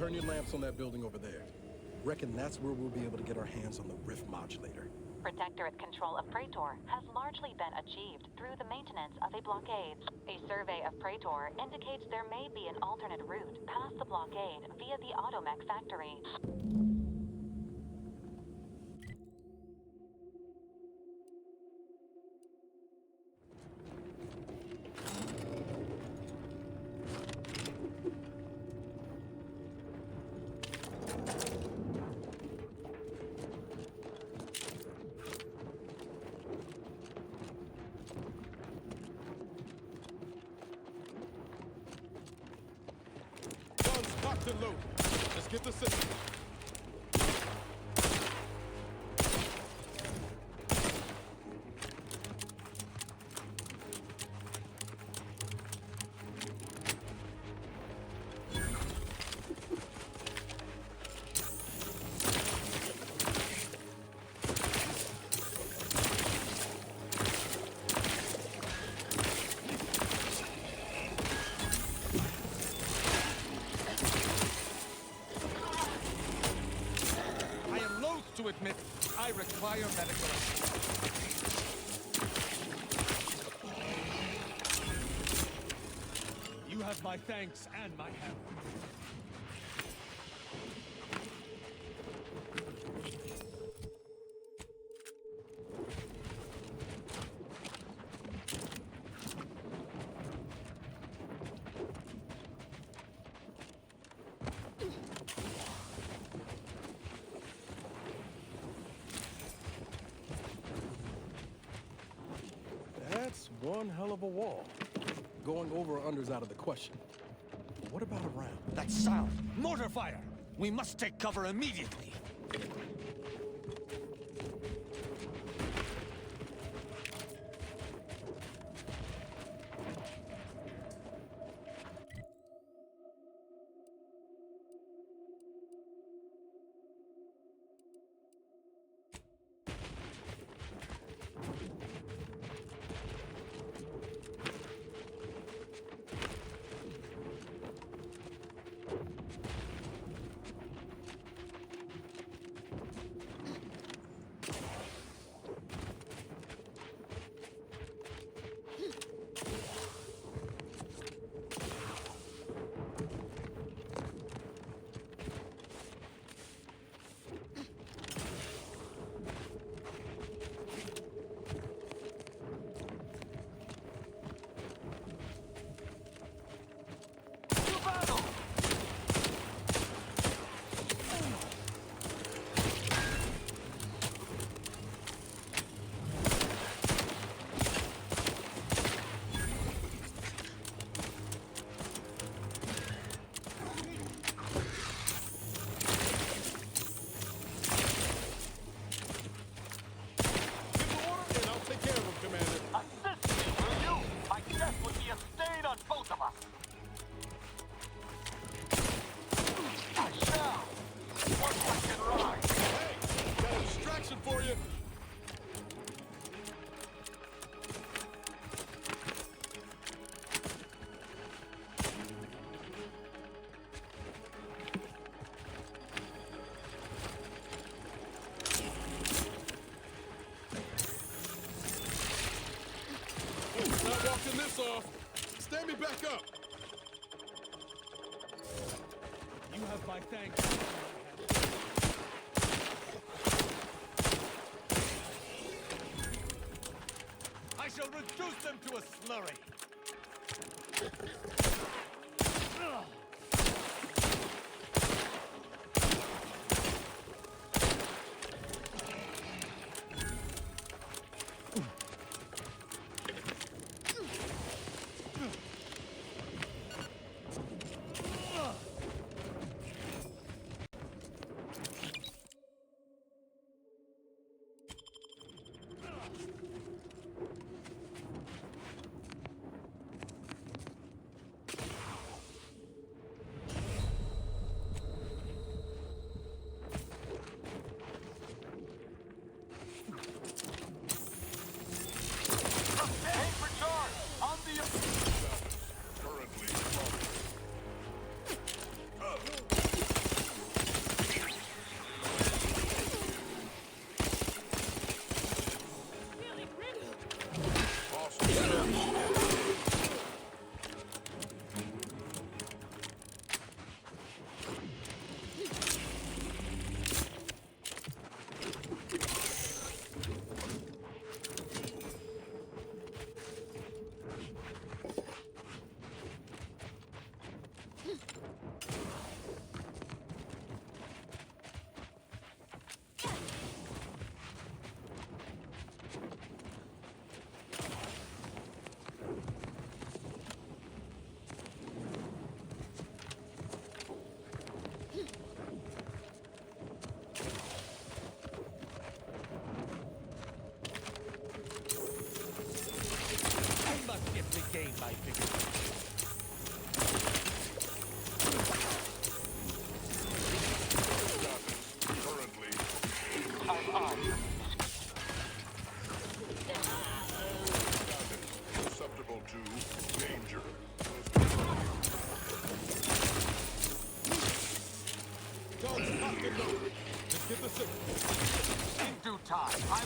Turn your lamps on that building over there. Reckon that's where we'll be able to get our hands on the rift modulator. Protectorate control of Praetor has largely been achieved through the maintenance of a blockade. A survey of Praetor indicates there may be an alternate route past the blockade via the automech factory. Locked and loaded. Let's get the system. To admit, I require medical assistance. You have my thanks and my help. That's one hell of a wall. Going over or under's out of the question. What about around? That sound! Mortar fire! We must take cover immediately! Not walking this off. Stand me back up. You have my thanks. I shall reduce them to a slurry.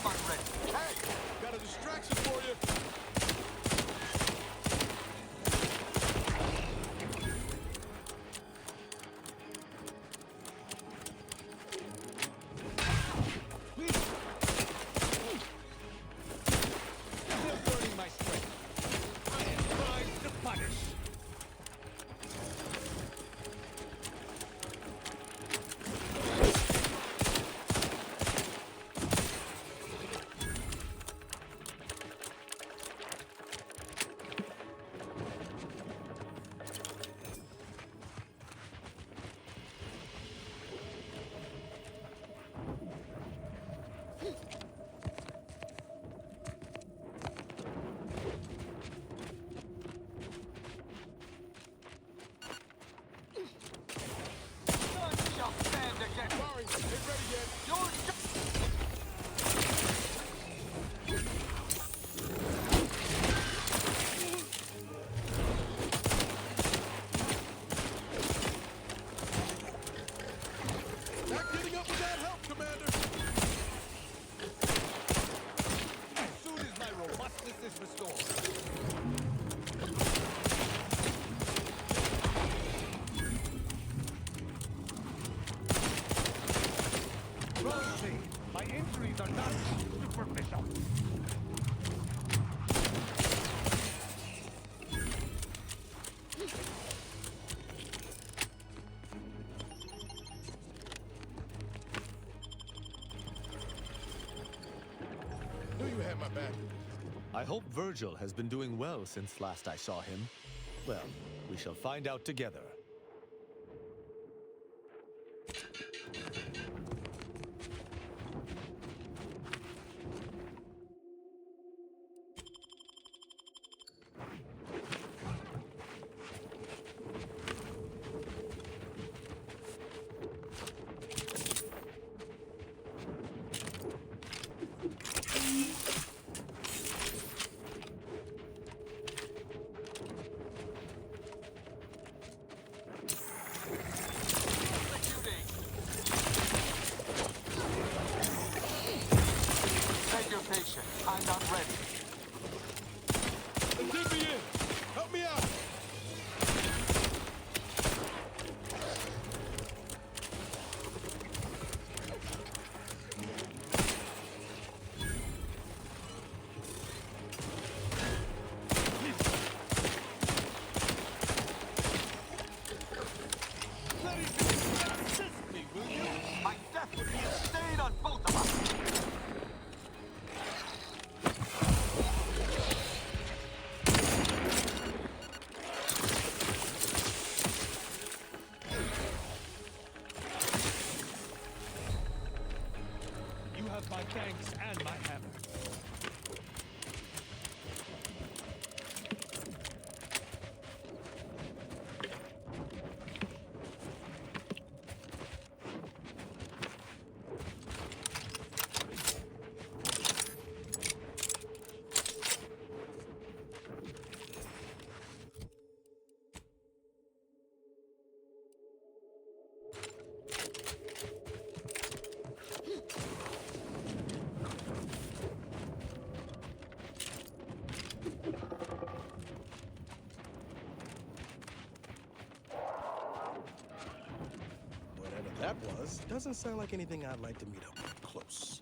unready. Hey! Got a distraction for you! Still burning my strength. I am primed to punish. None shall stand against Sorry, ain't ready yet. your Not getting up without help, Commander! as soon as my robustness is restored. Proceed. My injuries are not superficial. Knew you had my back. I hope Virgil has been doing well since last I saw him. Well, we shall find out together. Executing. Take your patience. I'm not ready. Then get me in! Help me out! Bloody assist me, will you? My death would be a stain on both of us. You have my thanks and my hammer. Whatever that was, doesn't sound like anything I'd like to meet up with close.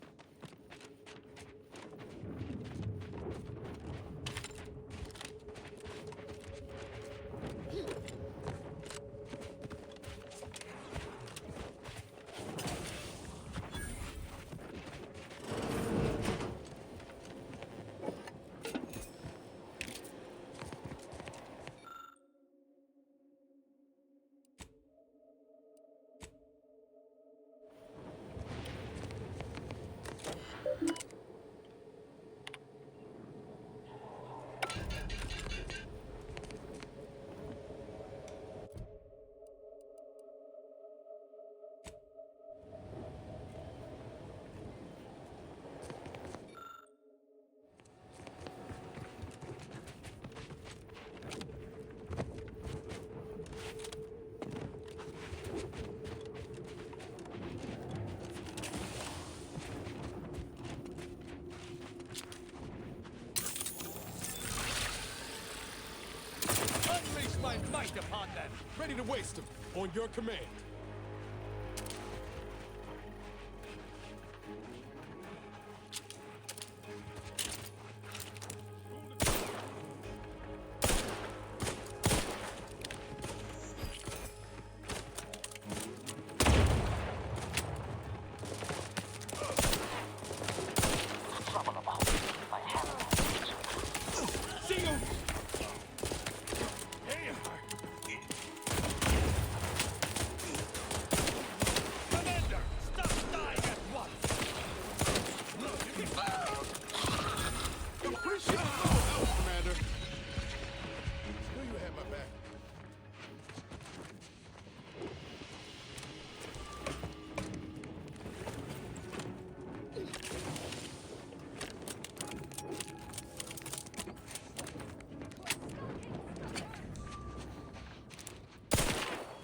my might upon them! Ready to waste them. On your command.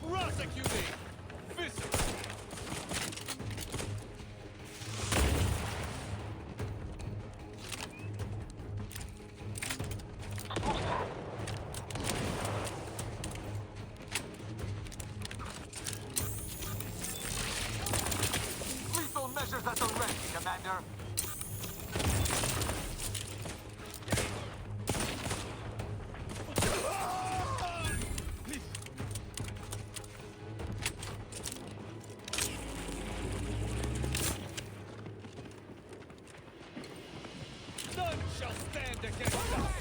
Prosecuting! Viscera! Lethal measures at the ready, Commander. None shall stand against us!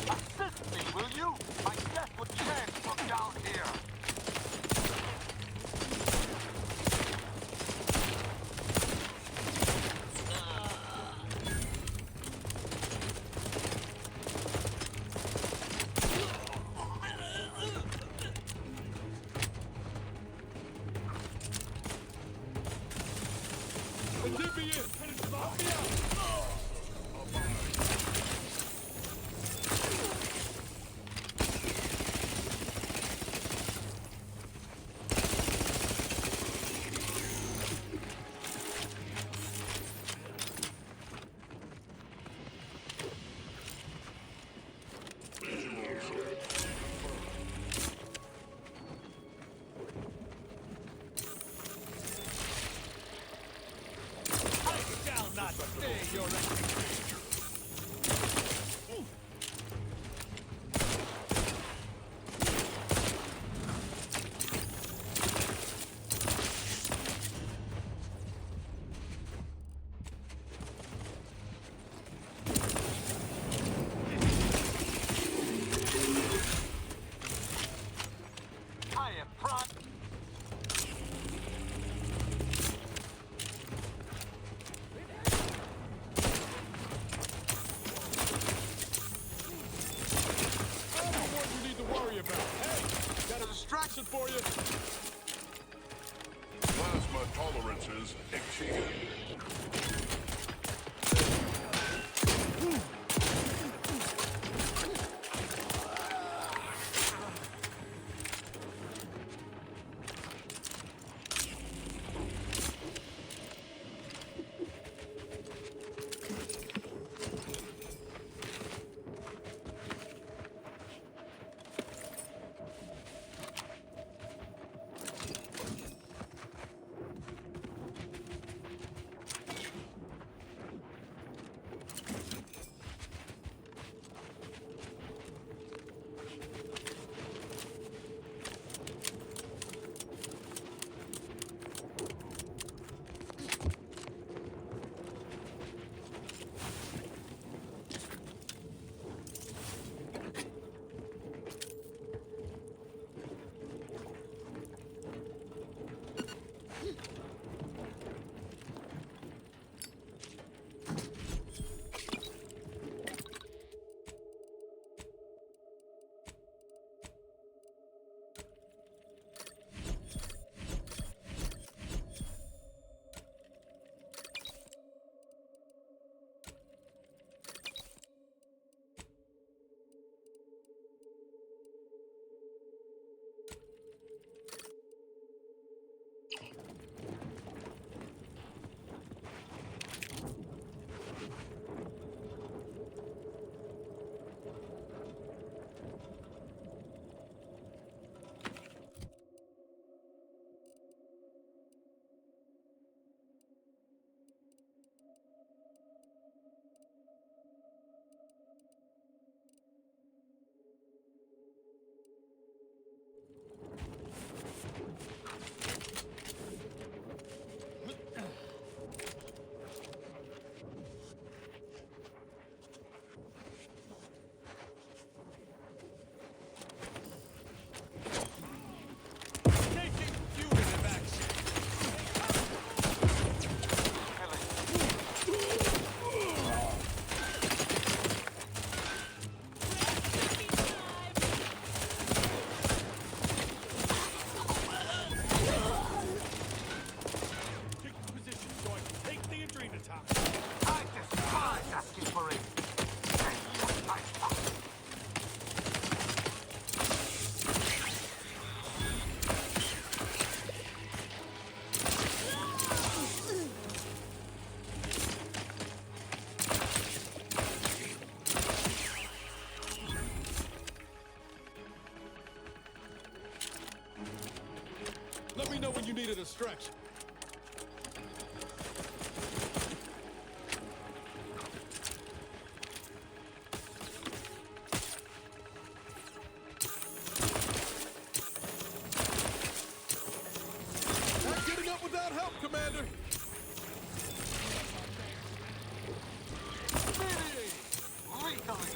Assist me, will you? My death would chance from down here. Olivia! Lock me out! I shall not stay your execution! I am prompt. I'm the one you need to worry about. Hey, got a distraction for you. Plasma tolerances exceeded. Let me know when you need a distraction. Not getting up without help, Commander. Lethally!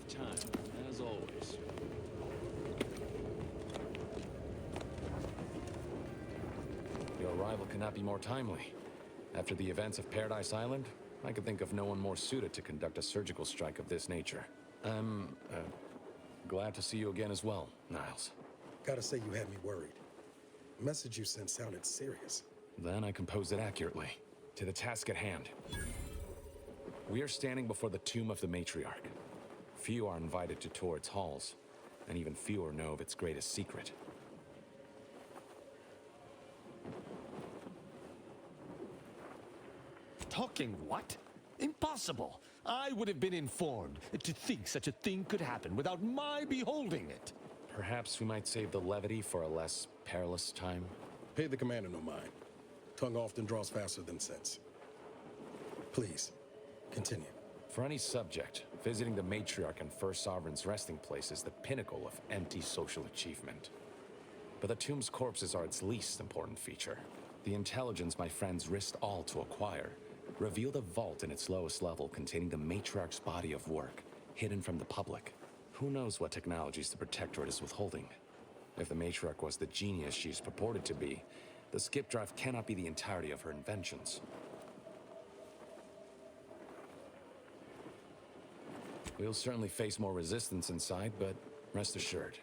Time, as always. Your arrival cannot be more timely. After the events of Paradise Island, I could think of no one more suited to conduct a surgical strike of this nature. I'm, glad to see you again as well, Niles. Gotta say you had me worried. The message you sent sounded serious. Then I composed it accurately. To the task at hand. We are standing before the tomb of the matriarch. Few are invited to tour its halls, and even fewer know of its greatest secret. Talking what? Impossible! I would have been informed. To think such a thing could happen without my beholding it. Perhaps we might save the levity for a less perilous time? Pay the commander no mind. Tongue often draws faster than sense. Please, continue. For any subject, visiting the matriarch and First Sovereign's resting place is the pinnacle of empty social achievement. But the tomb's corpses are its least important feature. The intelligence my friends risked all to acquire revealed a vault in its lowest level containing the matriarch's body of work, hidden from the public. Who knows what technologies the Protectorate is withholding? If the matriarch was the genius she's purported to be, the skip drive cannot be the entirety of her inventions. We'll certainly face more resistance inside, but rest assured,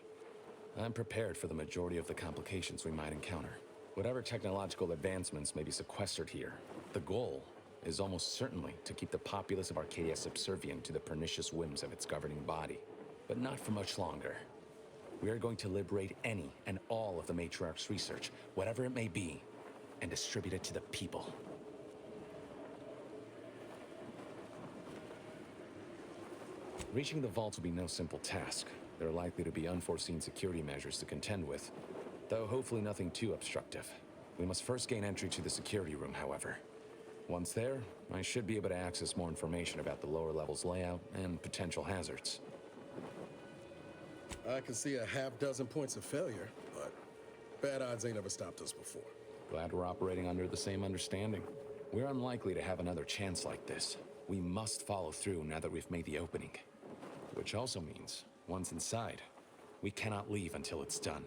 I'm prepared for the majority of the complications we might encounter. Whatever technological advancements may be sequestered here, the goal is almost certainly to keep the populace of Arcadia subservient to the pernicious whims of its governing body. But not for much longer. We are going to liberate any and all of the matriarch's research, whatever it may be, and distribute it to the people. Reaching the vaults will be no simple task. There are likely to be unforeseen security measures to contend with, though hopefully nothing too obstructive. We must first gain entry to the security room, however. Once there, I should be able to access more information about the lower level's layout and potential hazards. I can see a half dozen points of failure, but bad odds ain't ever stopped us before. Glad we're operating under the same understanding. We're unlikely to have another chance like this. We must follow through now that we've made the opening. Which also means, once inside, we cannot leave until it's done.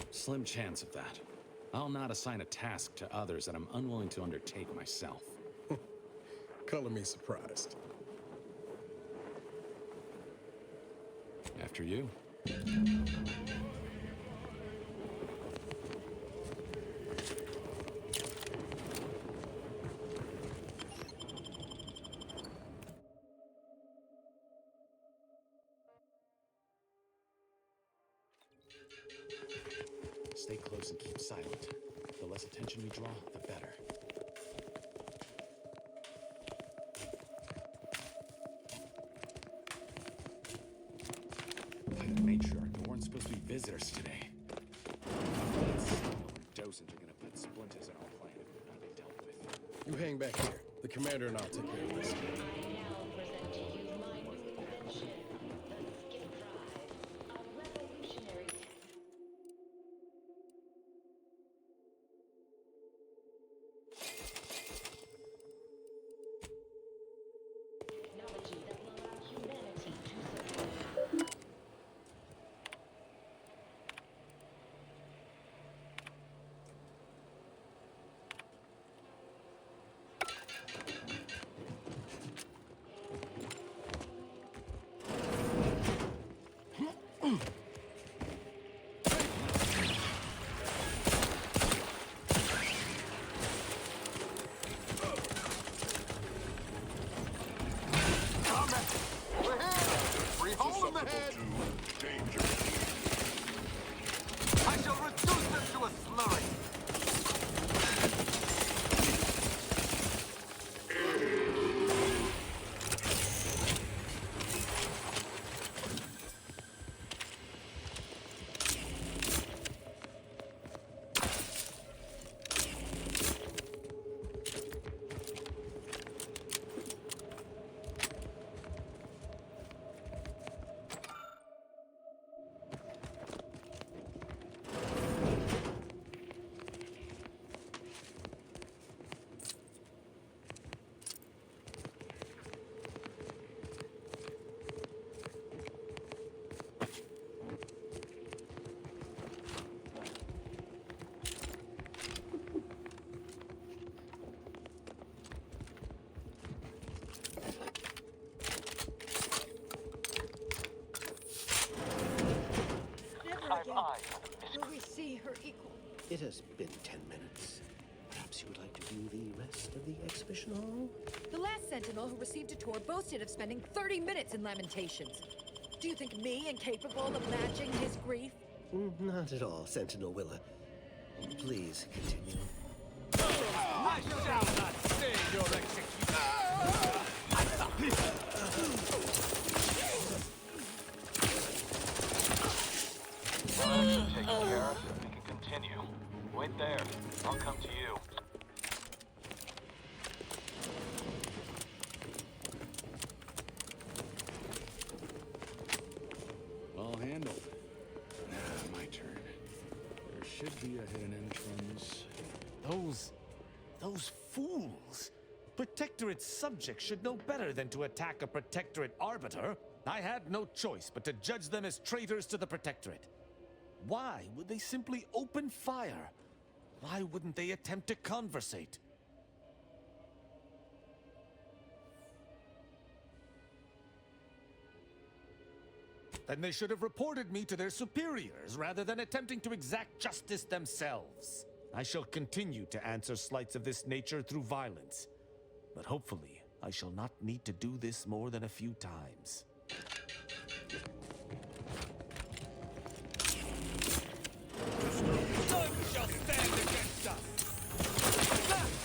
Slim chance of that. I'll not assign a task to others that I'm unwilling to undertake myself. Color me surprised. After you. Stay close and keep silent. The less attention we draw, the better. By the matriarch, there weren't supposed to be visitors today. Docents are gonna put splinters in our plan if we've not been dealt with. You hang back here. The commander and I'll take care of this. I shall reduce them to a slurry! Will we see her equal? It has been 10 minutes. Perhaps you would like to view the rest of the exhibition hall? The last Sentinel who received a tour boasted of spending 30 minutes in Lamentations. Do you think me incapable of matching his grief? Not at all, Sentinel Willa. Please continue. I shall not stay your execution! Taken care of, we can continue. Wait there. I'll come to you. All handled. Now, my turn. There should be a hidden entrance. Those fools! Protectorate subjects should know better than to attack a Protectorate arbiter. I had no choice but to judge them as traitors to the Protectorate. Why would they simply open fire? Why wouldn't they attempt to conversate? Then they should have reported me to their superiors rather than attempting to exact justice themselves. I shall continue to answer slights of this nature through violence, but hopefully I shall not need to do this more than a few times. None shall stand against us!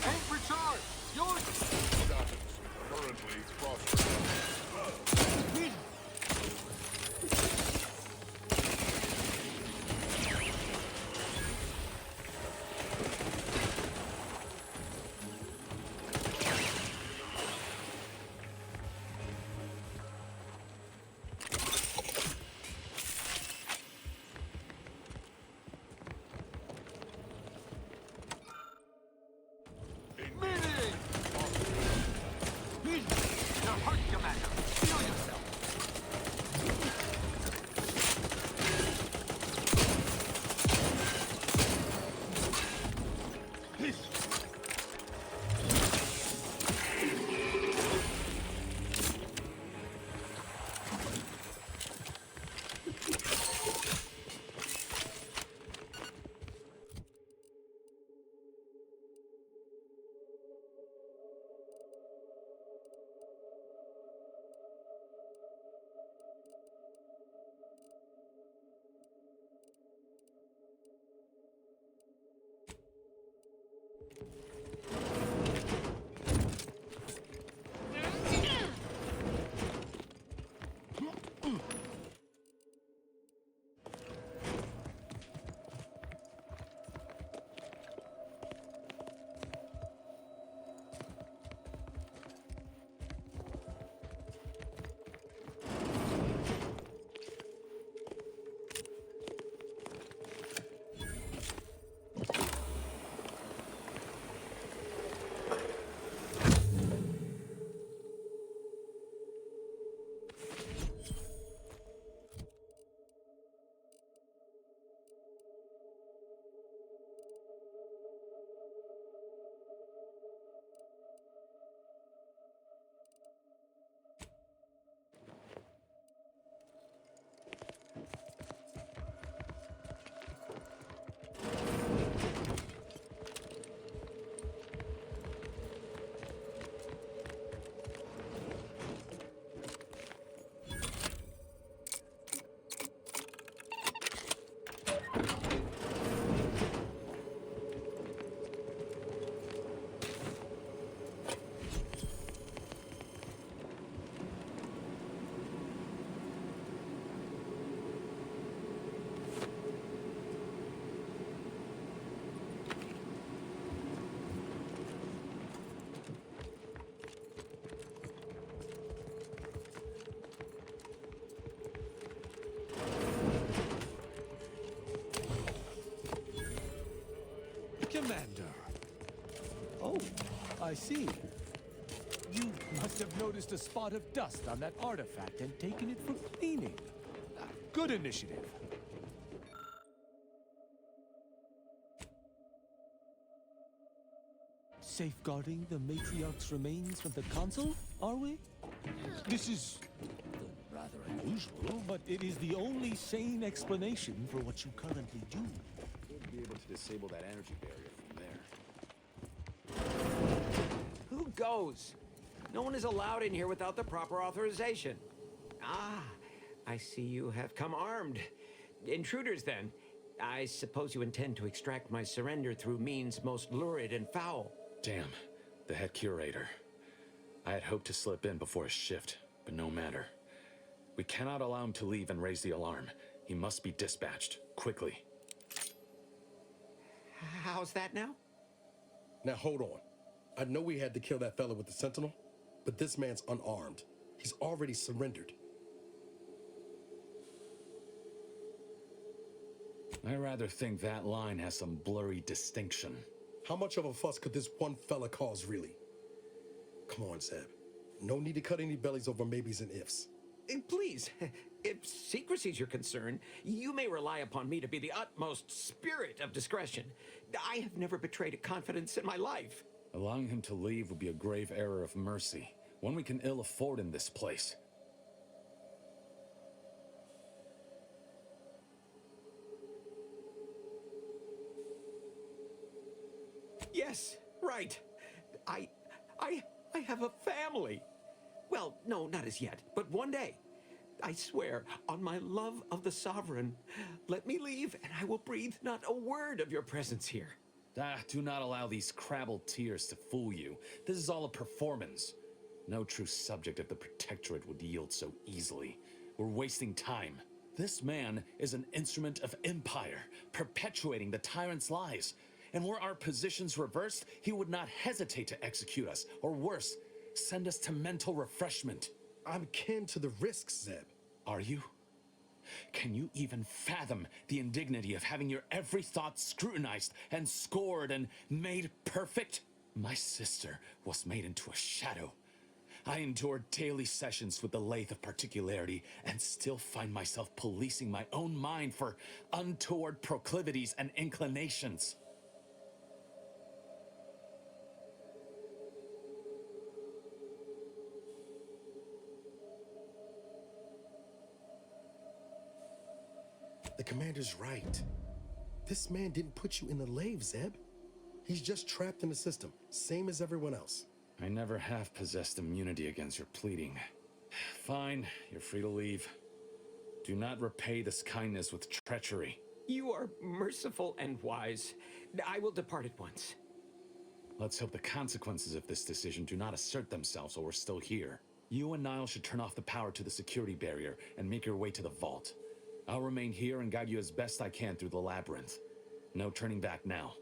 Ain't recharged! Yours! Status currently prospering. Commander. Oh, I see. You must have noticed a spot of dust on that artifact and taken it for cleaning. Good initiative. Safeguarding the matriarch's remains from the console, are we? This is rather unusual, but it is the only sane explanation for what you currently do. Should be able to disable that energy barrier from there. Who goes? No one is allowed in here without the proper authorization. Ah, I see you have come armed. Intruders, then. I suppose you intend to extract my surrender through means most lurid and foul. Damn, the head curator. I had hoped to slip in before his shift, but no matter. We cannot allow him to leave and raise the alarm. He must be dispatched, quickly. How's that now? Now hold on. I know we had to kill that fella with the Sentinel, but this man's unarmed. He's already surrendered. I rather think that line has some blurry distinction. How much of a fuss could this one fella cause, really? Come on, Zeb. No need to cut any bellies over maybes and ifs. Please, if secrecy's your concern, you may rely upon me to be the utmost spirit of discretion. I have never betrayed a confidence in my life. Allowing him to leave would be a grave error of mercy, one we can ill afford in this place. Yes, right. I have a family. Well, no, not as yet, but one day. I swear, on my love of the Sovereign, let me leave and I will breathe not a word of your presence here. Do not allow these crabbled tears to fool you. This is all a performance. No true subject of the Protectorate would yield so easily. We're wasting time. This man is an instrument of empire, perpetuating the tyrant's lies. And were our positions reversed, he would not hesitate to execute us, or worse, send us to mental refreshment. I'm kin to the risks, Zeb. Are you? Can you even fathom the indignity of having your every thought scrutinized and scored and made perfect? My sister was made into a shadow. I endured daily sessions with the lathe of particularity and still find myself policing my own mind for untoward proclivities and inclinations. The commander's right. This man didn't put you in the lathe, Zeb. He's just trapped in the system, same as everyone else. I never have possessed immunity against your pleading. Fine, you're free to leave. Do not repay this kindness with treachery. You are merciful and wise. I will depart at once. Let's hope the consequences of this decision do not assert themselves while we're still here. You and Niall should turn off the power to the security barrier and make your way to the vault. I'll remain here and guide you as best I can through the labyrinth. No turning back now.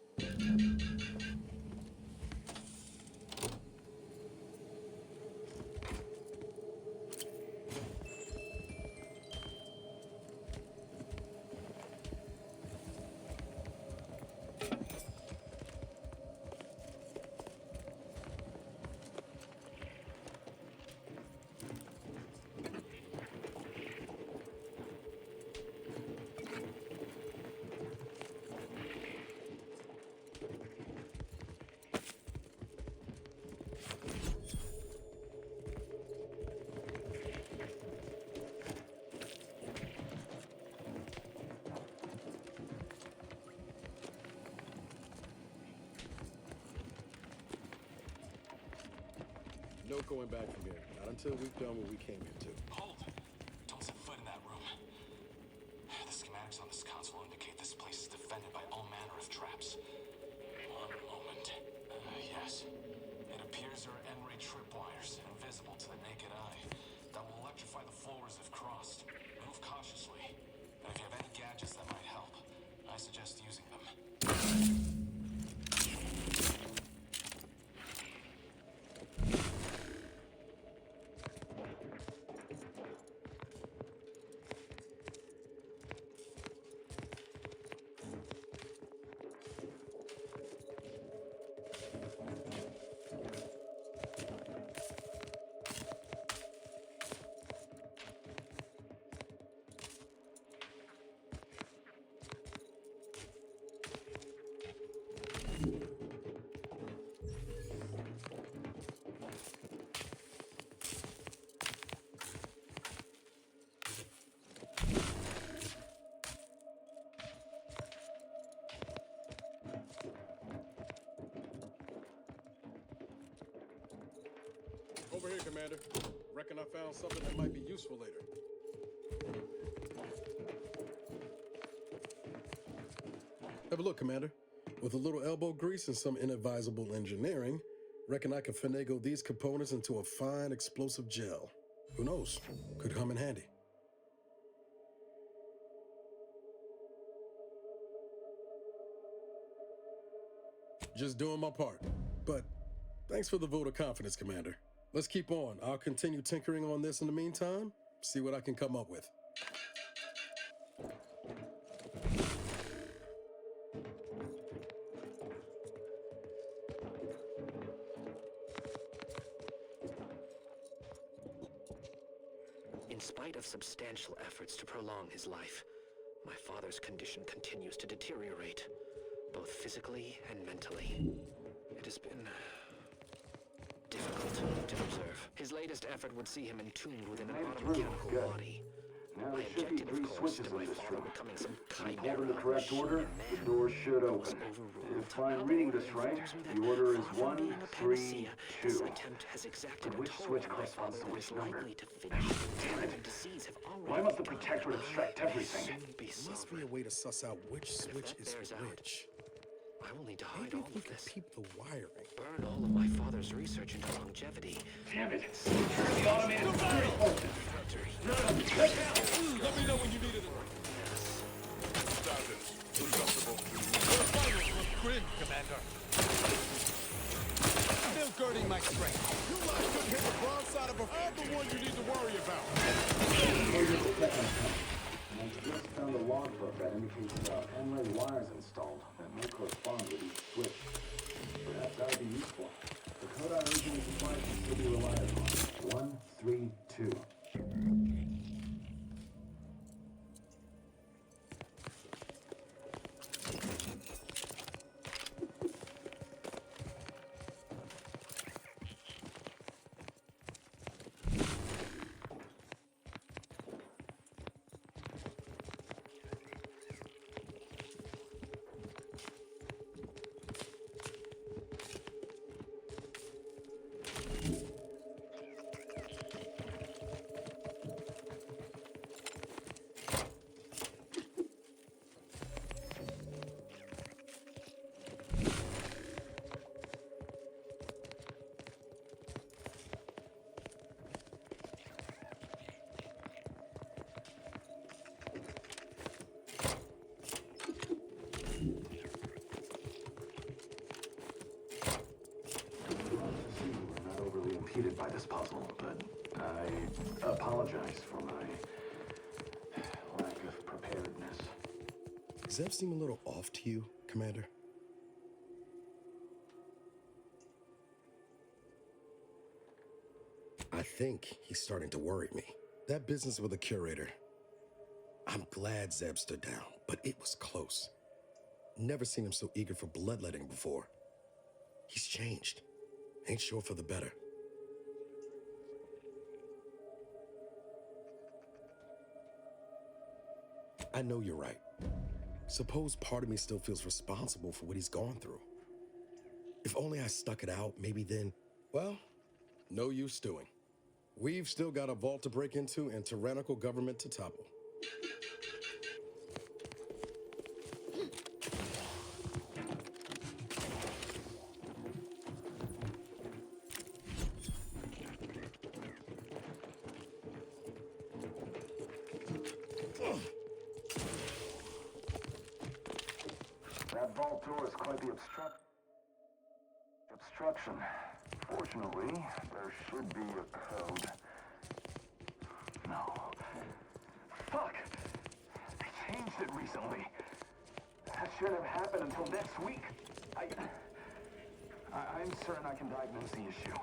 No going back from here. Not until we've done what we came here to. Hold! Don't set foot in that room. The schematics on this console indicate this place is defended by all manner of traps. One moment. Yes. It appears there are N-ray tripwires, invisible to the naked eye, that will electrify the floors if crossed. Move cautiously. And if you have any gadgets that might help, I suggest using them. Over here, Commander. Reckon I found something that might be useful later. Have a look, Commander. With a little elbow grease and some inadvisable engineering, reckon I can finagle these components into a fine explosive gel. Who knows? Could come in handy. Just doing my part. But thanks for the vote of confidence, Commander. Let's keep on. I'll continue tinkering on this in the meantime, see what I can come up with. In spite of substantial efforts to prolong his life, my father's condition continues to deteriorate, both physically and mentally. It has been difficult to observe. His latest effort would see him entombed within an automechanical body. My objective, of course, to my father becoming some chimera In the correct order, man, the door should was open. overruled. If I'm reading this right, the order is Far from being a 1, panacea, 3, this 2. attempt has exacted a Which toll switch on my corresponds father to that which is number? likely to finish. Damn it. The disease have already Why must the begun. Protectorate abstract everything? Soon be Must be a sovereign. way to suss out which switch that is bears out, which. I will need to hide Maybe all if we of could this. peep the wiring. Burn all of my father's research into longevity. Damn it! The automated security posted. Let me know when you need it. Status. Adjustable to... Your vitals look grim, Commander. Still girding my strength. You like couldn't hit the broadside of a... I'm the one you need to worry about. I just found a logbook that indicates N-ray wires installed that may correspond with each switch. Perhaps that would be useful. The code I originally supplied can still be relied upon. 1, 3, 2. this puzzle, but I apologize for my lack of preparedness. Does that seem a little off to you, Commander? I think he's starting to worry me. That business with the curator. I'm glad Zeb stood down, but it was close. Never seen him so eager for bloodletting before. He's changed. Ain't sure for the better. I know you're right. Suppose part of me still feels responsible for what he's gone through. If only I stuck it out, maybe then, well, no use stewing. We've still got a vault to break into and tyrannical government to topple. That vault door is quite the obstruction. Fortunately, there should be a code. No. Fuck! They changed it recently. That shouldn't have happened until next week. I'm certain I can diagnose the issue.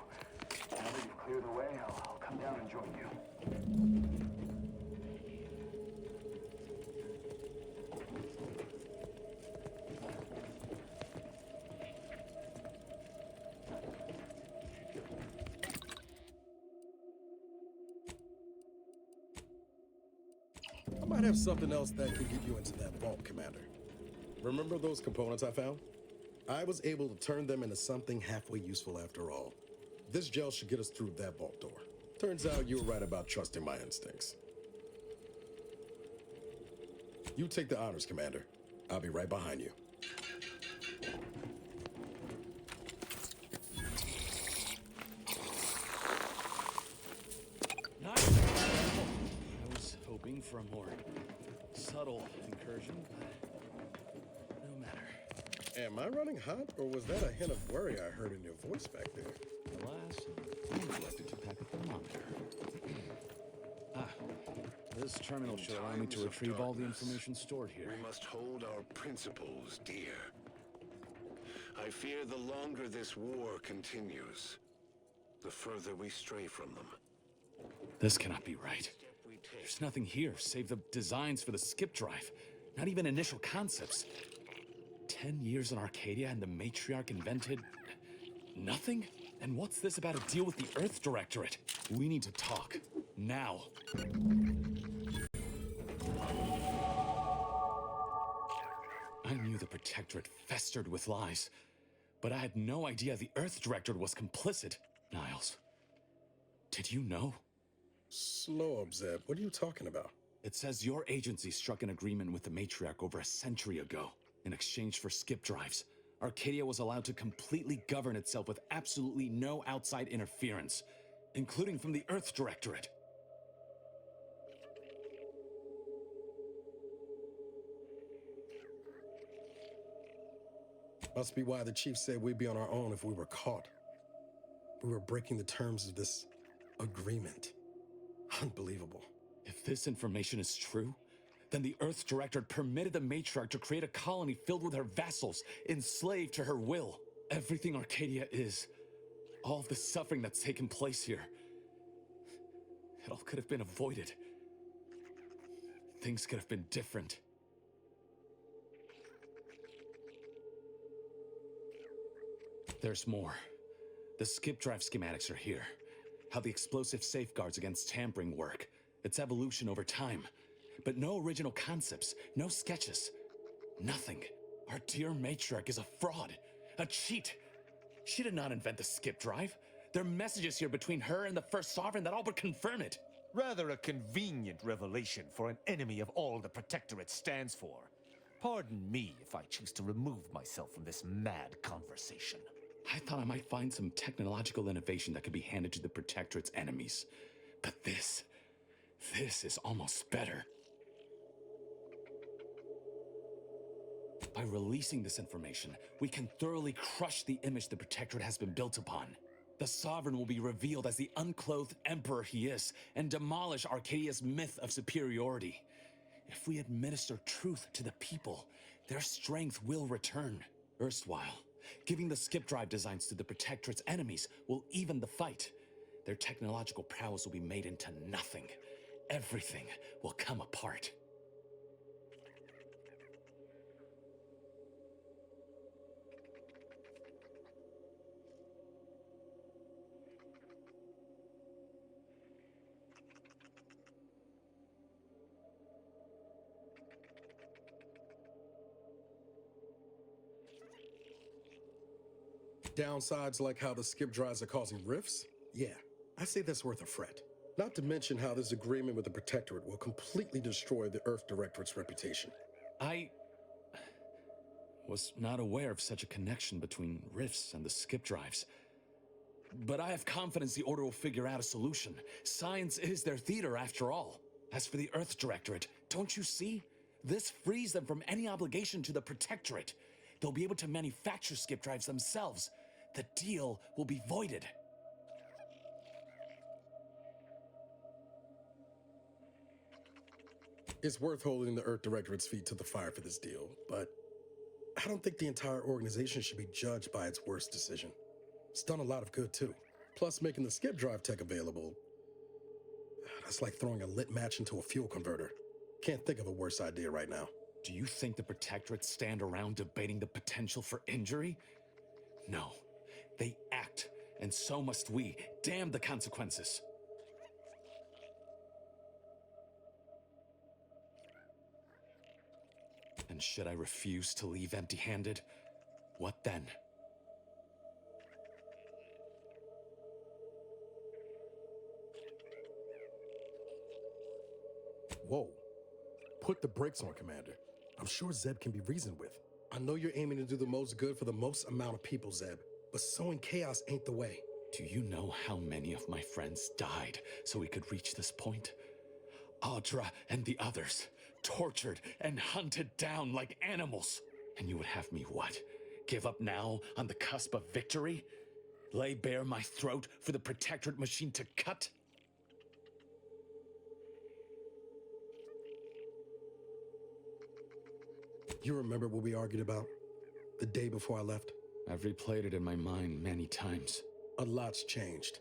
Now that you've cleared the way, I'll come down and join you. I might have something else that can get you into that vault, Commander. Remember those components I found? I was able to turn them into something halfway useful after all. This gel should get us through that vault door. Turns out you were right about trusting my instincts. You take the honors, Commander. I'll be right behind you. Nice. I was hoping for a more subtle incursion, but no matter. Am I running hot, or was that a hint of worry I heard in your voice back there? Alas, I neglected to pack a thermometer. This terminal should allow me to retrieve all the information stored here. We must hold our principles dear. I fear the longer this war continues, the further we stray from them. This cannot be right. There's nothing here save the designs for the skip drive. Not even initial concepts. 10 years in Arcadia and the matriarch invented nothing? And what's this about a deal with the Earth Directorate? We need to talk. Now. I knew the Protectorate festered with lies, but I had no idea the Earth Directorate was complicit. Niles, did you know? Slow up, Zeb. What are you talking about? It says your agency struck an agreement with the matriarch over a century ago. In exchange for skip drives, Arcadia was allowed to completely govern itself with absolutely no outside interference, including from the Earth Directorate. Must be why the chief said we'd be on our own if we were caught. We were breaking the terms of this agreement. Unbelievable. If this information is true, then the Earth Directorate permitted the matriarch to create a colony filled with her vassals, enslaved to her will. Everything Arcadia is, all of the suffering that's taken place here, it all could have been avoided. Things could have been different. There's more. The skip drive schematics are here. How the explosive safeguards against tampering work. Its evolution over time. But no original concepts, no sketches. Nothing. Our dear matriarch is a fraud. A cheat. She did not invent the skip drive. There are messages here between her and the First Sovereign that all but confirm it. Rather a convenient revelation for an enemy of all the Protectorate stands for. Pardon me if I choose to remove myself from this mad conversation. I thought I might find some technological innovation that could be handed to the Protectorate's enemies. But this is almost better. By releasing this information, we can thoroughly crush the image the Protectorate has been built upon. The Sovereign will be revealed as the unclothed emperor he is, and demolish Arcadia's myth of superiority. If we administer truth to the people, their strength will return. Erstwhile, giving the skip drive designs to the Protectorate's enemies will even the fight. Their technological prowess will be made into nothing. Everything will come apart. Downsides like how the skip drives are causing rifts? Yeah, I say that's worth a fret. Not to mention how this agreement with the Protectorate will completely destroy the Earth Directorate's reputation. I was not aware of such a connection between rifts and the skip drives. But I have confidence the Order will figure out a solution. Science is their theater, after all. As for the Earth Directorate, don't you see? This frees them from any obligation to the Protectorate. They'll be able to manufacture skip drives themselves. The deal will be voided. It's worth holding the Earth Directorate's feet to the fire for this deal, but I don't think the entire organization should be judged by its worst decision. It's done a lot of good, too. Plus, making the skip drive tech available, that's like throwing a lit match into a fuel converter. Can't think of a worse idea right now. Do you think the Protectorate stand around debating the potential for injury? No. They act, and so must we. Damn the consequences. And should I refuse to leave empty-handed? What then? Whoa. Put the brakes on, Commander. I'm sure Zeb can be reasoned with. I know you're aiming to do the most good for the most amount of people, Zeb, but sowing chaos ain't the way. Do you know how many of my friends died so we could reach this point? Audra and the others, tortured and hunted down like animals. And you would have me what? Give up now on the cusp of victory? Lay bare my throat for the Protectorate machine to cut? You remember what we argued about the day before I left? I've replayed it in my mind many times. A lot's changed,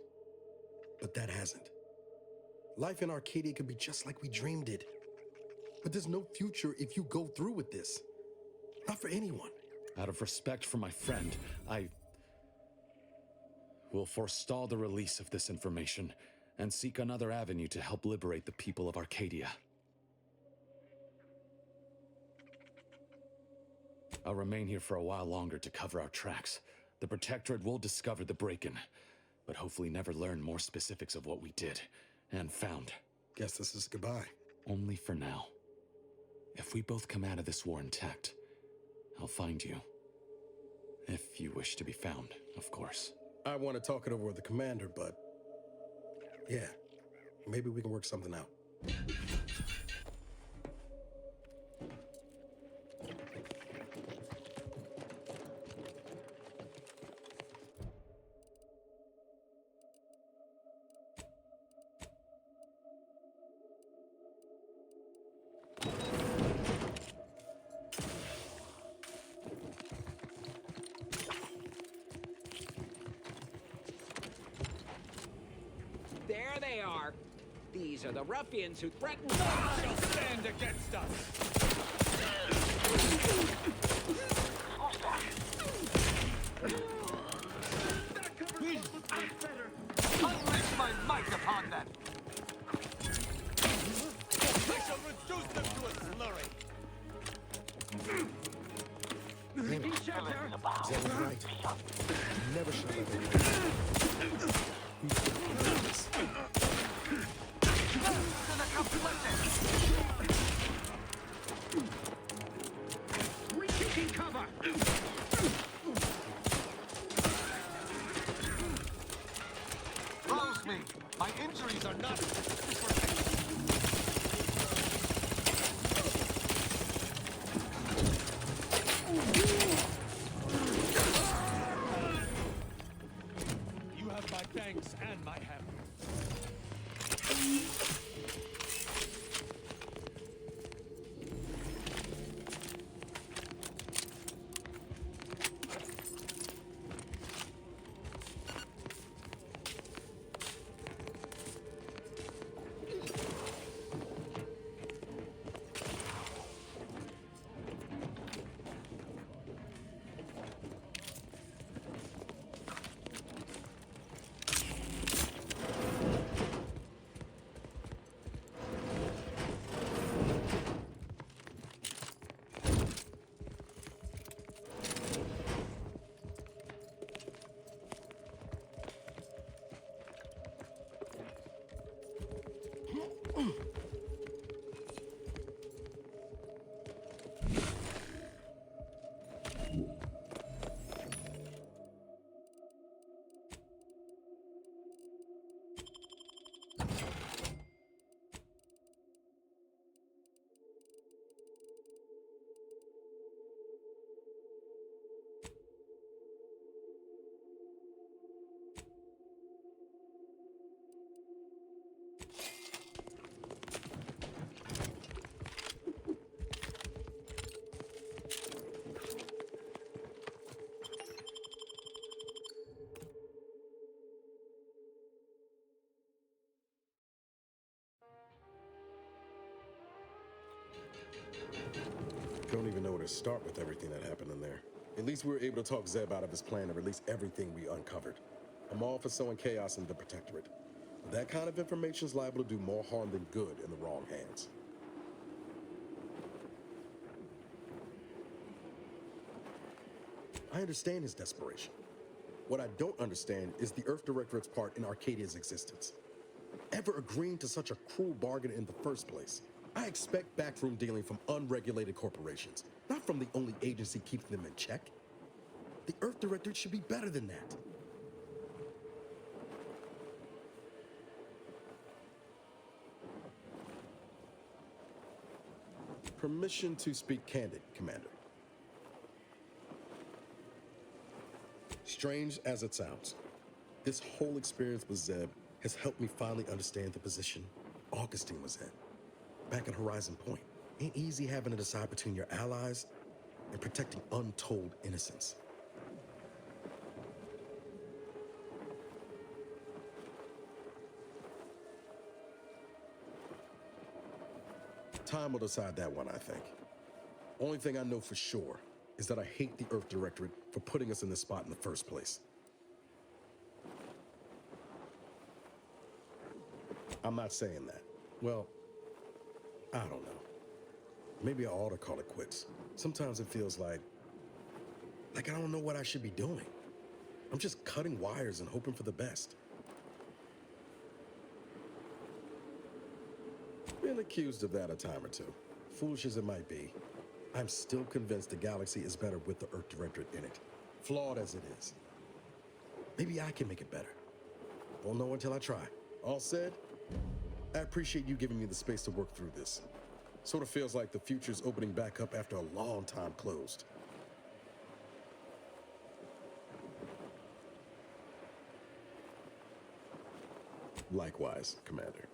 but that hasn't. Life in Arcadia could be just like we dreamed it. But there's no future if you go through with this. Not for anyone. Out of respect for my friend, I will forestall the release of this information and seek another avenue to help liberate the people of Arcadia. I'll remain here for a while longer to cover our tracks. The Protectorate will discover the break-in, but hopefully never learn more specifics of what we did and found. Guess this is goodbye. Only for now. If we both come out of this war intact, I'll find you. If you wish to be found, of course. I want to talk it over with the Commander, but yeah, maybe we can work something out. There they are. These are the ruffians who threatened us. None shall stand against us. Who's that? Unleash my might upon them! I shall reduce them to a slurry. Zeb was right. Never should have let them win. We're taking cover! Close me! My injuries are not... You have don't even know where to start with everything that happened in there. At least we were able to talk Zeb out of his plan and release everything we uncovered. I'm all for sowing chaos in the Protectorate. But that kind of information is liable to do more harm than good in the wrong hands. I understand his desperation. What I don't understand is the Earth Directorate's part in Arcadia's existence. Ever agreeing to such a cruel bargain in the first place? I expect backroom dealing from unregulated corporations, not from the only agency keeping them in check. The Earth Directorate should be better than that. Permission to speak candid, Commander. Strange as it sounds, this whole experience with Zeb has helped me finally understand the position Augustine was in. Back at Horizon Point, ain't easy having to decide between your allies and protecting untold innocence. Time will decide that one, I think. Only thing I know for sure is that I hate the Earth Directorate for putting us in this spot in the first place. I'm not saying that. Well, I don't know. Maybe I ought to call it quits. Sometimes it feels like I don't know what I should be doing. I'm just cutting wires and hoping for the best. Been accused of that a time or two. Foolish as it might be, I'm still convinced the galaxy is better with the Earth Directorate in it. Flawed as it is. Maybe I can make it better. Won't know until I try. All said, I appreciate you giving me the space to work through this. Sort of feels like the future's opening back up after a long time closed. Likewise, Commander.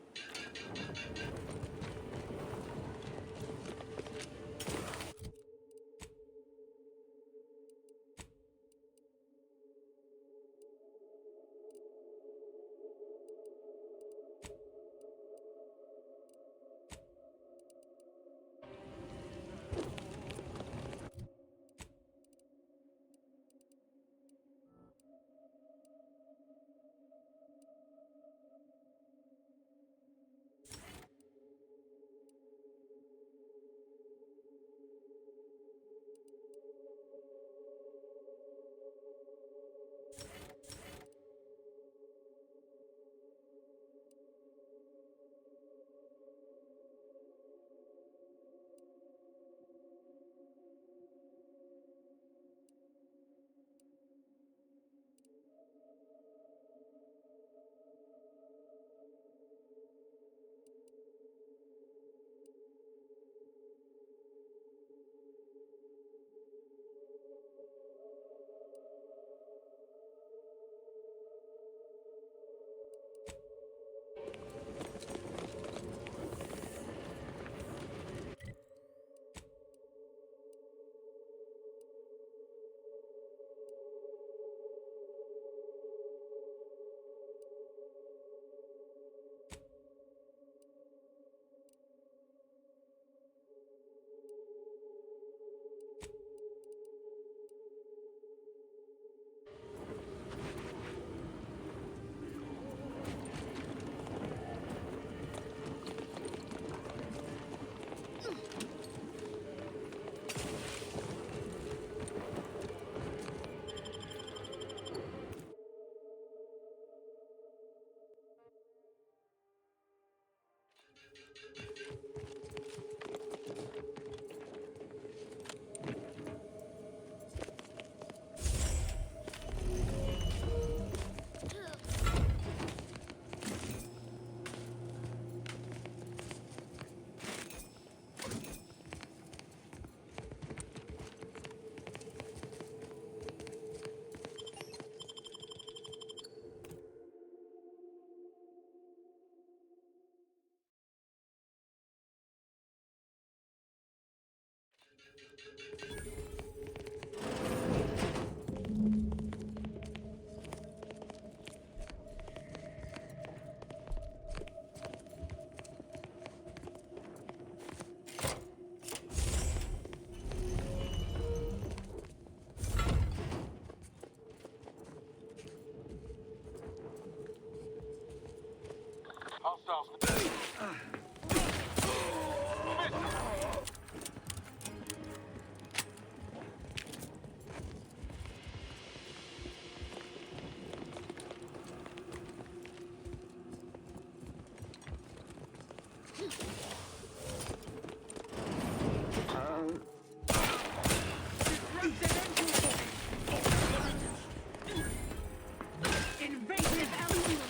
Invasive element!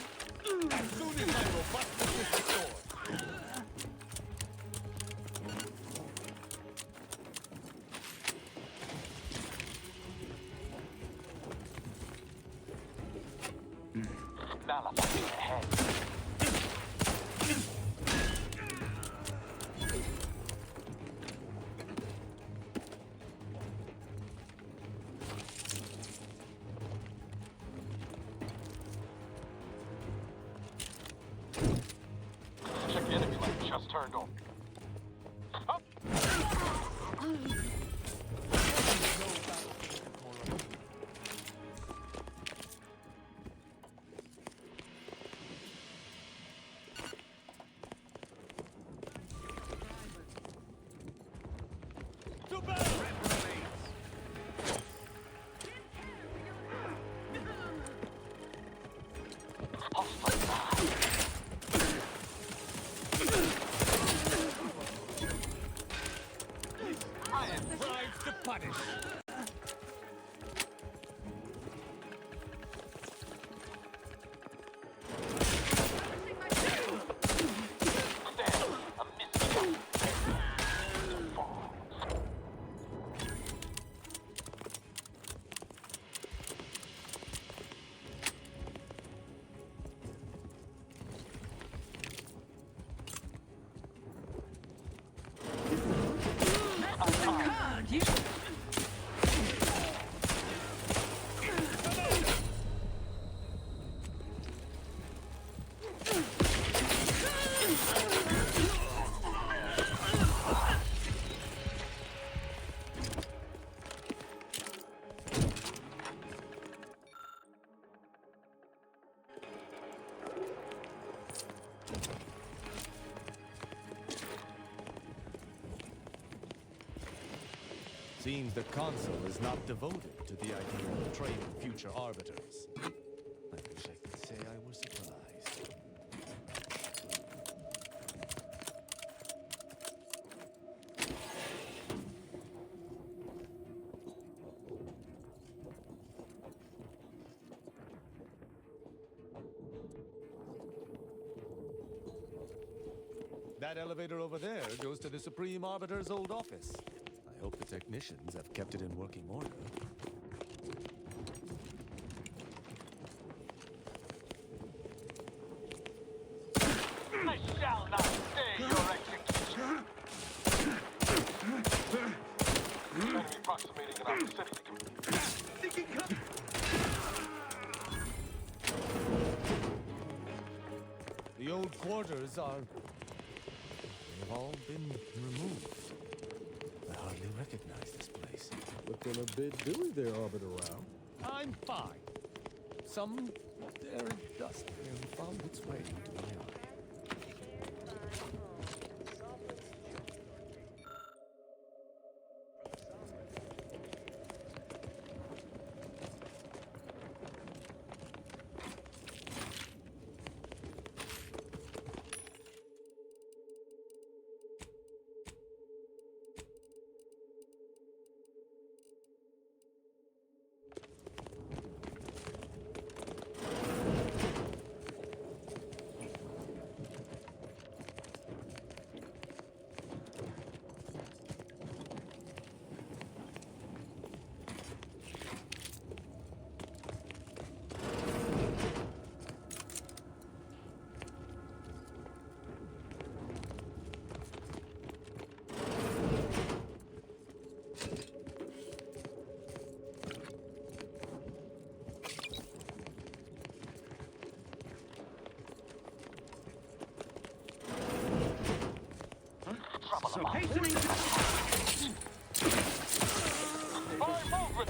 As soon as my robustness is restored. Nullifying ahead. Check the enemy light just turned on. Up! To battle! I am primed to punish. Seems the Consul is not devoted to the idea of training future arbiters. I wish I could say I was surprised. That elevator over there goes to the Supreme Arbiter's old office. I hope the technicians have kept it in working order. I shall not stay your execution. Enemy approximating in our vicinity. The old quarters are... they've all been removed. I hardly recognize this place. Looking a bit dewy there, Arbiter Rao. I'm fine. Some arid dust nearly found its way into my eye. So hastening to... movement!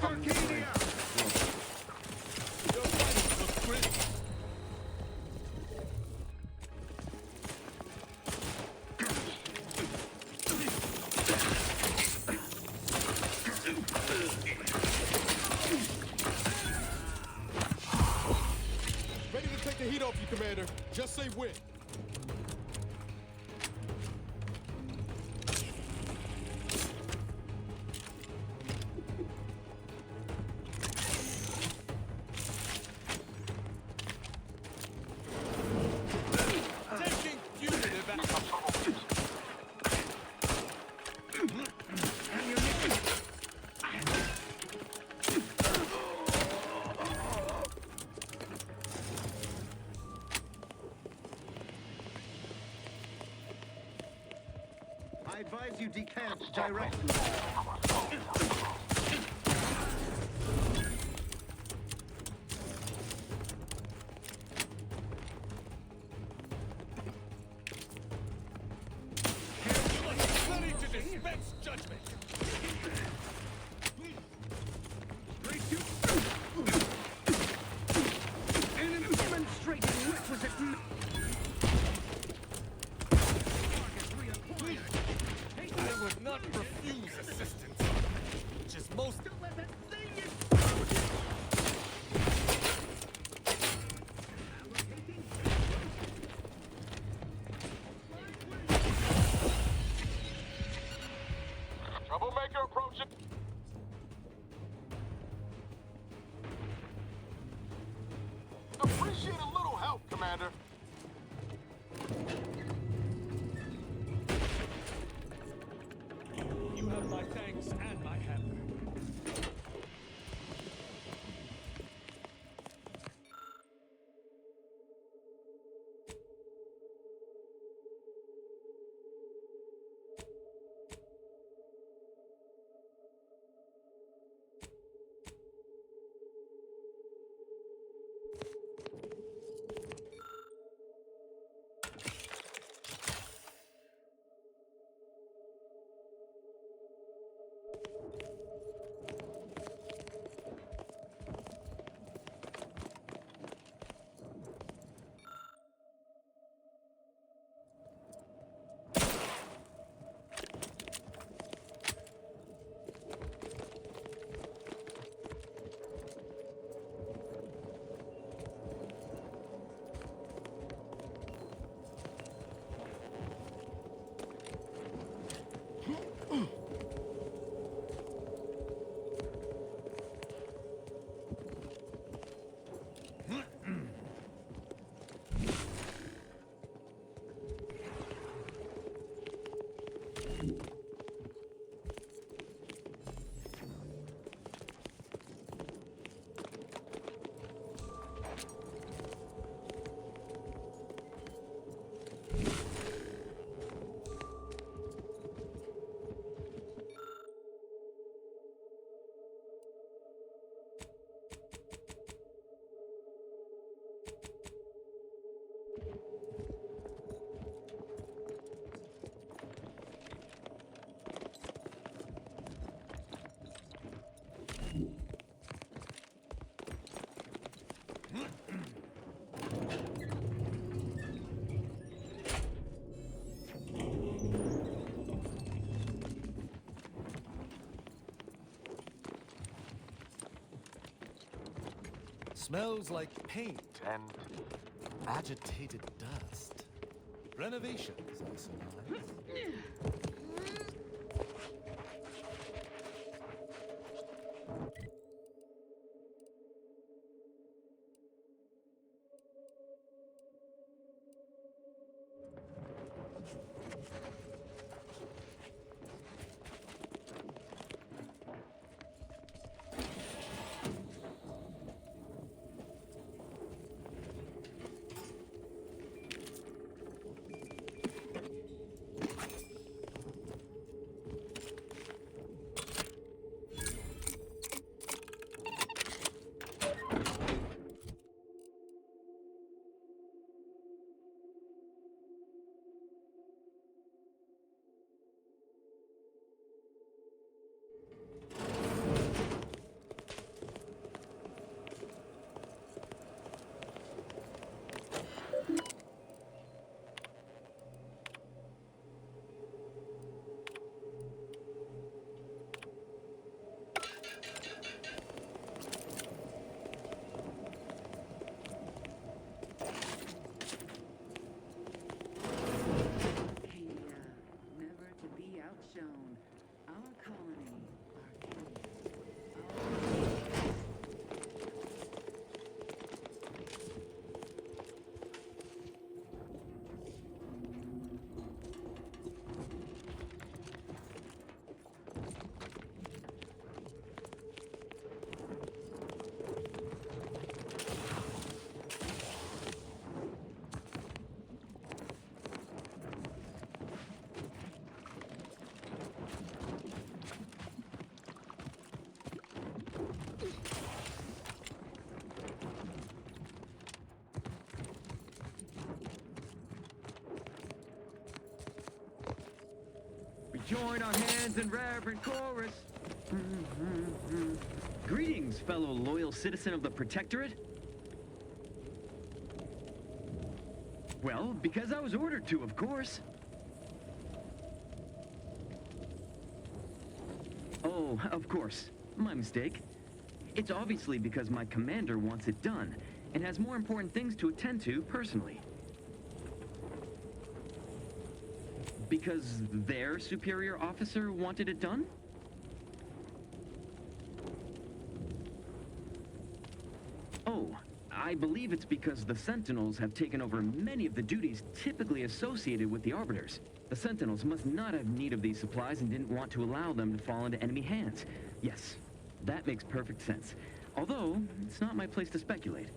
Arcadia! Your fight looks gritty. Ready to take the heat off you, Commander. Just say when. Taking punitive action. I advise you decamp directly. Ready to dispense judgment. And demonstrating requisite. I would not refuse assistance, which is most... Troublemaker approaching. Appreciate a little help, Commander. You have my thanks and my hammer. Smells like paint and agitated dust. Renovations, I surmise. join our hands in reverent chorus. Greetings, fellow loyal citizen of the Protectorate. Well, because I was ordered to, of course. Oh, of course. My mistake. It's obviously because my commander wants it done, and has more important things to attend to personally. Because their superior officer wanted it done? Oh, I believe it's because the Sentinels have taken over many of the duties typically associated with the Arbiters. The Sentinels must not have need of these supplies and didn't want to allow them to fall into enemy hands. Yes, that makes perfect sense. Although, it's not my place to speculate.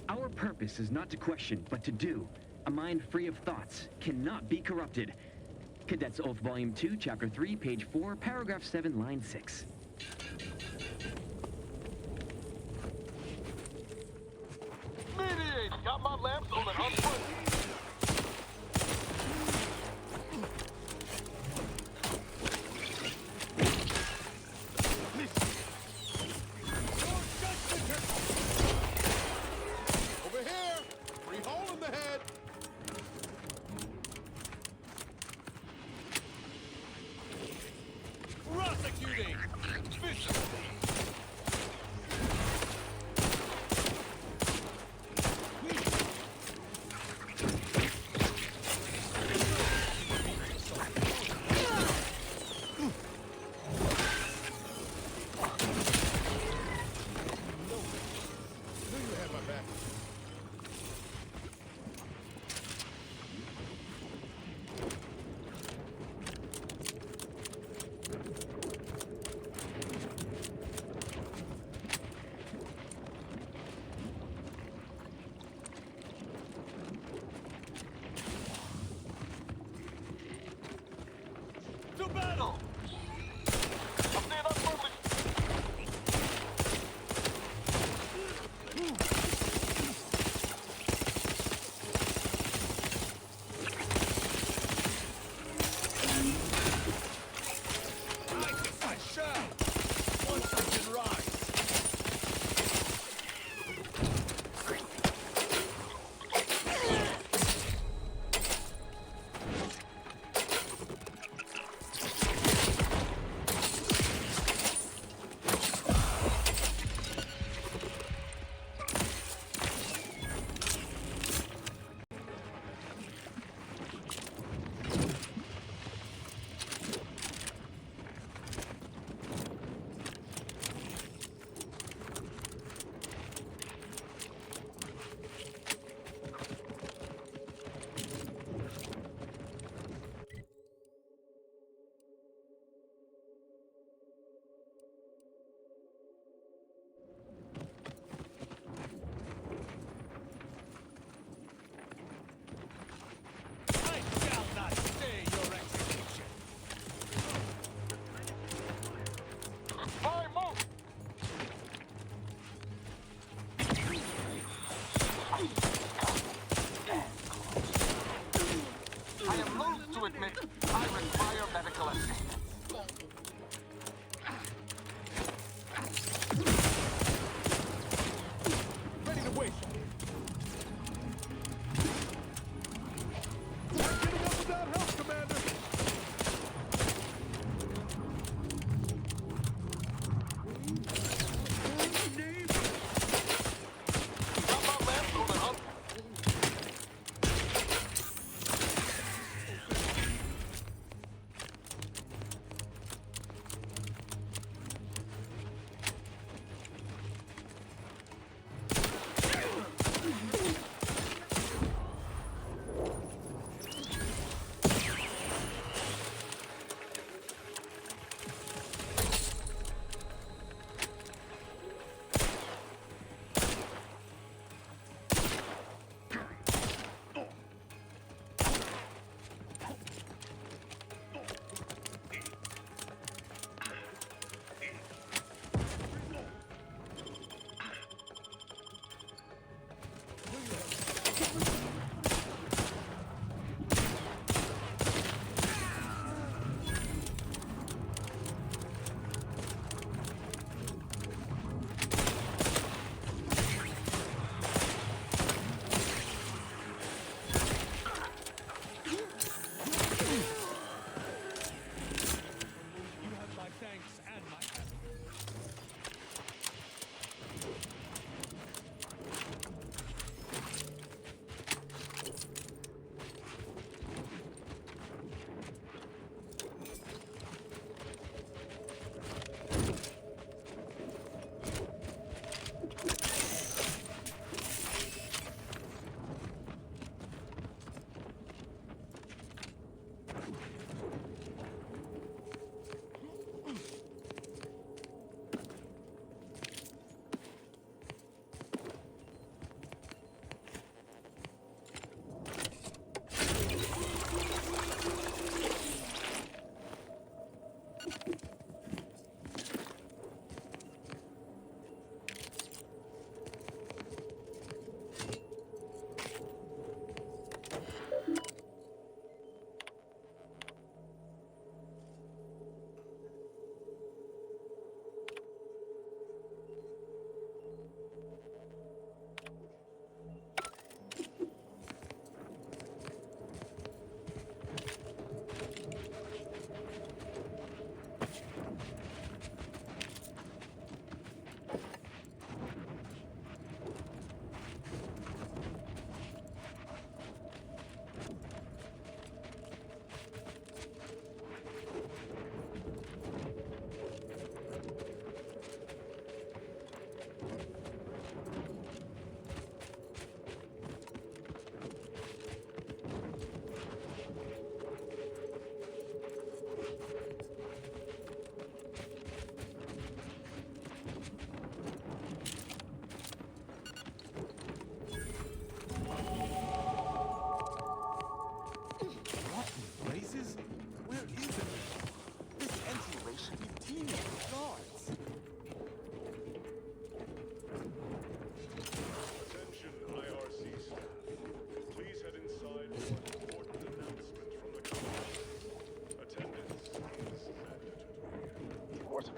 Our purpose is not to question, but to do. A mind free of thoughts cannot be corrupted. Cadets Oath Volume 2, Chapter 3, Page 4, Paragraph 7, Line 6. Mediate! Got my lamps on and unplugged. Over here! Free hole in the head! Prosecuting! Viciously! To battle! I'm seeing unfriendly. I shall! Once we can rise!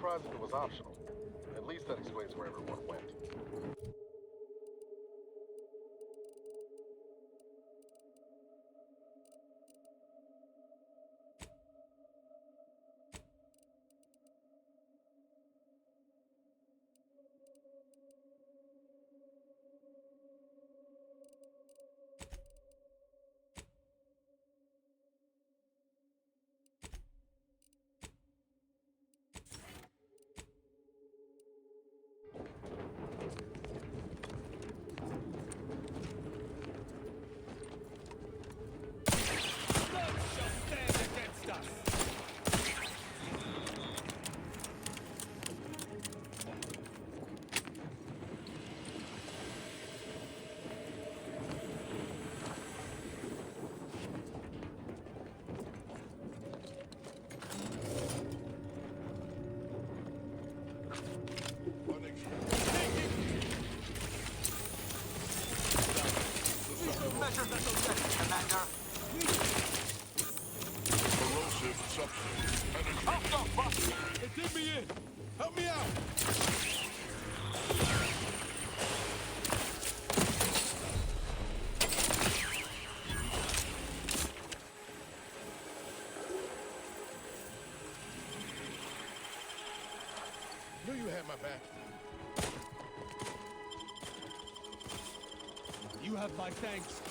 Surprised if it was optional. At least that explains where everyone went. Measures are so set, Commander. Corrosive substance. Help up, boss! Hey, get me in! Help me out! Knew you had my back. You have my thanks.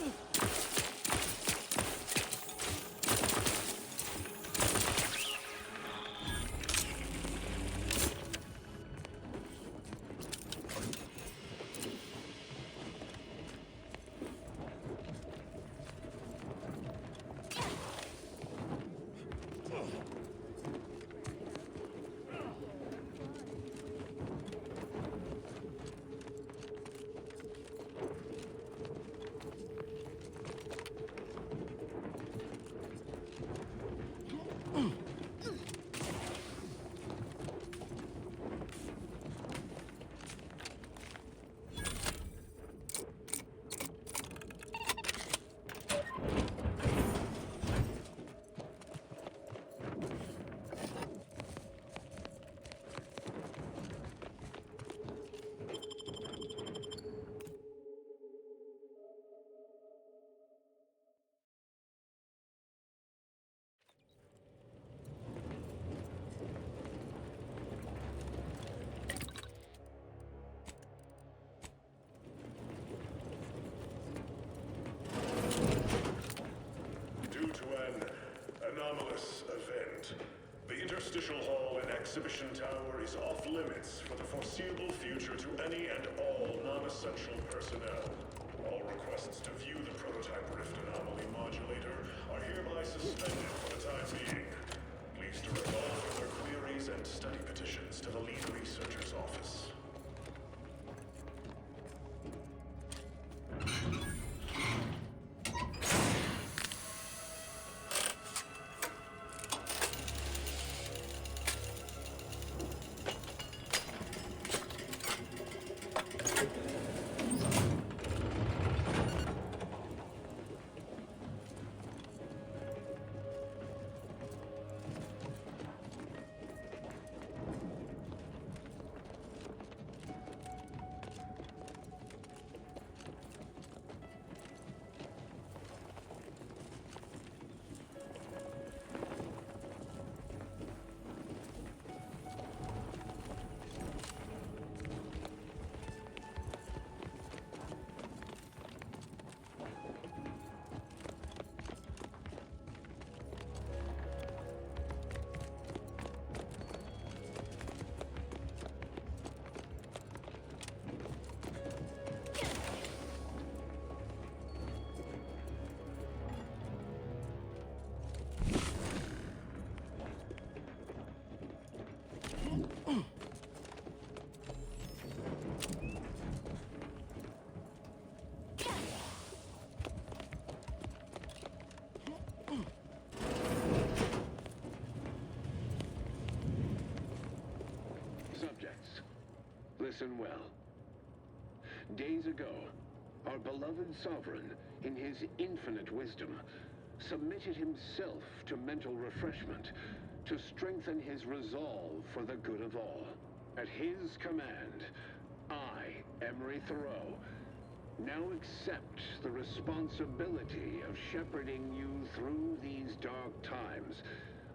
anomalous event. The interstitial hall and exhibition tower is off limits for the foreseeable future to any and all non-essential personnel. All requests to view the prototype rift anomaly modulator are hereby suspended for the time being. Please direct all further queries and study petitions to the lead researcher's office. Subjects, listen well. Days ago, our beloved sovereign, in his infinite wisdom, submitted himself to mental refreshment to strengthen his resolve for the good of all. At his command, I, Emery Thoreau, now accept the responsibility of shepherding you through these dark times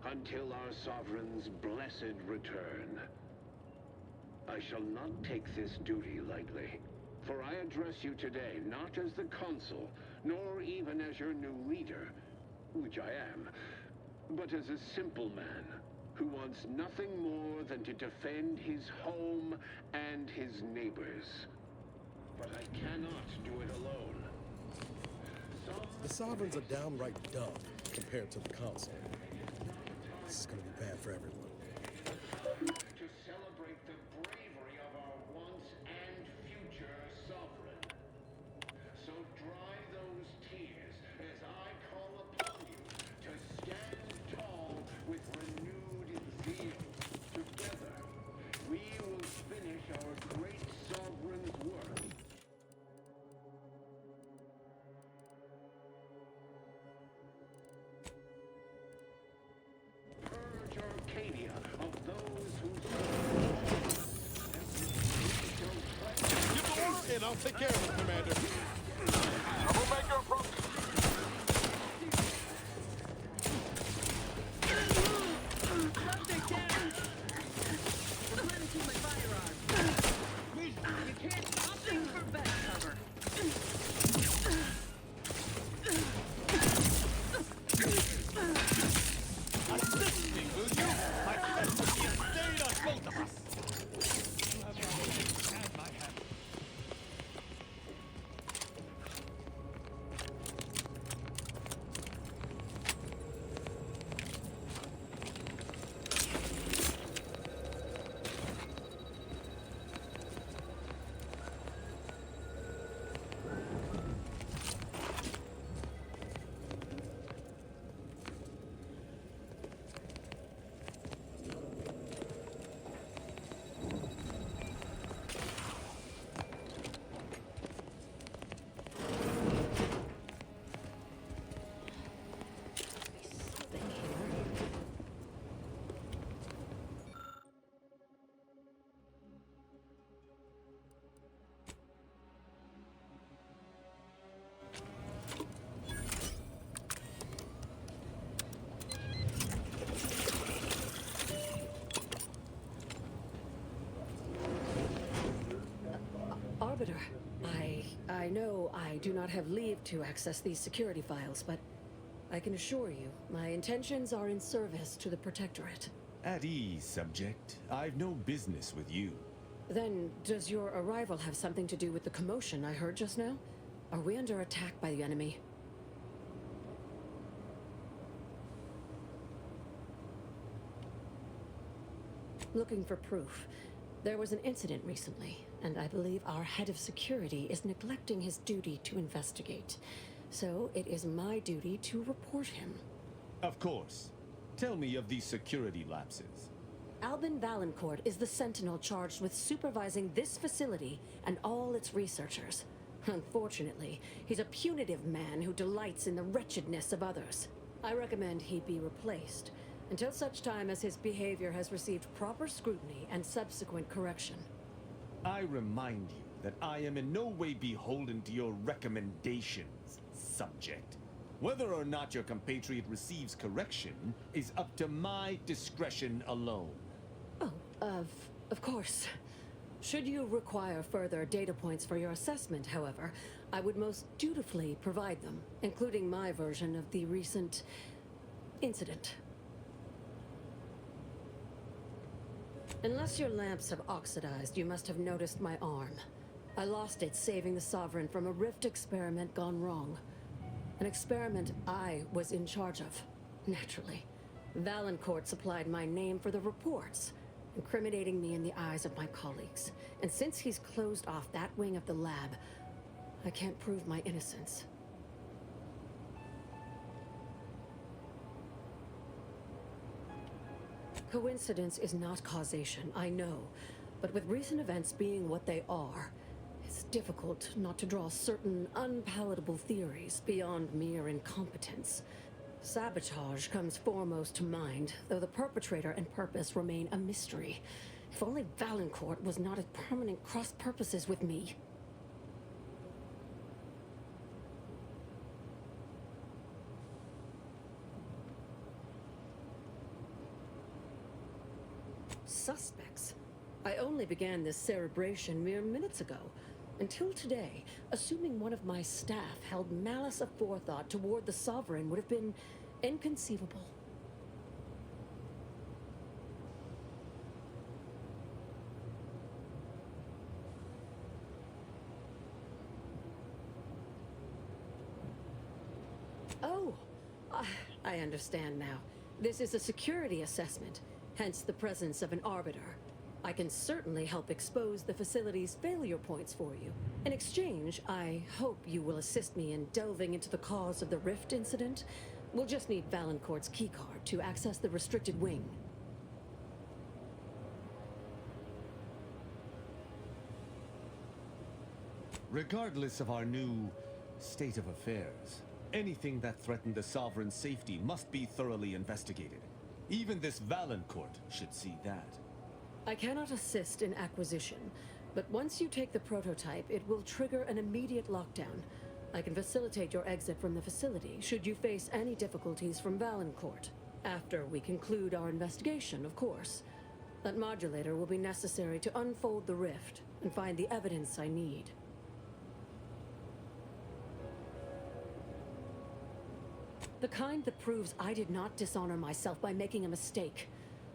until our sovereign's blessed return. I shall not take this duty lightly, for I address you today not as the consul, nor even as your new leader, which I am, but as a simple man who wants nothing more than to defend his home and his neighbors. But I cannot do it alone. The Sovereigns are downright dumb compared to the Council. This is gonna be bad for everyone. To celebrate the bravery of our once and future sovereign. So dry those tears as I call upon you to stand tall with renewed zeal. Together, we will finish our great sovereign's work. Purge Arcadia of those who Give the order, and I'll take care of it, Commander. Troublemaker approaching. Subject down! Replenishing my firearm. You can't stop things for back cover. Assist me, will you? My death would be a stain on both of us. You have always had my hand. Arbiter, I know I do not have leave to access these security files, but I can assure you, my intentions are in service to the Protectorate. At ease, subject. I've no business with you. Then, does your arrival have something to do with the commotion I heard just now? Are we under attack by the enemy? Looking for proof. There was an incident recently, and I believe our head of security is neglecting his duty to investigate. So it is my duty to report him. Of course. Tell me of these security lapses. Albin Valancourt is the sentinel charged with supervising this facility and all its researchers. Unfortunately, he's a punitive man who delights in the wretchedness of others. I recommend he be replaced until such time as his behavior has received proper scrutiny and subsequent correction. I remind you that I am in no way beholden to your recommendations, subject. Whether or not your compatriot receives correction is up to my discretion alone. Oh, of course. Should you require further data points for your assessment, however, I would most dutifully provide them, including my version of the recent incident. Unless your lamps have oxidized, you must have noticed my arm. I lost it saving the Sovereign from a rift experiment gone wrong. An experiment I was in charge of, naturally. Valancourt supplied my name for the reports, incriminating me in the eyes of my colleagues. And since he's closed off that wing of the lab, I can't prove my innocence. Coincidence is not causation, I know. But with recent events being what they are, it's difficult not to draw certain unpalatable theories beyond mere incompetence. Sabotage comes foremost to mind, though the perpetrator and purpose remain a mystery. If only Valancourt was not at permanent cross-purposes with me. Suspects? I only began this cerebration mere minutes ago. Until today, assuming one of my staff held malice aforethought toward the Sovereign would have been inconceivable. Oh, I understand now. This is a security assessment, hence the presence of an arbiter. I can certainly help expose the facility's failure points for you. In exchange, I hope you will assist me in delving into the cause of the rift incident. We'll just need Valancourt's keycard to access the restricted wing. Regardless of our new state of affairs, anything that threatened the Sovereign's safety must be thoroughly investigated. Even this Valancourt should see that. I cannot assist in acquisition, but once you take the prototype, it will trigger an immediate lockdown. I can facilitate your exit from the facility should you face any difficulties from Valancourt. After we conclude our investigation, of course. That modulator will be necessary to unfold the rift and find the evidence I need. The kind that proves I did not dishonor myself by making a mistake,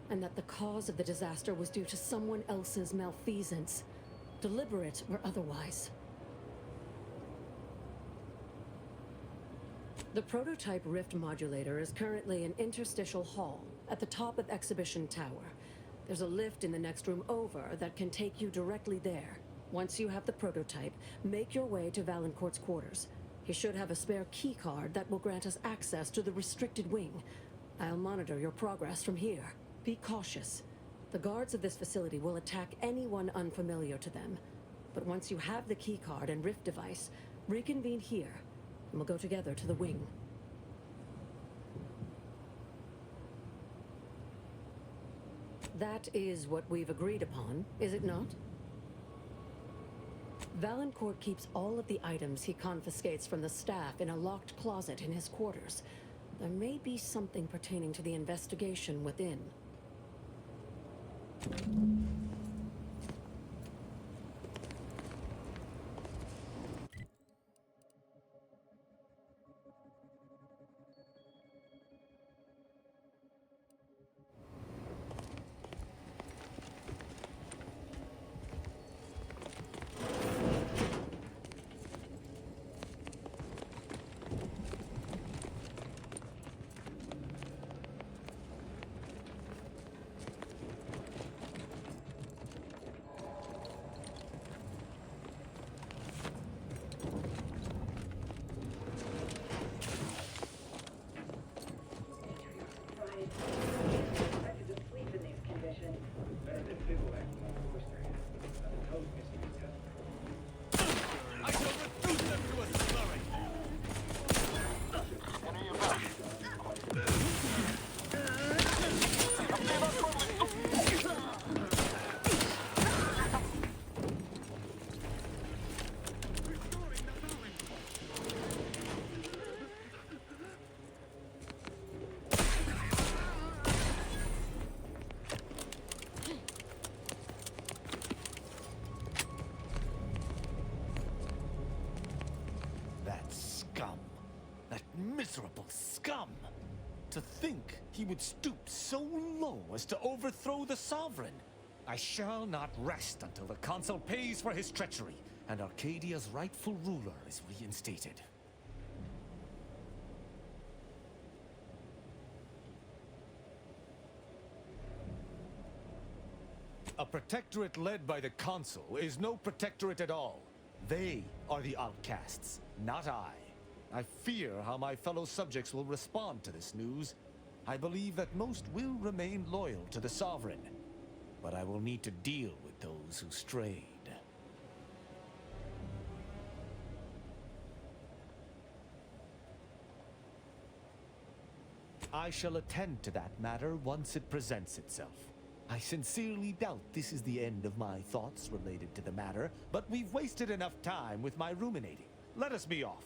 and that the cause of the disaster was due to someone else's malfeasance, deliberate or otherwise. The prototype rift modulator is currently in Interstitial Hall, at the top of Exhibition Tower. There's a lift in the next room over that can take you directly there. Once you have the prototype, make your way to Valancourt's quarters. He should have a spare key card that will grant us access to the restricted wing. I'll monitor your progress from here. Be cautious. The guards of this facility will attack anyone unfamiliar to them. But once you have the key card and rift device, reconvene here, and we'll go together to the wing. That is what we've agreed upon, is it not? Valancourt keeps all of the items he confiscates from the staff in a locked closet in his quarters. There may be something pertaining to the investigation within. Miserable scum! To think he would stoop so low as to overthrow the Sovereign. I shall not rest until the Council pays for his treachery, and Arcadia's rightful ruler is reinstated. A protectorate led by the Consul is no protectorate at all. They are the outcasts, not I. I fear how my fellow subjects will respond to this news. I believe that most will remain loyal to the Sovereign, but I will need to deal with those who strayed. I shall attend to that matter once it presents itself. I sincerely doubt this is the end of my thoughts related to the matter, but we've wasted enough time with my ruminating. Let us be off.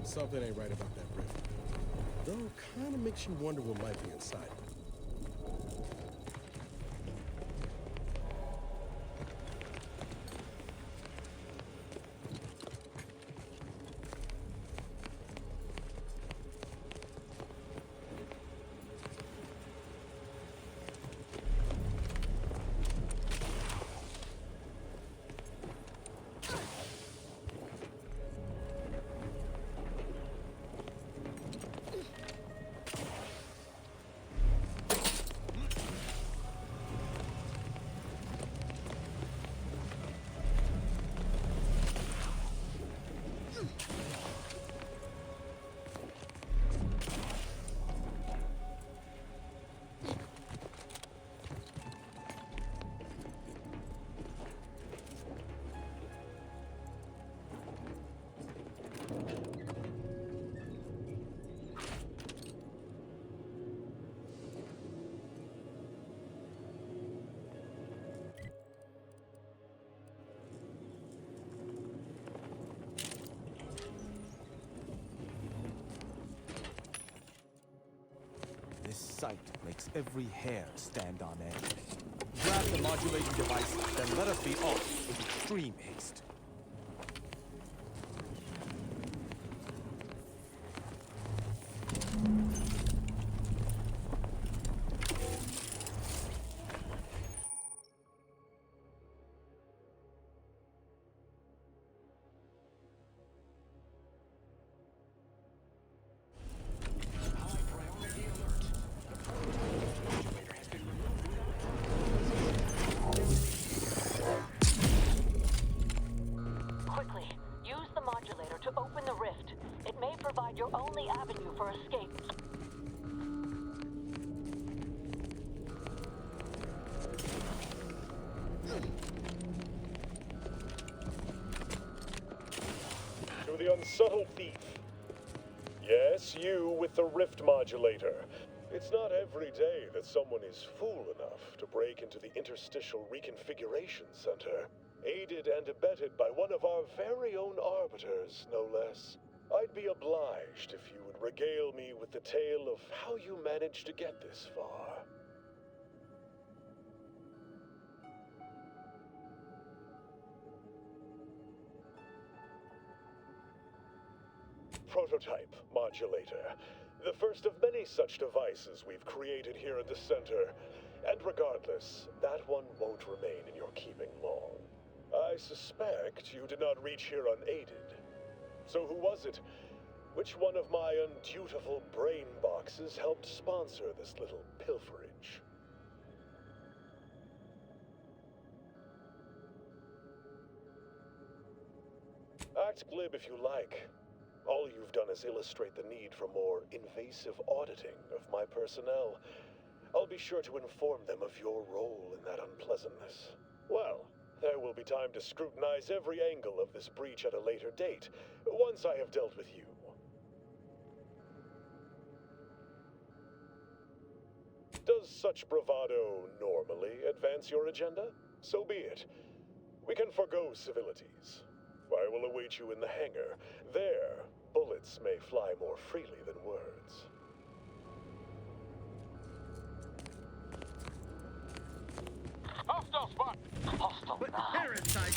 Something ain't right about that rift. Though, kinda makes you wonder what might be inside. This sight makes every hair stand on end. Grab the modulating device, then let us be off with extreme haste. Quickly, use the modulator to open the rift. It may provide your only avenue for escape. To the unsubtle thief. Yes, you with the rift modulator. It's not every day that someone is fool enough to break into the Interstitial Reconfiguration Center, aided and abetted by one of our very own arbiters, no less. I'd be obliged if you would regale me with the tale of how you managed to get this far. Prototype modulator. The first of many such devices we've created here at the center. And regardless, that one won't remain in your keeping long. I suspect you did not reach here unaided. So who was it? Which one of my undutiful brain boxes helped sponsor this little pilferage? Act glib if you like. All you've done is illustrate the need for more invasive auditing of my personnel. I'll be sure to inform them of your role in that unpleasantness. Well, there will be time to scrutinize every angle of this breach at a later date, once I have dealt with you. Does such bravado normally advance your agenda? So be it. We can forgo civilities. I will await you in the hangar. There, bullets may fly more freely than words. Hostile spot! Hostile But now. parasite.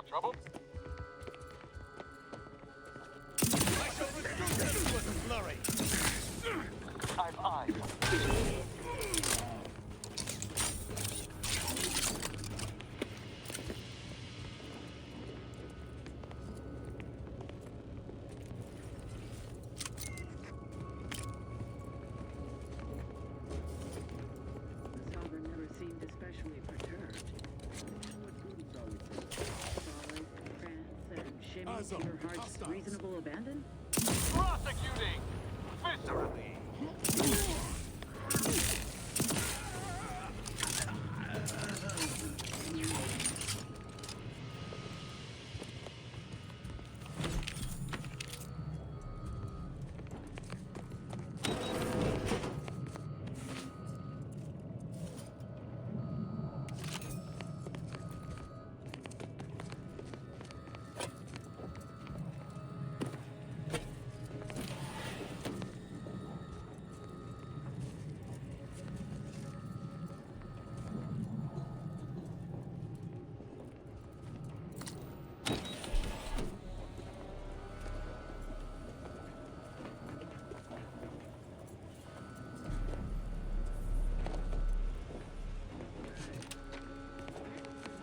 Trouble? I've eyes. The Sovereign never seemed especially perturbed. Solid, prance, and shimmy to your heart's reasonable abandon? Prosecuting! Viscerally!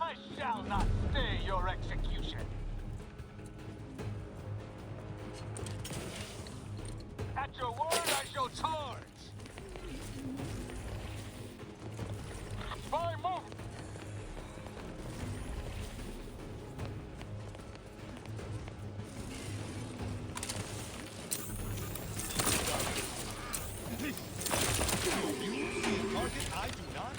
I shall not stay your execution. At your word, I shall charge. Spy move. Target I do not?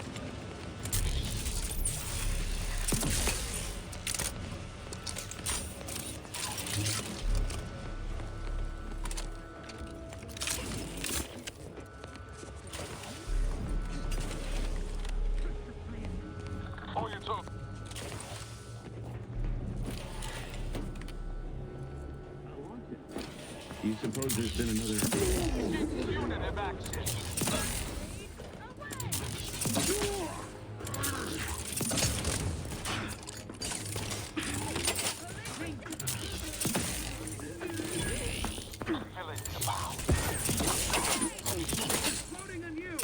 Oh, you took. You suppose there's been another... Punitive action. Filling the bow. Floating on you!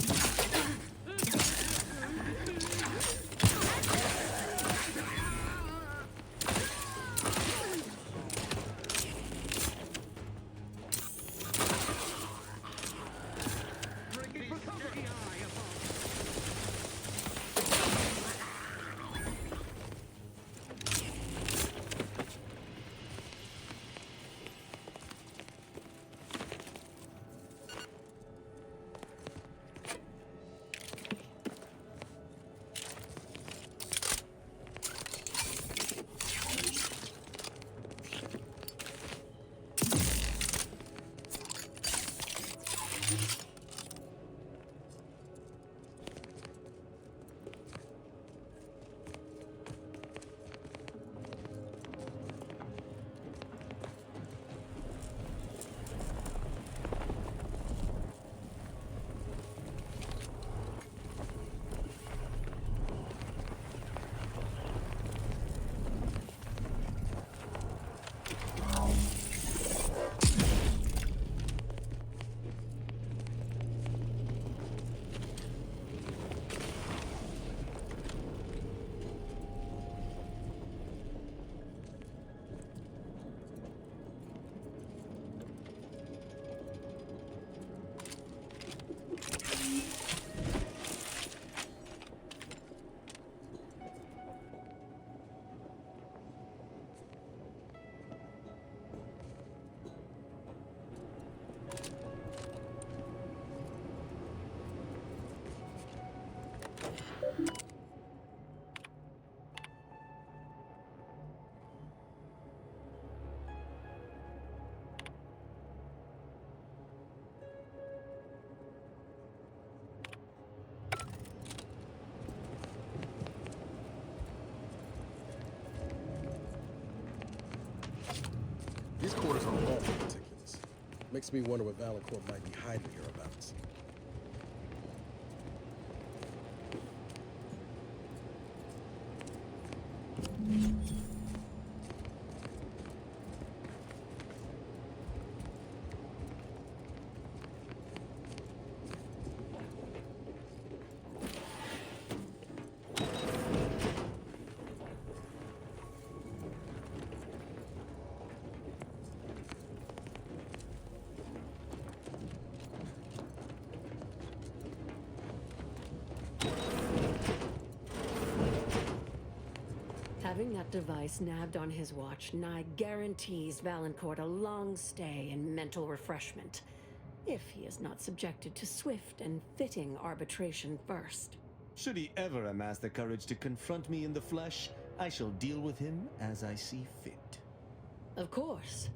These quarters are awfully meticulous. Makes me wonder what Valancourt might be hiding hereabouts. Having that device nabbed on his watch nigh guarantees Valancourt a long stay and mental refreshment, if he is not subjected to swift and fitting arbitration first. Should he ever amass the courage to confront me in the flesh, I shall deal with him as I see fit. Of course.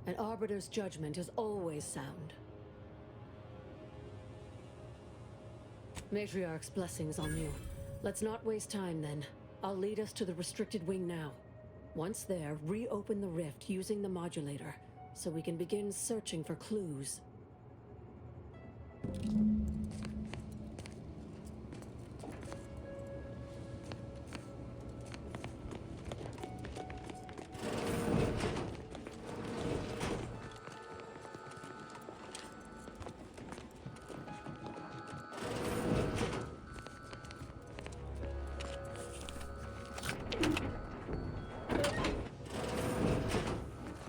An arbiter's judgment is always sound. Matriarch's blessings on you. Let's not waste time then. I'll lead us to the restricted wing now. Once there, reopen the rift using the modulator, so we can begin searching for clues.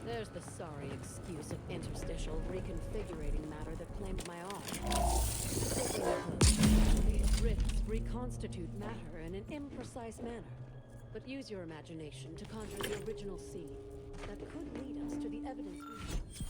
There's the sorry excuse of interstitial reconfigurating matter that claimed my arm. Rifts reconstitute matter in an imprecise manner, but use your imagination to conjure the original seed that could lead us to the evidence we need.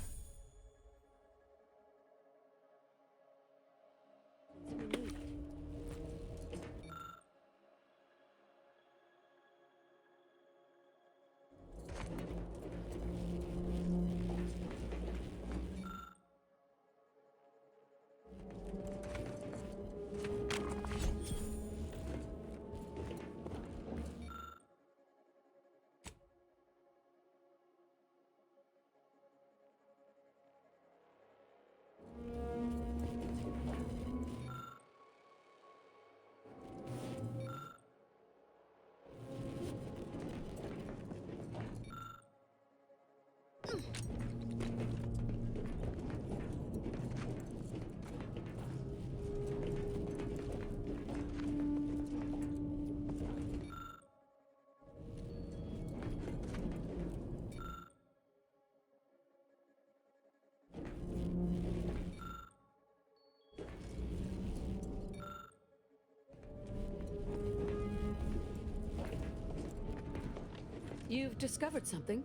You've discovered something.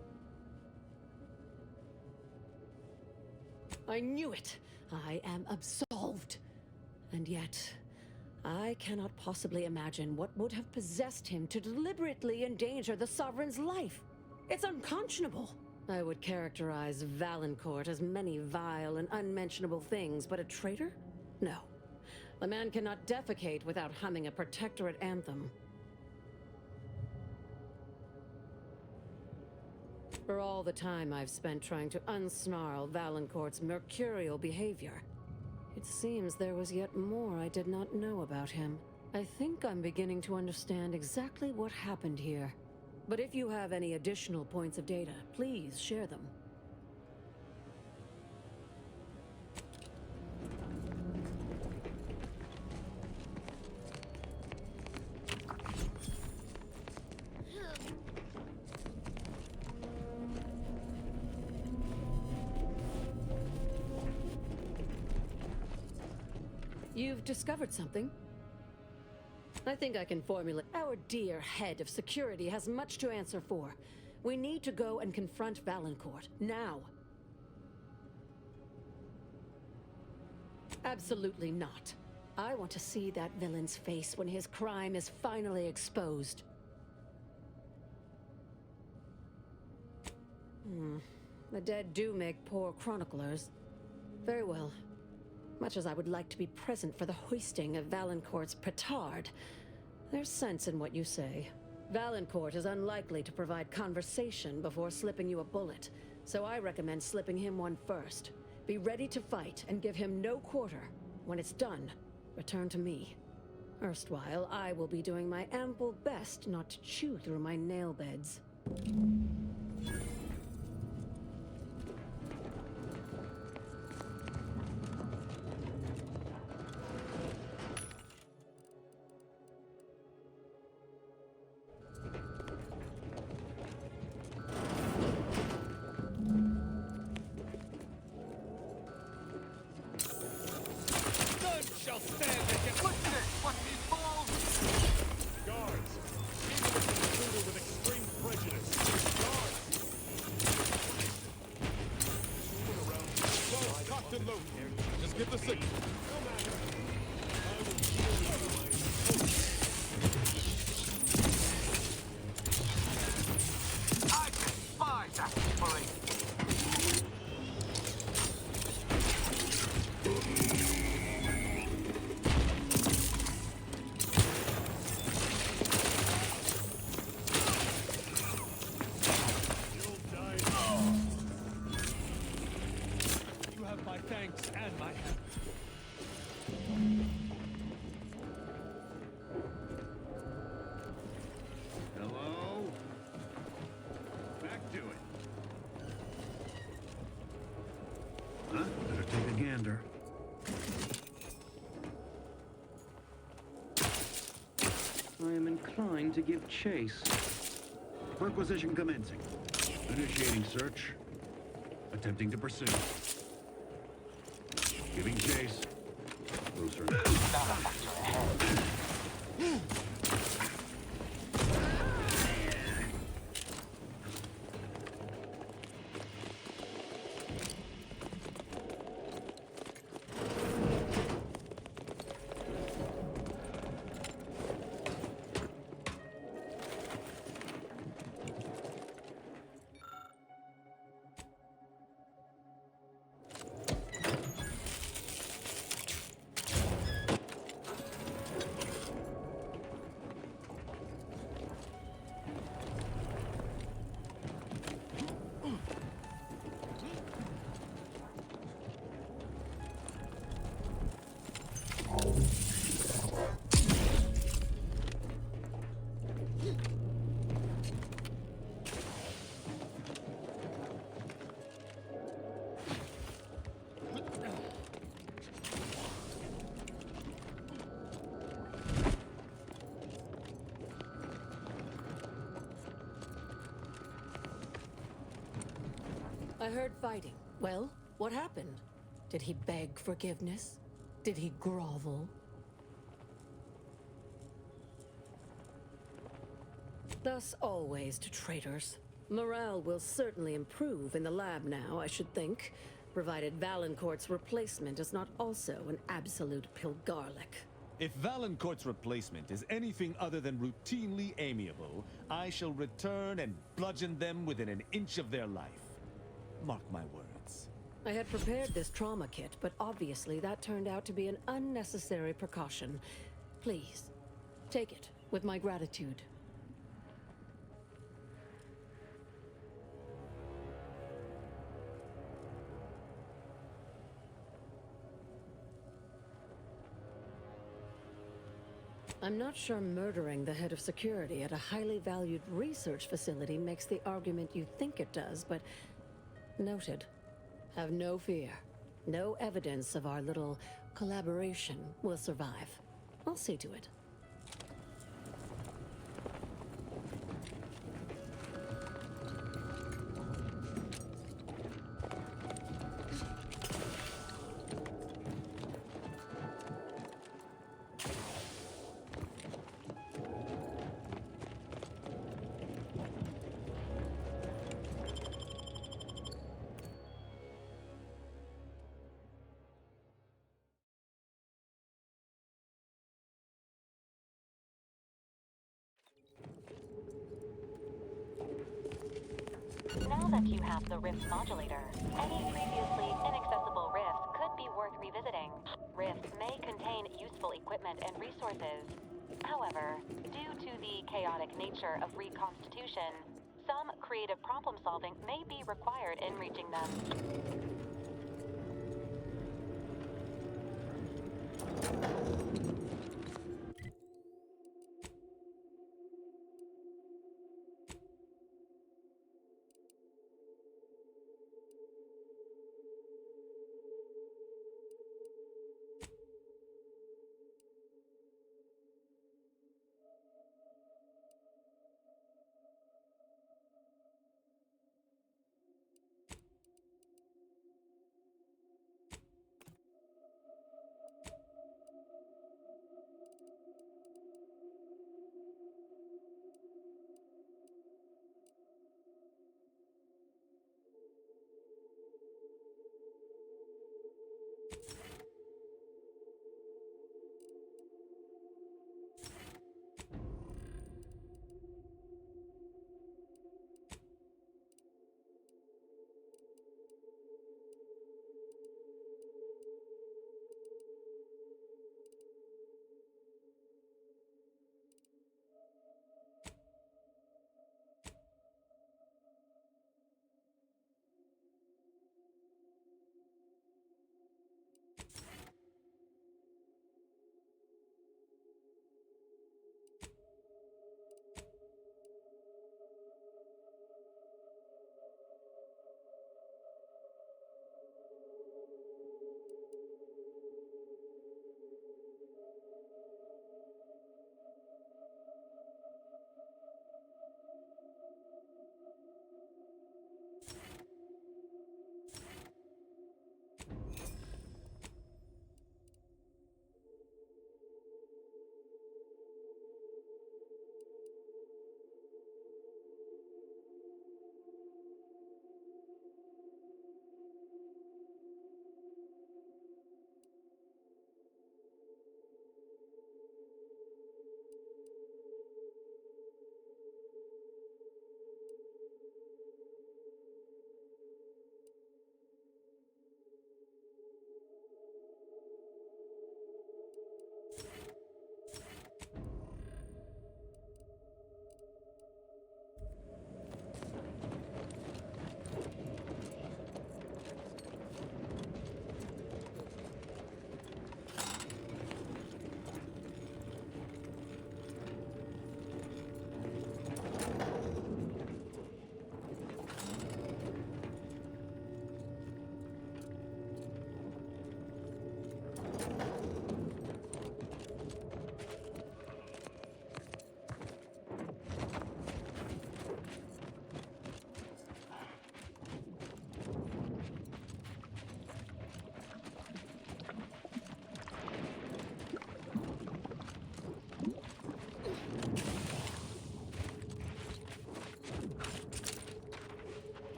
I knew it! I am absolved. And yet, I cannot possibly imagine what would have possessed him to deliberately endanger the Sovereign's life. It's unconscionable. I would characterize Valancourt as many vile and unmentionable things, but a traitor? No. A man cannot defecate without humming a Protectorate anthem. For all the time I've spent trying to unsnarl Valancourt's mercurial behavior, it seems there was yet more I did not know about him. I think I'm beginning to understand exactly what happened here. But if you have any additional points of data, please share them. You've discovered something? I think I can formulate. Our dear head of security has much to answer for. We need to go and confront Valancourt, now. Absolutely not. I want to see that villain's face when his crime is finally exposed. The dead do make poor chroniclers. Very well. Much as I would like to be present for the hoisting of Valancourt's petard, there's sense in what you say. Valancourt is unlikely to provide conversation before slipping you a bullet, So I recommend slipping him one first. Be ready to fight and give him no quarter. When it's done, return to me. Erstwhile, I will be doing my ample best not to chew through my nail beds. Just give the signal. I despise that bully. You have my thanks and my help. Hello? Back to it. Huh? Better take a gander. I am inclined to give chase. Perquisition commencing. Initiating search. Attempting to pursue. Giving chase. Closer. I heard fighting. Well, what happened? Did he beg forgiveness? Did he grovel? Thus always to traitors. Morale will certainly improve in the lab now, I should think, provided Valancourt's replacement is not also an absolute Pilgarlic. If Valancourt's replacement is anything other than routinely amiable, I shall return and bludgeon them within an inch of their life. Mark my words. I had prepared this trauma kit, but obviously that turned out to be an unnecessary precaution. Please, take it with my gratitude. I'm not sure murdering the head of security at a highly valued research facility makes the argument you think it does, but noted. Have no fear. No evidence of our little collaboration will survive. I'll see to it. Now that you have the Rift modulator, any previously inaccessible rifts could be worth revisiting. Rifts may contain useful equipment and resources. However, due to the chaotic nature of reconstitution, Some creative problem solving may be required in reaching them.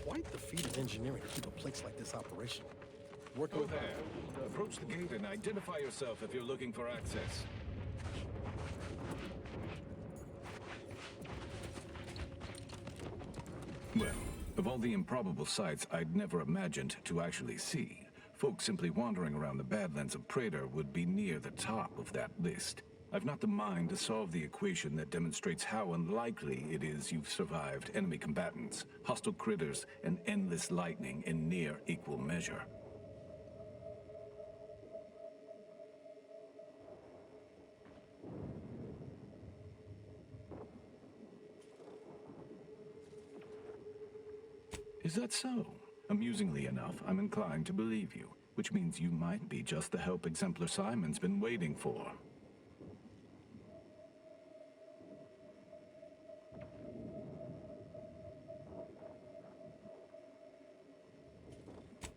Quite the feat of engineering to keep a place like this operational. Working with there. Approach the gate and identify yourself if you're looking for access. Well, of all the improbable sights I'd never imagined to actually see, folks simply wandering around the Badlands of Praetor would be near the top of that list. I've not the mind to solve the equation that demonstrates how unlikely it is you've survived enemy combatants, hostile critters, and endless lightning in near equal measure. Is that so? Amusingly enough, I'm inclined to believe you, which means you might be just the help Exemplar Simon's been waiting for.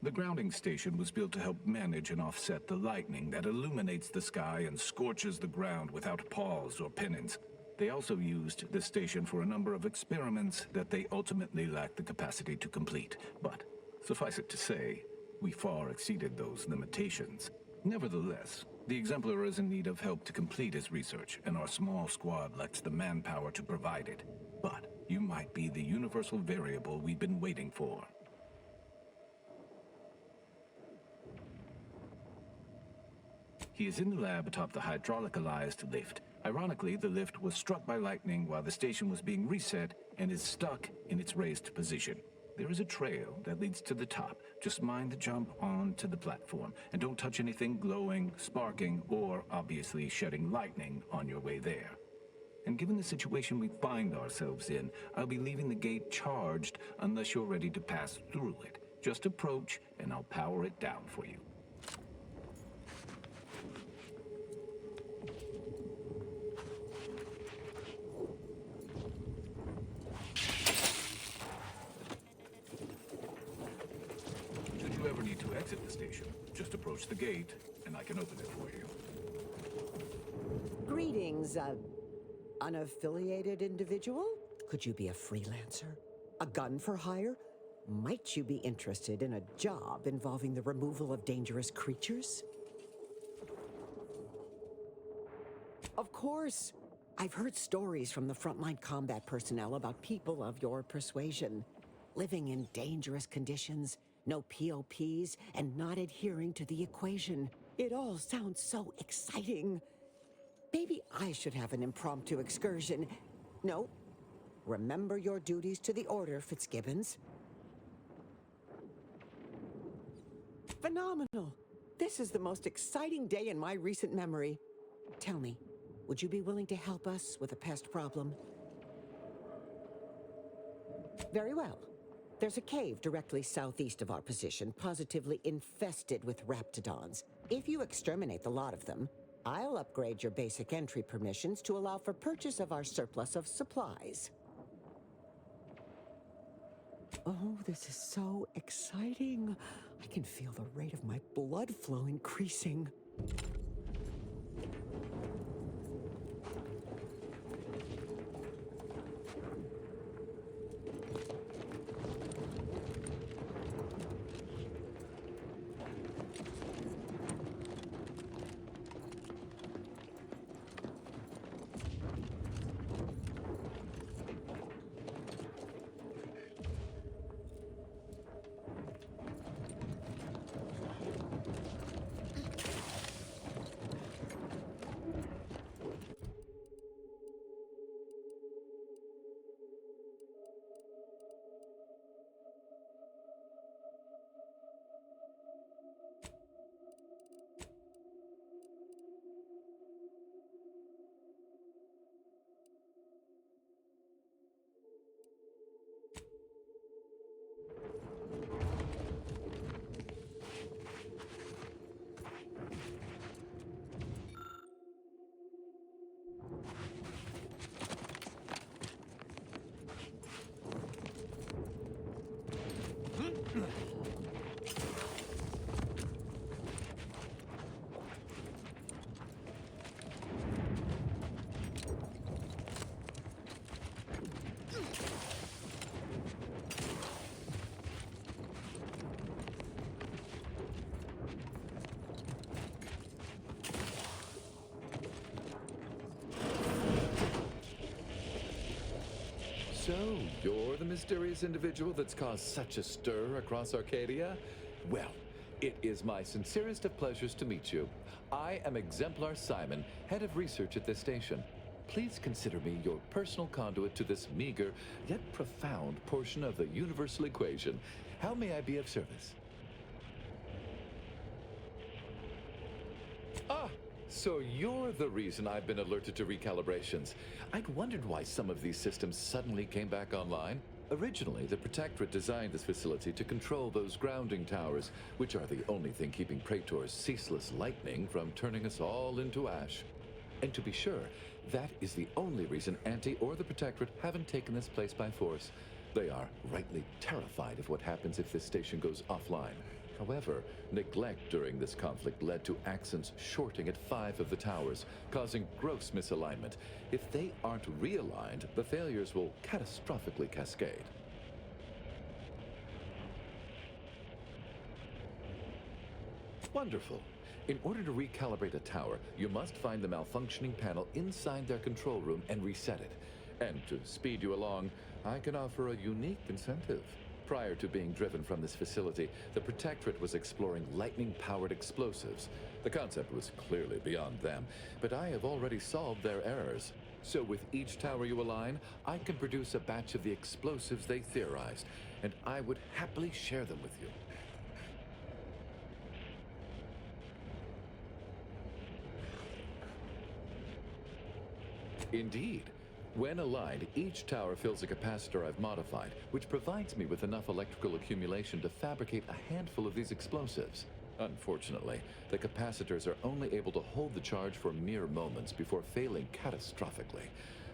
The grounding station was built to help manage and offset the lightning that illuminates the sky and scorches the ground without pause or penance. They also used the station for a number of experiments that they ultimately lacked the capacity to complete. But, suffice it to say, we far exceeded those limitations. Nevertheless, the Exemplar is in need of help to complete his research, and our small squad lacks the manpower to provide it. But you might be the universal variable we've been waiting for. He is in the lab atop the hydraulicalized lift. Ironically, the lift was struck by lightning while the station was being reset and is stuck in its raised position. There is a trail that leads to the top. Just mind the jump onto the platform, and don't touch anything glowing, sparking, or obviously shedding lightning on your way there. And given the situation we find ourselves in, I'll be leaving the gate charged unless you're ready to pass through it. Just approach, and I'll power it down for you. Should you ever need to exit the station, just approach the gate, and I can open it for you. Greetings, unaffiliated individual? Could you be a freelancer? A gun for hire? Might you be interested in a job involving the removal of dangerous creatures? Of course. I've heard stories from the frontline combat personnel about people of your persuasion, living in dangerous conditions, no POPs, and not adhering to the equation. It all sounds so exciting. Maybe I should have an impromptu excursion. No. Remember your duties to the Order, Fitzgibbons. Phenomenal! This is the most exciting day in my recent memory. Tell me, would you be willing to help us with a pest problem? Very well. There's a cave directly southeast of our position, positively infested with raptidons. If you exterminate the lot of them, I'll upgrade your basic entry permissions to allow for purchase of our surplus of supplies. Oh, this is so exciting. I can feel the rate of my blood flow increasing. So, you're the mysterious individual that's caused such a stir across Arcadia? Well, it is my sincerest of pleasures to meet you. I am Exemplar Simon, head of research at this station. Please consider me your personal conduit to this meager, yet profound portion of the universal equation. How may I be of service? Ah! So you're the reason I've been alerted to recalibrations. I'd wondered why some of these systems suddenly came back online. Originally, the Protectorate designed this facility to control those grounding towers, which are the only thing keeping Praetor's ceaseless lightning from turning us all into ash. And to be sure, that is the only reason Anti or the Protectorate haven't taken this place by force. They are rightly terrified of what happens if this station goes offline. However, neglect during this conflict led to accents shorting at 5 of the towers, causing gross misalignment. If they aren't realigned, the failures will catastrophically cascade. Wonderful. In order to recalibrate a tower, you must find the malfunctioning panel inside their control room and reset it. And to speed you along, I can offer a unique incentive. Prior to being driven from this facility, the Protectorate was exploring lightning-powered explosives. The concept was clearly beyond them, but I have already solved their errors. So with each tower you align, I can produce a batch of the explosives they theorized, and I would happily share them with you. Indeed. When aligned, each tower fills a capacitor I've modified, which provides me with enough electrical accumulation to fabricate a handful of these explosives. Unfortunately, the capacitors are only able to hold the charge for mere moments before failing catastrophically.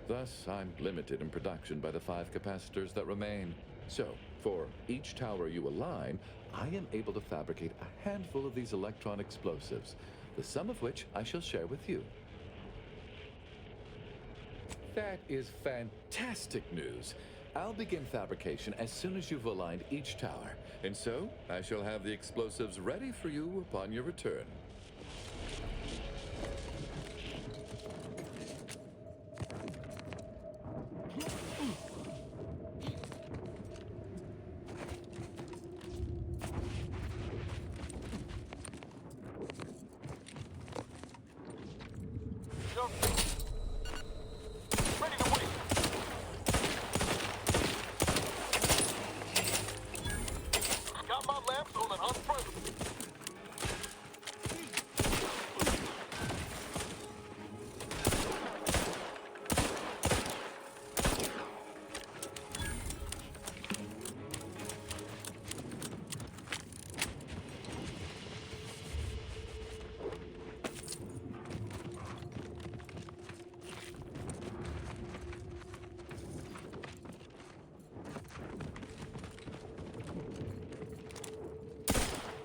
Thus, I'm limited in production by the 5 capacitors that remain. So, for each tower you align, I am able to fabricate a handful of these electron explosives, the sum of which I shall share with you. That is fantastic news. I'll begin fabrication as soon as you've aligned each tower, and so I shall have the explosives ready for you upon your return.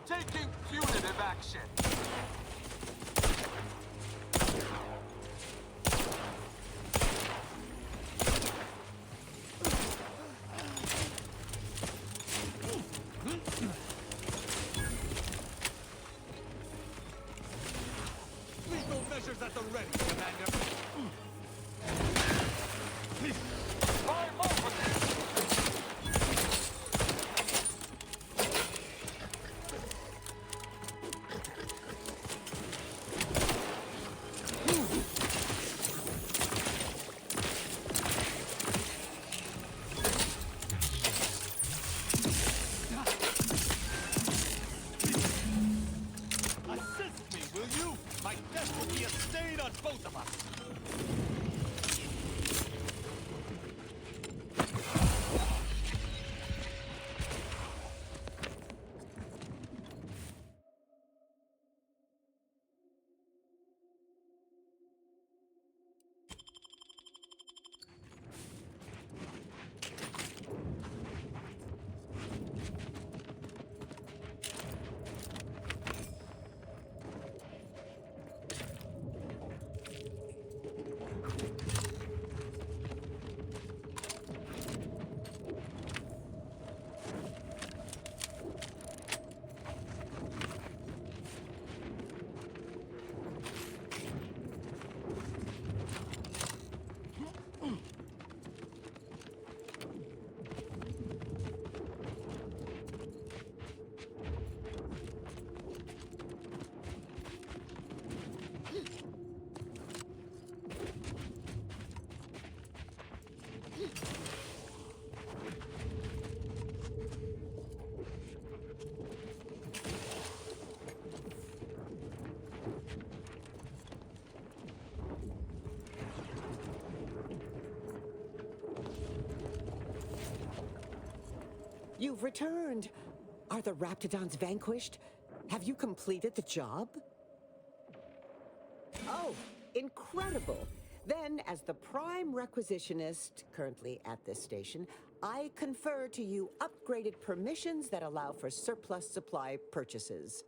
Taking punitive action. Lethal measures at the ready, Commander. Climb over this. Assist me, will you? My death will be a stain on both of us. You've returned. Are the Raptidons vanquished? Have you completed the job? Oh, incredible. Then, as the prime requisitionist currently at this station, I confer to you upgraded permissions that allow for surplus supply purchases.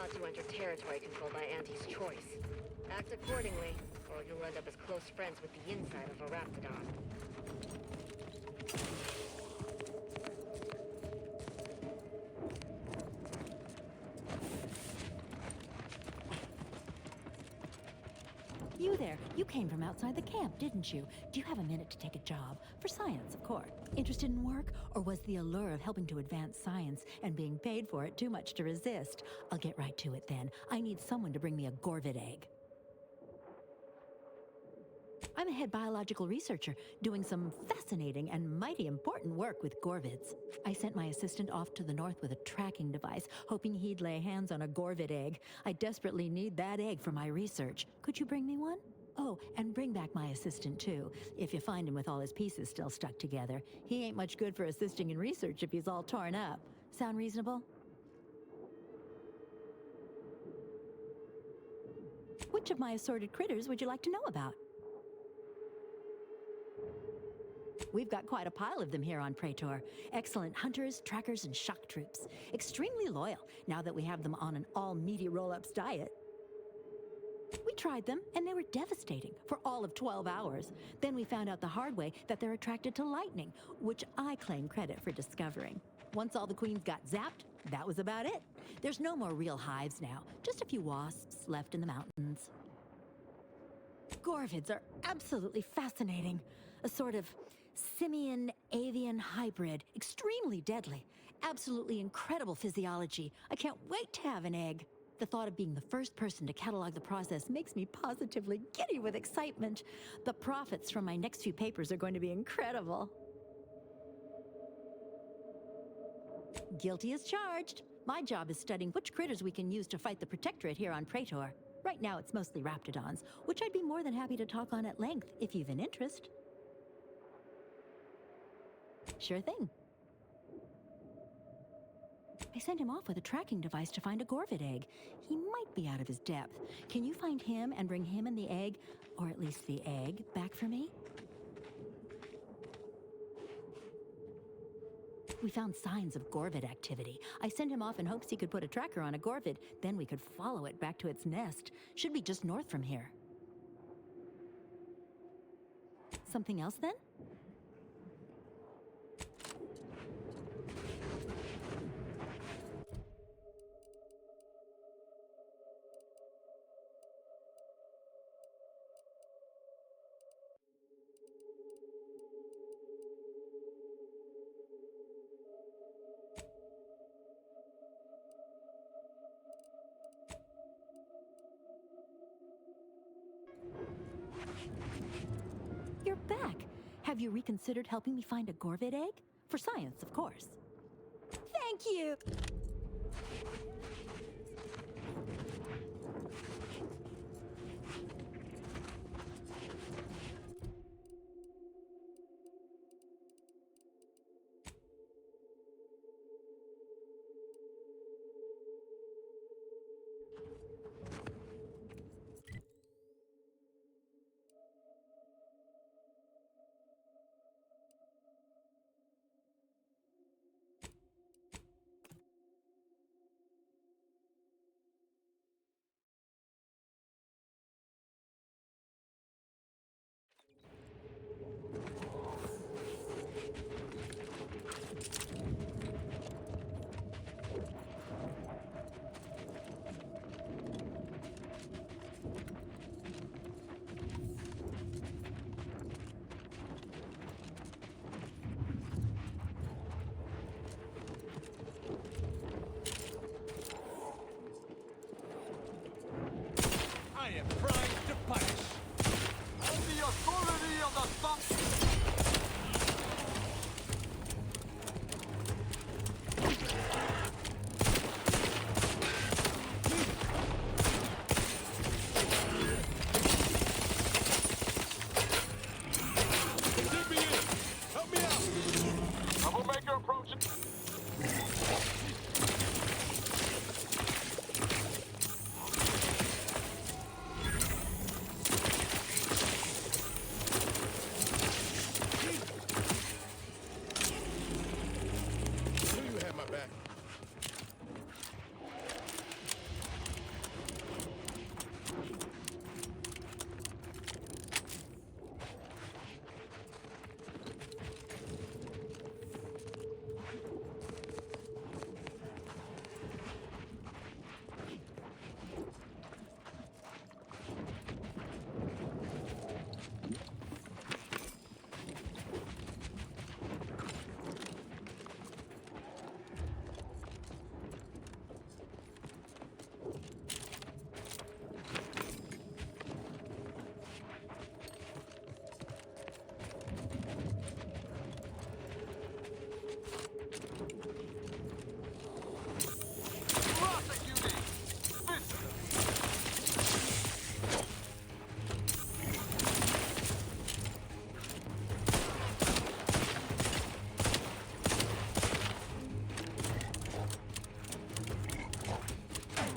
not to enter territory controlled by Auntie's choice. Act accordingly, or you'll end up as close friends with the inside of a raptidon. You there, you came from outside the camp, didn't you? Do you have a minute to take a job? For science, of course. Interested in work? Or was the allure of helping to advance science and being paid for it too much to resist? I'll get right to it then. I need someone to bring me a Gorvid egg. I'm a head biological researcher doing some fascinating and mighty important work with Gorvids. I sent my assistant off to the north with a tracking device, hoping he'd lay hands on a Gorvid egg. I desperately need that egg for my research. Could you bring me one? Oh, and bring back my assistant too, if you find him with all his pieces still stuck together. He ain't much good for assisting in research if he's all torn up. Sound reasonable? Which of my assorted critters would you like to know about? We've got quite a pile of them here on Praetor. Excellent hunters, trackers, and shock troops. Extremely loyal, now that we have them on an all-meaty roll-ups diet. We tried them, and they were devastating for all of 12 hours. Then we found out the hard way that they're attracted to lightning, which I claim credit for discovering. Once all the queens got zapped, that was about it. There's no more real hives now, just a few wasps left in the mountains. Gorvids are absolutely fascinating. A sort of simian-avian hybrid, extremely deadly. Absolutely incredible physiology. I can't wait to have an egg. The thought of being the first person to catalog the process makes me positively giddy with excitement. The profits from my next few papers are going to be incredible. Guilty as charged. My job is studying which critters we can use to fight the Protectorate here on Praetor. Right now it's mostly raptidons, which I'd be more than happy to talk on at length if you've an interest. Sure thing. I sent him off with a tracking device to find a Gorvid egg. He might be out of his depth. Can you find him and bring him and the egg, or at least the egg, back for me? We found signs of Gorvid activity. I sent him off in hopes he could put a tracker on a Gorvid, then we could follow it back to its nest. Should be just north from here. Something else then? You're back. Have you reconsidered helping me find a Gorvid egg? For science, of course. Thank you!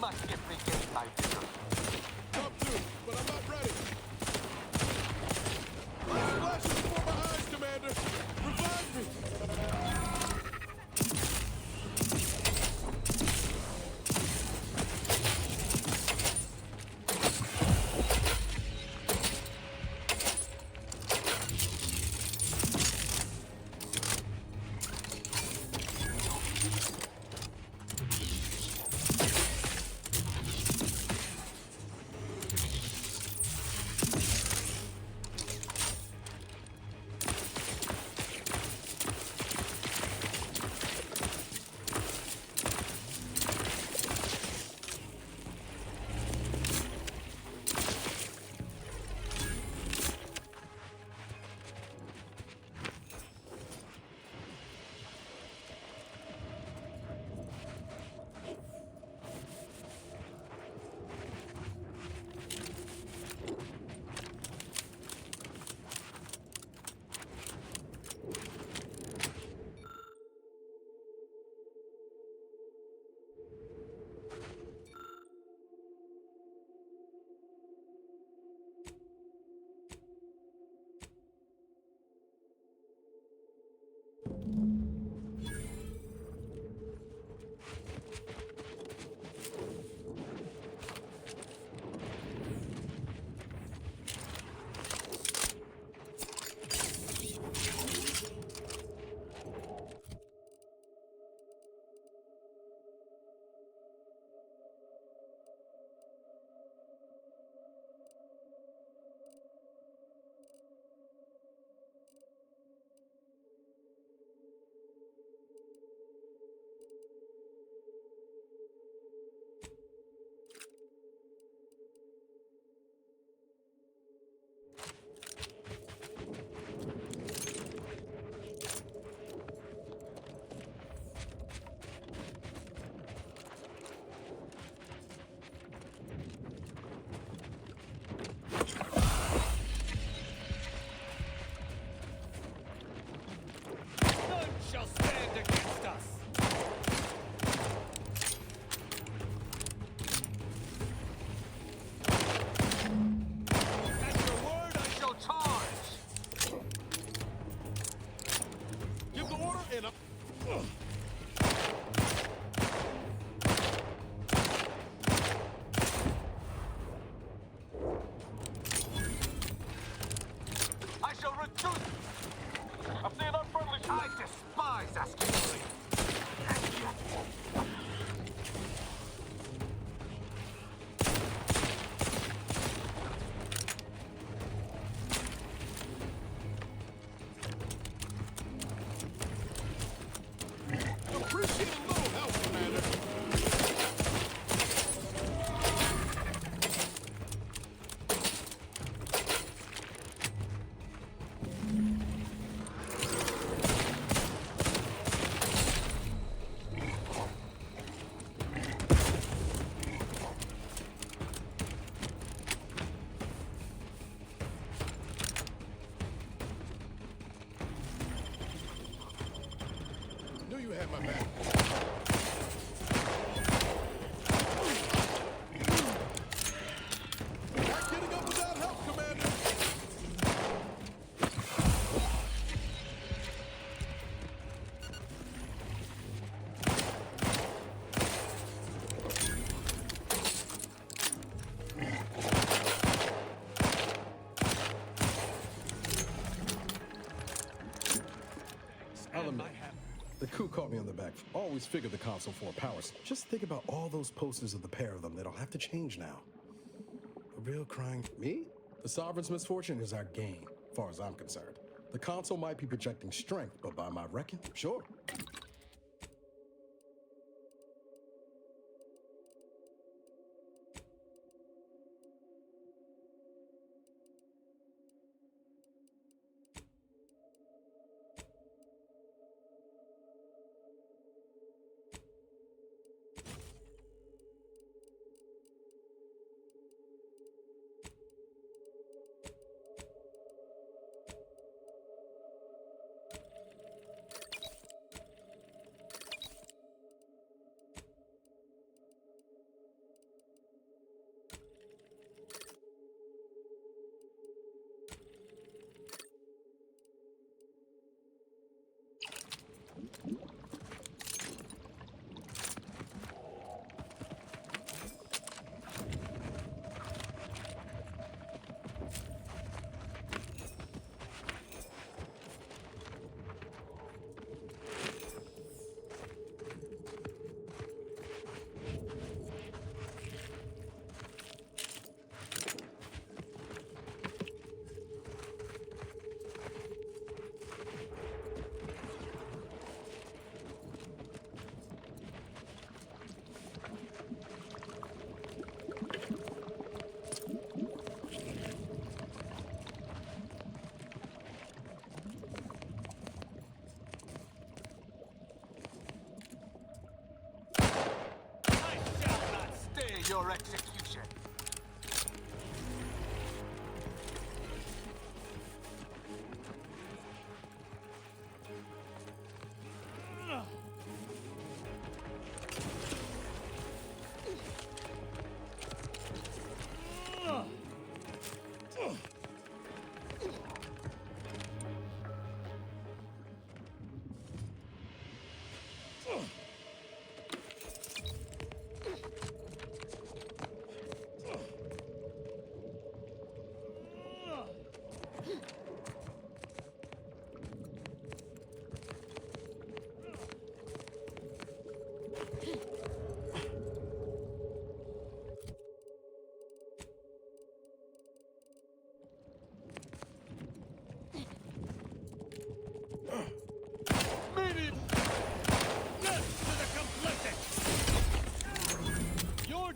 must get regained my vigor. Come through, but I'm not ready. Flashes before my eyes, Commander. Revive me. Shall stand against us. At your word, I shall charge. Give the order and I shall reduce. I see an unfriendly. I despise asking. And yet, appreciate a little help, Commander. Knew you had my back. Not getting up without help, Commander. I'll admit, the coup caught me on the back. Always figured the console 4 powers. Just think about all those posters of the pair of them that'll have to change now. A real crying... Me? The Sovereign's misfortune is our gain, as far as I'm concerned. The console might be projecting strength, but by my reckon, sure. your execution.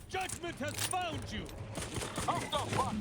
Judgment has found you! How the fuck?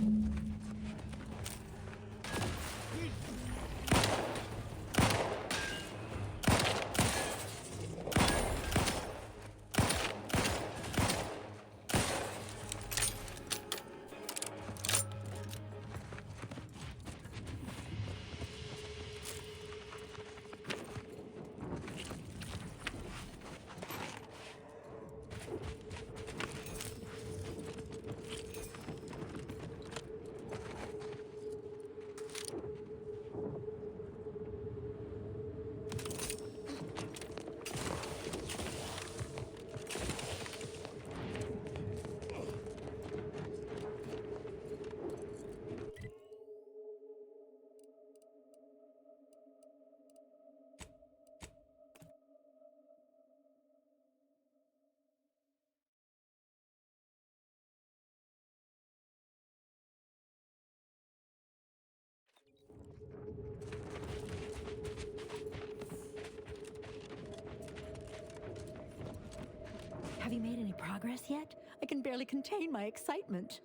Have you made any progress yet? I can barely contain my excitement.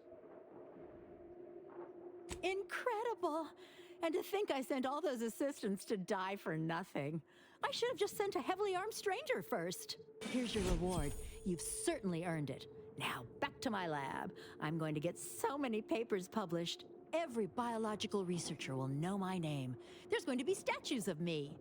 Incredible! And to think I sent all those assistants to die for nothing. I should have just sent a heavily armed stranger first. Here's your reward. You've certainly earned it. Now, back to my lab. I'm going to get so many papers published. Every biological researcher will know my name. There's going to be statues of me.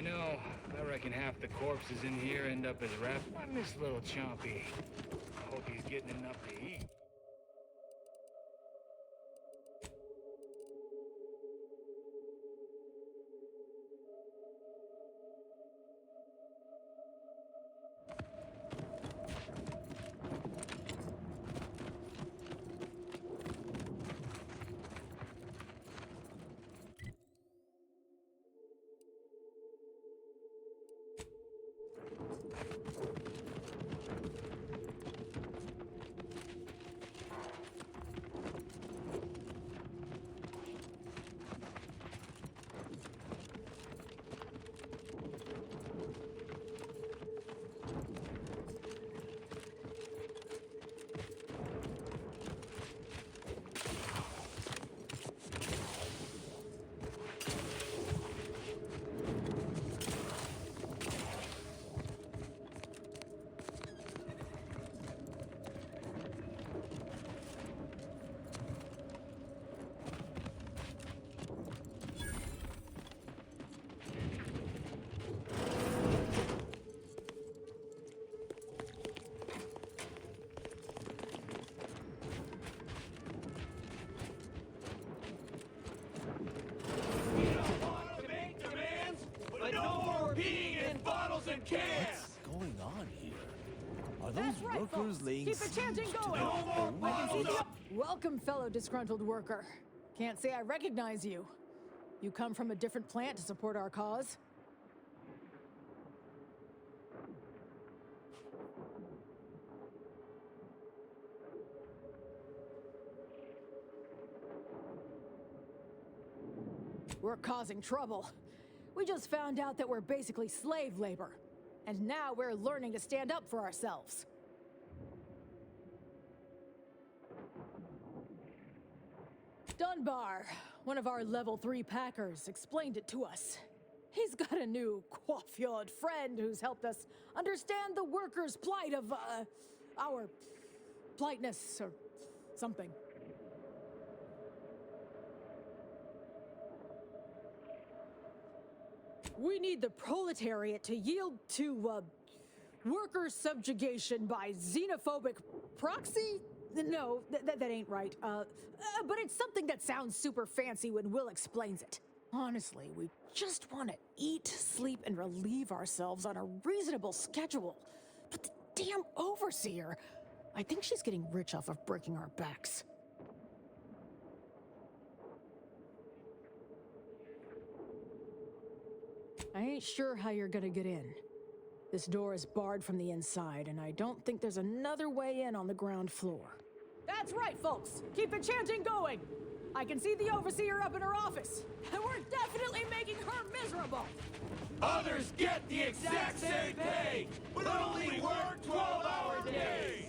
You know, I reckon half the corpses in here end up as wrapped on this little chompy. I hope he's getting enough to eat. What's going on here? Are those workers laying Keep the chanting going. I can see the... Welcome, fellow disgruntled worker. Can't say I recognize you. You come from a different plant to support our cause? We're causing trouble. We just found out that we're basically slave labor. And now we're learning to stand up for ourselves. Dunbar, one of our level 3 packers, explained it to us. He's got a new coiffured friend who's helped us understand the workers' plight of, our politeness or something. We need the proletariat to yield to, worker subjugation by xenophobic proxy? No, that ain't right. But it's something that sounds super fancy when Will explains it. Honestly, we just want to eat, sleep, and relieve ourselves on a reasonable schedule. But the damn overseer, I think she's getting rich off of breaking our backs. I ain't sure how you're gonna get in. This door is barred from the inside, and I don't think there's another way in on the ground floor. That's right, folks! Keep the chanting going! I can see the overseer up in her office, and we're definitely making her miserable! Others get the exact same pay, but only work 12-hour days!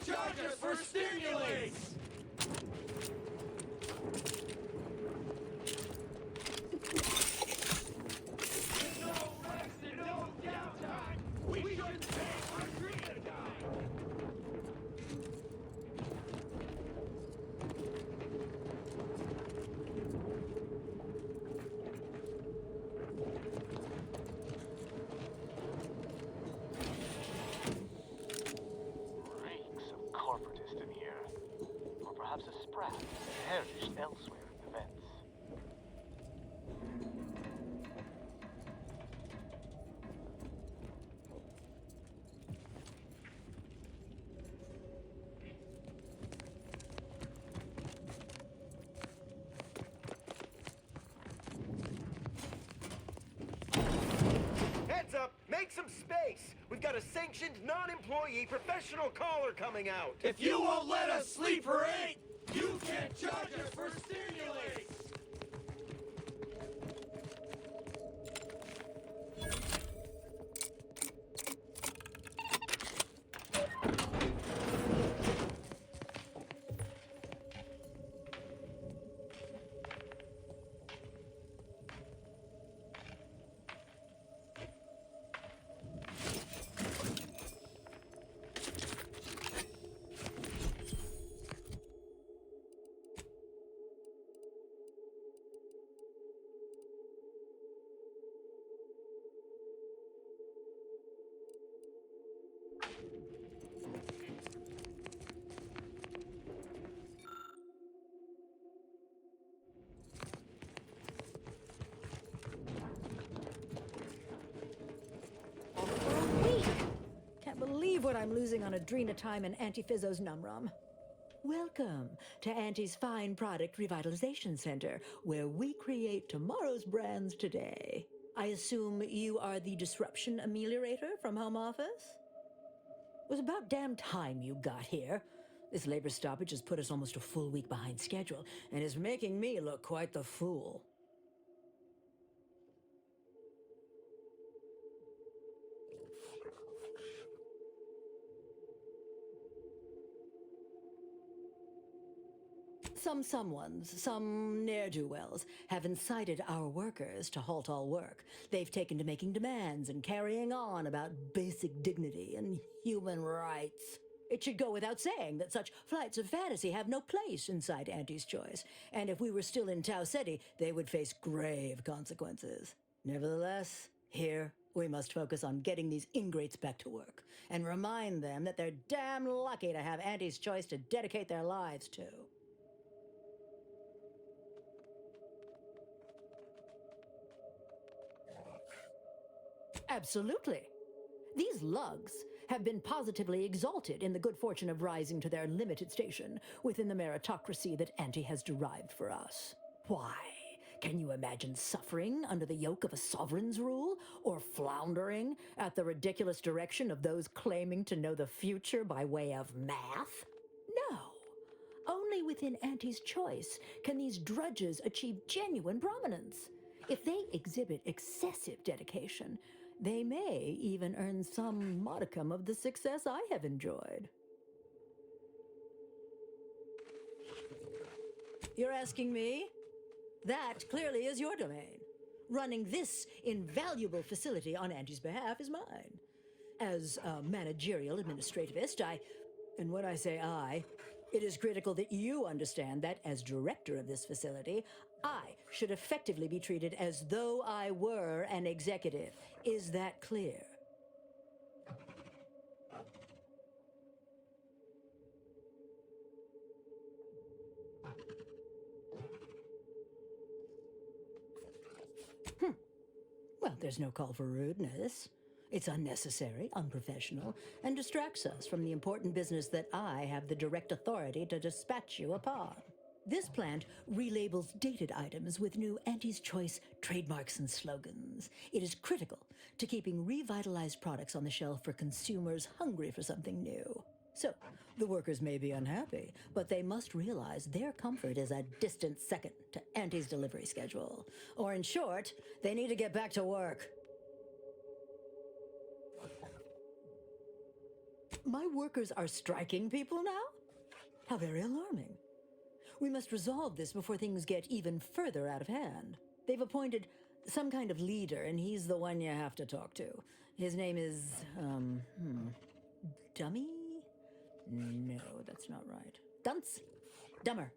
Charge us for stimulates! No rest and no downtime! We shouldn't pay Arcadia to die! Corporatist in here, or perhaps a sprat heritage elsewhere in the vents. Heads up! Make some space! We've got a sanctioned, non-employee professional caller coming out! If you won't let us sleep or eat, you can't charge us for stimulates! What I'm losing on Adrenatime and Antifizzo's Numrum. Welcome to Auntie's Fine Product Revitalization Center, where we create tomorrow's brands today. I assume you are the disruption ameliorator from home office? It was about damn time you got here. This labor stoppage has put us almost a full week behind schedule, and is making me look quite the fool. Some ne'er-do-wells, have incited our workers to halt all work. They've taken to making demands and carrying on about basic dignity and human rights. It should go without saying that such flights of fantasy have no place inside Auntie's Choice, and if we were still in Tau Ceti, they would face grave consequences. Nevertheless, here We must focus on getting these ingrates back to work and remind them that they're damn lucky to have Auntie's choice to dedicate their lives to. Absolutely. These lugs have been positively exalted in the good fortune of rising to their limited station within the meritocracy that Auntie has derived for us. Why? Can you imagine suffering under the yoke of a sovereign's rule, or floundering at the ridiculous direction of those claiming to know the future by way of math? No. Only within Auntie's choice can these drudges achieve genuine prominence. If they exhibit excessive dedication, they may even earn some modicum of the success I have enjoyed. You're asking me? That clearly is your domain. Running this invaluable facility on Auntie's behalf is mine. As a managerial administrativist, and when I say I, it is critical that you understand that as director of this facility, I should effectively be treated as though I were an executive. Is that clear? Well, there's no call for rudeness. It's unnecessary, unprofessional, and distracts us from the important business that I have the direct authority to dispatch you upon. This plant relabels dated items with new Auntie's Choice trademarks and slogans. It is critical to keeping revitalized products on the shelf for consumers hungry for something new. So, the workers may be unhappy, but they must realize their comfort is a distant second to Auntie's delivery schedule. Or in short, they need to get back to work. My workers are striking people now? How very alarming. We must resolve this before things get even further out of hand. They've appointed some kind of leader, and he's the one you have to talk to. His name is, Dummy? No, that's not right. Dunce? Dummer.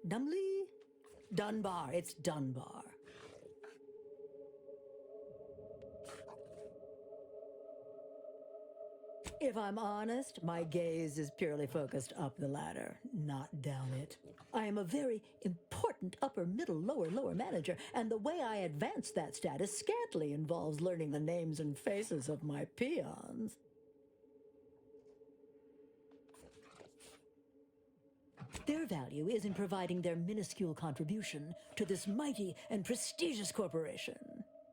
Dumbly? Dunbar. It's Dunbar. If I'm honest, my gaze is purely focused up the ladder, not down it. I am a very important upper, middle, lower manager, and the way I advance that status scantily involves learning the names and faces of my peons. Their value is in providing their minuscule contribution to this mighty and prestigious corporation.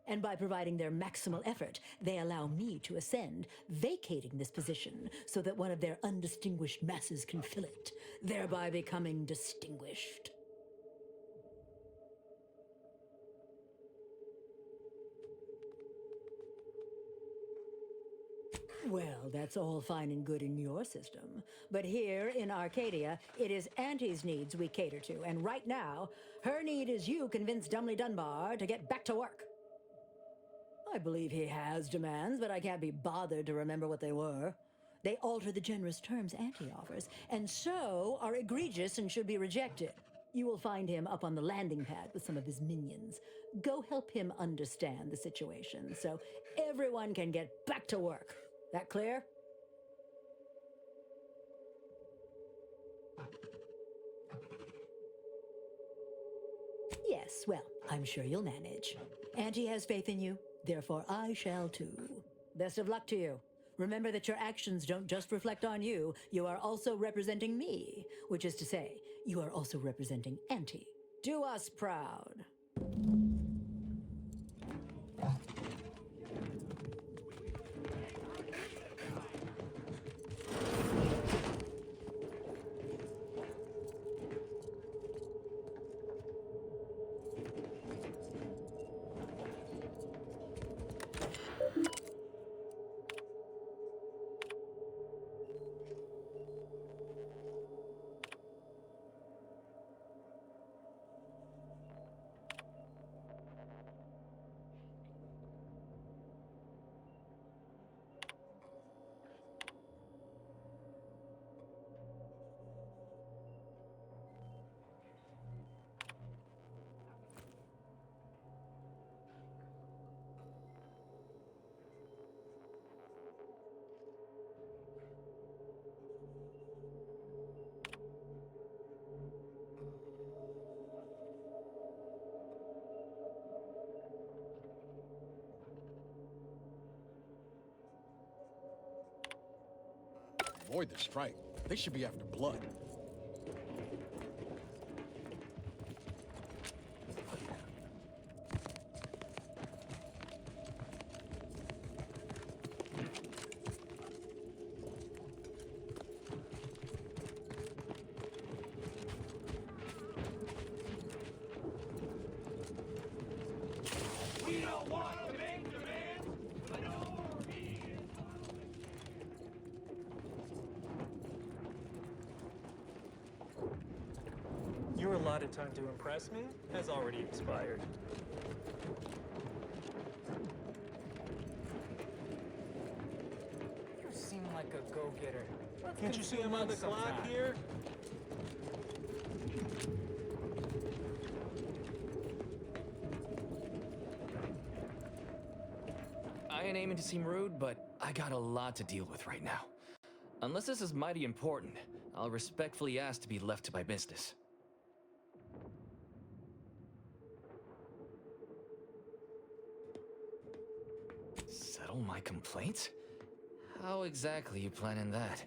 And by providing their maximal effort, they allow me to ascend, vacating this position so that one of their undistinguished masses can fill it, thereby becoming distinguished. Well, that's all fine and good in your system. But here in Arcadia, it is Auntie's needs we cater to, and right now, her need is you convince Dumbly Dunbar to get back to work. I believe he has demands, but I can't be bothered to remember what they were. They alter the generous terms Auntie offers, and so are egregious and should be rejected. You will find him up on the landing pad with some of his minions. Go help him understand the situation so everyone can get back to work. That clear? Yes, well, I'm sure you'll manage. Auntie has faith in you, therefore I shall too. Best of luck to you. Remember that your actions don't just reflect on you, you are also representing me, which is to say, you are also representing Auntie. Do us proud. avoid the strike. They should be after blood. We don't want to make demands, but no immediate. Your allotted time to impress me has already expired. You seem like a go-getter. Can't you see I'm on the clock here? I ain't aiming to seem rude, but I got a lot to deal with right now. Unless this is mighty important, I'll respectfully ask to be left to my business. Settle my complaints? How exactly you planning that?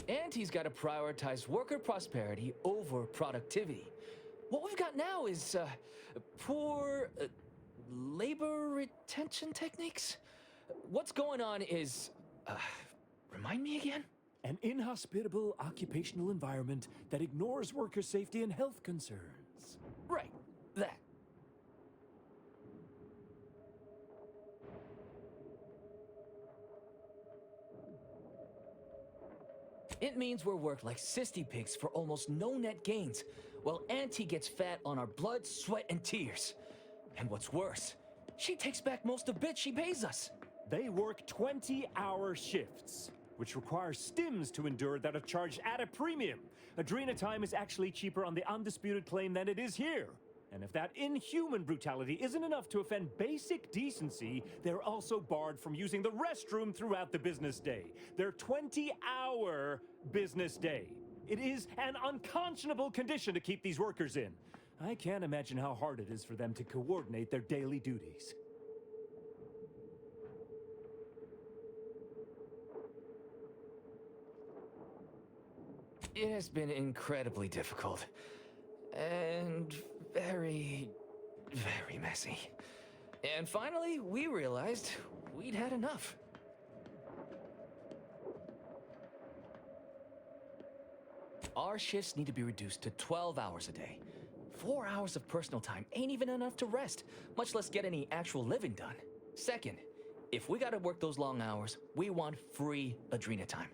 Auntie's got to prioritize worker prosperity over productivity. What we've got now is poor labor retention techniques. What's going on is, remind me again? An inhospitable occupational environment that ignores worker safety and health concerns. Right, that. It means we're worked like sissy pigs for almost no net gains, while Auntie gets fat on our blood, sweat, and tears. And what's worse, she takes back most of the bits she pays us. They work 20-hour shifts, which require stims to endure that are charged at a premium. Adrena time is actually cheaper on the undisputed claim than it is here. And if that inhuman brutality isn't enough to offend basic decency, they're also barred from using the restroom throughout the business day. Their 20-hour business day. It is an unconscionable condition to keep these workers in. I can't imagine how hard it is for them to coordinate their daily duties. It has been incredibly difficult. And very, very messy. And finally, we realized we'd had enough. Our shifts need to be reduced to 12 hours a day. 4 hours of personal time ain't even enough to rest, much less get any actual living done. Second, if we gotta work those long hours, we want free Adrena time.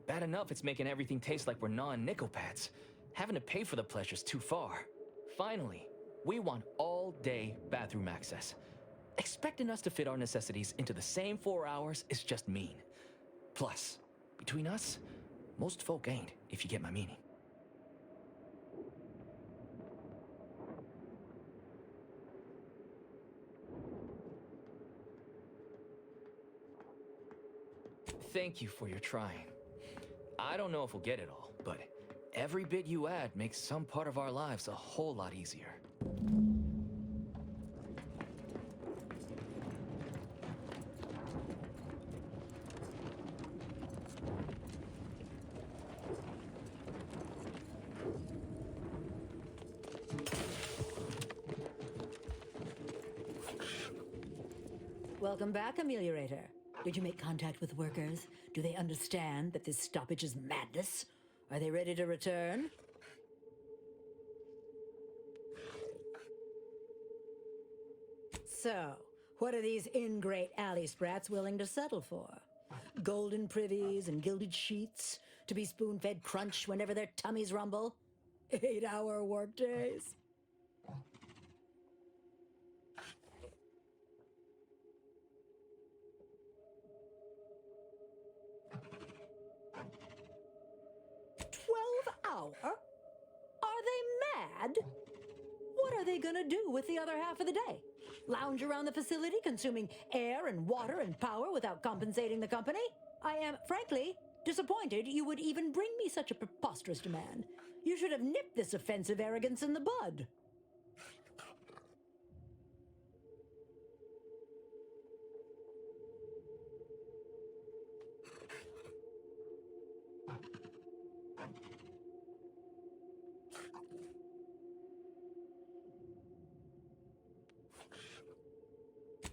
Bad enough it's making everything taste like we're gnawing nickel pads. Having to pay for the pleasure's too far. Finally, we want all-day bathroom access. Expecting us to fit our necessities into the same 4 hours is just mean. Plus, between us, most folk ain't, if you get my meaning. Thank you for your trying. I don't know if we'll get it all, but every bit you add makes some part of our lives a whole lot easier. Welcome back, Ameliorator. Did you make contact with workers? Do they understand that this stoppage is madness? Are they ready to return? So, what are these ingrate alley sprats willing to settle for? Golden privies and gilded sheets? To be spoon-fed crunch whenever their tummies rumble? 8-hour workdays? Hour? Are they mad? What are they gonna do with the other half of the day? Lounge around the facility consuming air and water and power without compensating the company? I am, frankly, disappointed you would even bring me such a preposterous demand. You should have nipped this offensive arrogance in the bud.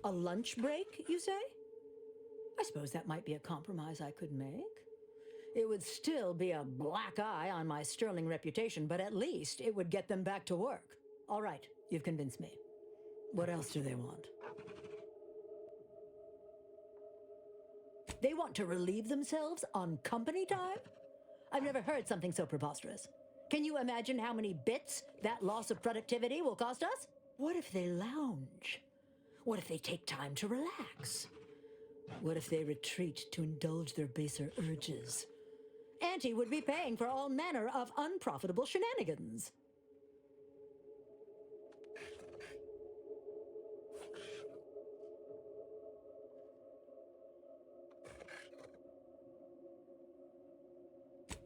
A lunch break, you say? I suppose that might be a compromise I could make. It would still be a black eye on my sterling reputation, but at least it would get them back to work. All right, you've convinced me. What else do they want? They want to relieve themselves on company time? I've never heard something so preposterous. Can you imagine how many bits that loss of productivity will cost us? What if they lounge? What if they take time to relax? What if they retreat to indulge their baser urges? Auntie would be paying for all manner of unprofitable shenanigans.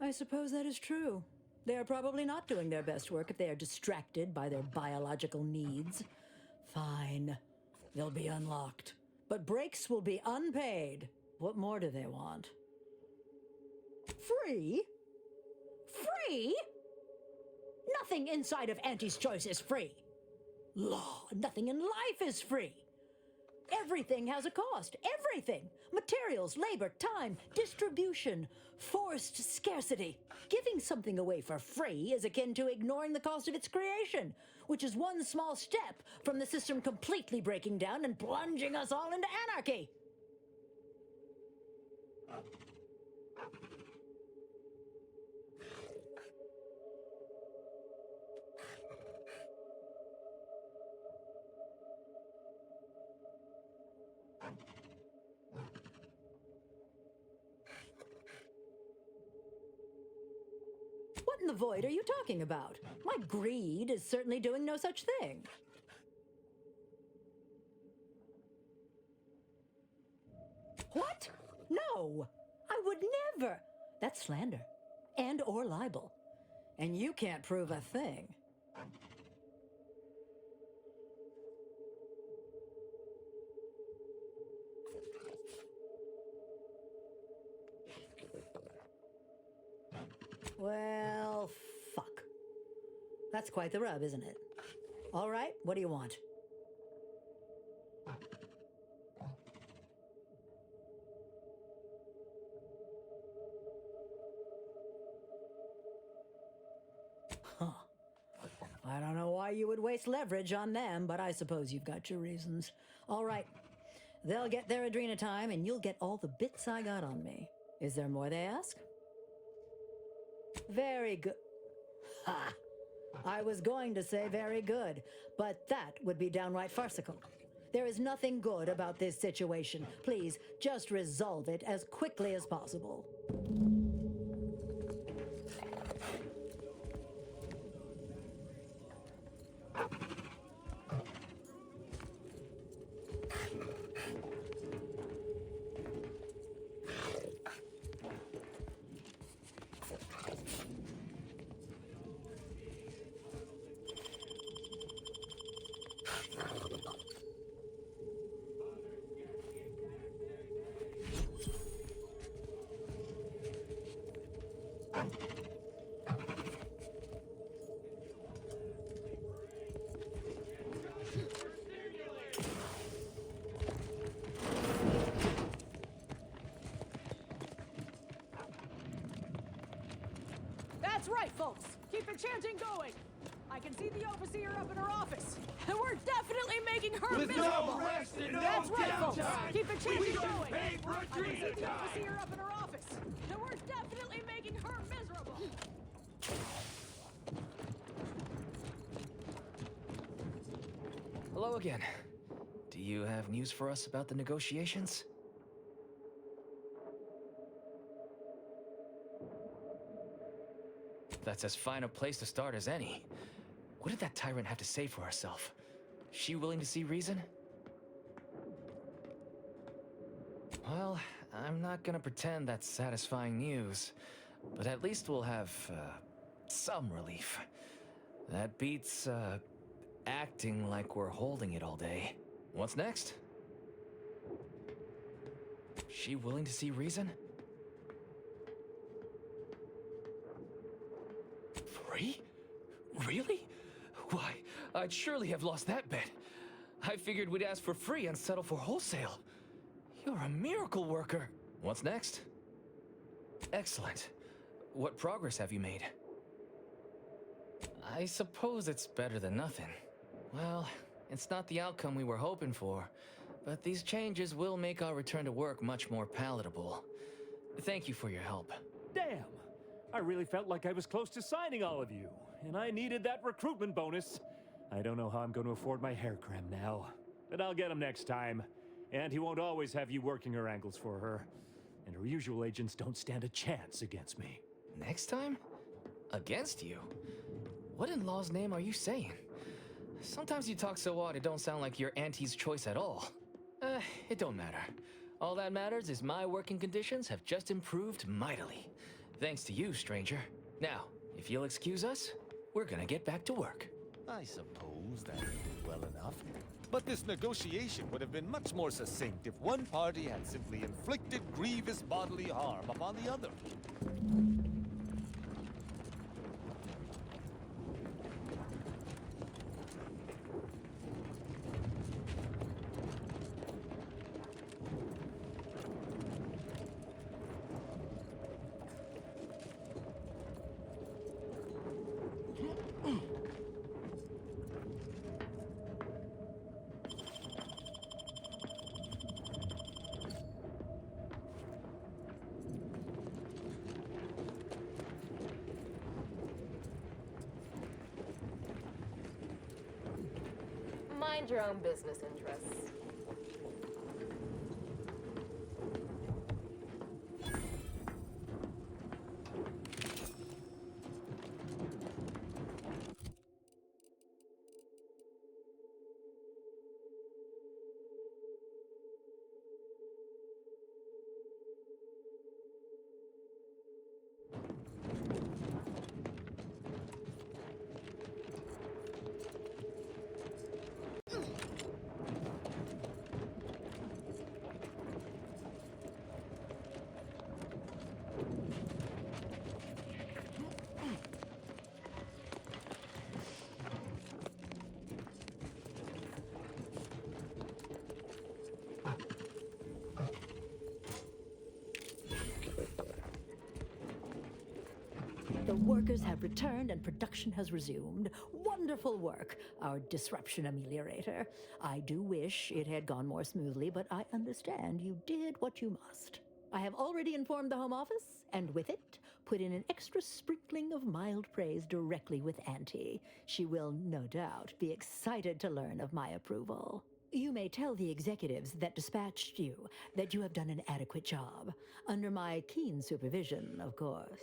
I suppose that is true. They are probably not doing their best work if they are distracted by their biological needs. Fine. They'll be unlocked. But breaks will be unpaid. What more do they want? Free? Free? Nothing inside of Auntie's Choice is free. Law, nothing in life is free. Everything has a cost. Everything. Materials, labor, time, distribution, forced scarcity. Giving something away for free is akin to ignoring the cost of its creation, which is one small step from the system completely breaking down and plunging us all into anarchy. What in the void are you talking about? My greed is certainly doing no such thing. What? No! I would never! That's slander. And or libel. And you can't prove a thing. Well, fuck. That's quite the rub, isn't it? All right, what do you want? Huh. I don't know why you would waste leverage on them, but I suppose you've got your reasons. All right. They'll get their Adrena time, and you'll get all the bits I got on me. Is there more they ask? Very good. Ha! I was going to say very good, but that would be downright farcical. There is nothing good about this situation. Please, just resolve it as quickly as possible. That's right, folks. Keep the chanting going. I can see the overseer up in her office. And we're definitely making her With miserable. no rest and no That's right, folks. downtime. Keep the chanting We don't going. pay for I can see Adrena the time. overseer up in her office. And we're definitely making her miserable. Hello again. Do you have news for us about the negotiations? That's as fine a place to start as any. What did that tyrant have to say for herself? She willing to see reason? Well, I'm not gonna pretend that's satisfying news, but at least we'll have, some relief. That beats, acting like we're holding it all day. What's next? She willing to see reason? Free? Really? Why, I'd surely have lost that bet. I figured we'd ask for free and settle for wholesale. You're a miracle worker. What's next? Excellent. What progress have you made? I suppose it's better than nothing. Well, it's not the outcome we were hoping for, but these changes will make our return to work much more palatable. Thank you for your help. Damn! I really felt like I was close to signing all of you, and I needed that recruitment bonus. I don't know how I'm going to afford my hair cream now, but I'll get him next time. And he won't always have you working her angles for her. And her usual agents don't stand a chance against me. Next time? Against you? What in law's name are you saying? Sometimes you talk so odd it don't sound like you're Auntie's choice at all. It don't matter. All that matters is my working conditions have just improved mightily. Thanks to you, stranger. Now, if you'll excuse us, we're gonna get back to work. I suppose that did well enough. But this negotiation would have been much more succinct if one party had simply inflicted grievous bodily harm upon the other. Mind your own business interests. The workers have returned and production has resumed. Wonderful work, our disruption ameliorator. I do wish it had gone more smoothly, but I understand you did what you must. I have already informed the Home Office, and with it, put in an extra sprinkling of mild praise directly with Auntie. She will, no doubt, be excited to learn of my approval. You may tell the executives that dispatched you that you have done an adequate job. Under my keen supervision, of course.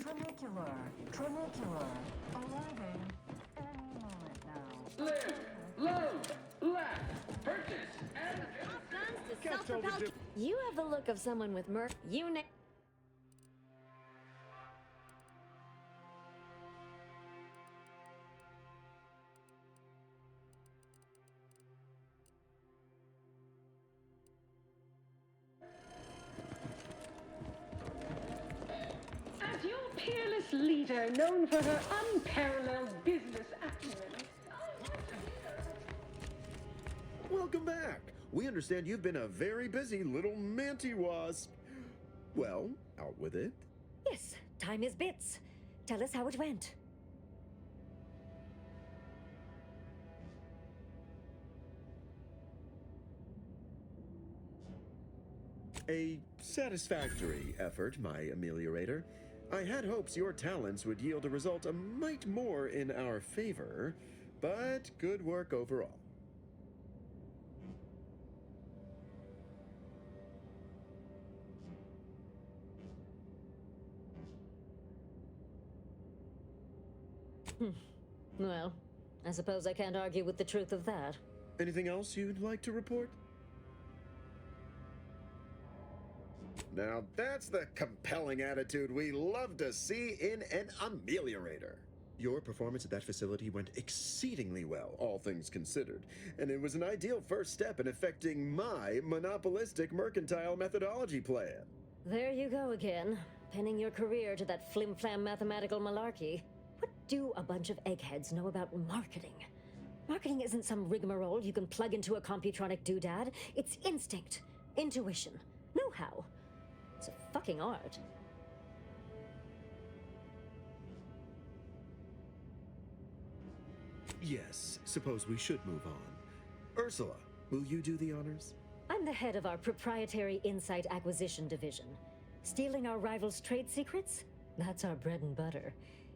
Trinicular. Arriving any moment now. Live, love, laugh, purchase, and... You have the look of someone with As your peerless leader, known for her unparalleled business acumen. Welcome back. We understand you've been a very busy little manty-wasp. Well, out with it. Yes, time is bits. Tell us how it went. A satisfactory effort, my ameliorator. I had hopes your talents would yield a result a mite more in our favor, but good work overall. Well, I suppose I can't argue with the truth of that. Anything else you'd like to report? Now that's the compelling attitude we love to see in an ameliorator. Your performance at that facility went exceedingly well, all things considered, and it was an ideal first step in effecting my monopolistic mercantile methodology plan. There you go again, pinning your career to that flim-flam mathematical malarkey. What do a bunch of eggheads know about marketing? Marketing isn't some rigmarole you can plug into a computronic doodad. It's instinct, intuition, know-how. It's a fucking art. Yes, suppose we should move on. Ursula, will you do the honors? I'm the head of our proprietary insight acquisition division. Stealing our rivals' trade secrets? That's our bread and butter.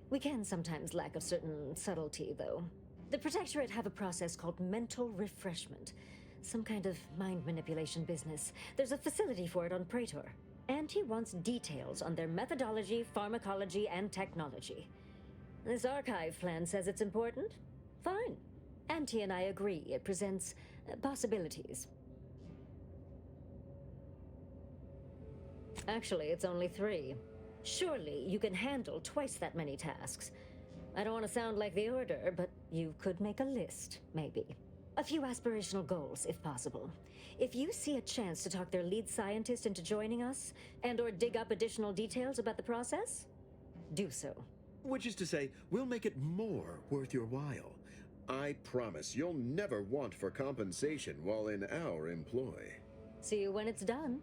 We can sometimes lack a certain subtlety, though. The Protectorate have a process called mental refreshment. Some kind of mind manipulation business. There's a facility for it on Praetor. And he wants details on their methodology, pharmacology, and technology. This archive plan says it's important? Fine. Auntie and I agree it presents possibilities. Actually, it's only 3. Surely you can handle twice that many tasks. I don't want to sound like the Order, but you could make a list, maybe. A few aspirational goals, if possible. If you see a chance to talk their lead scientist into joining us, and/or dig up additional details about the process, do so. Which is to say, we'll make it more worth your while. I promise you'll never want for compensation while in our employ. See you when it's done.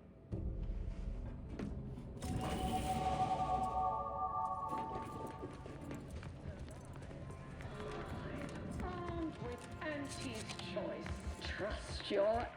Armed with Auntie's choice, trust your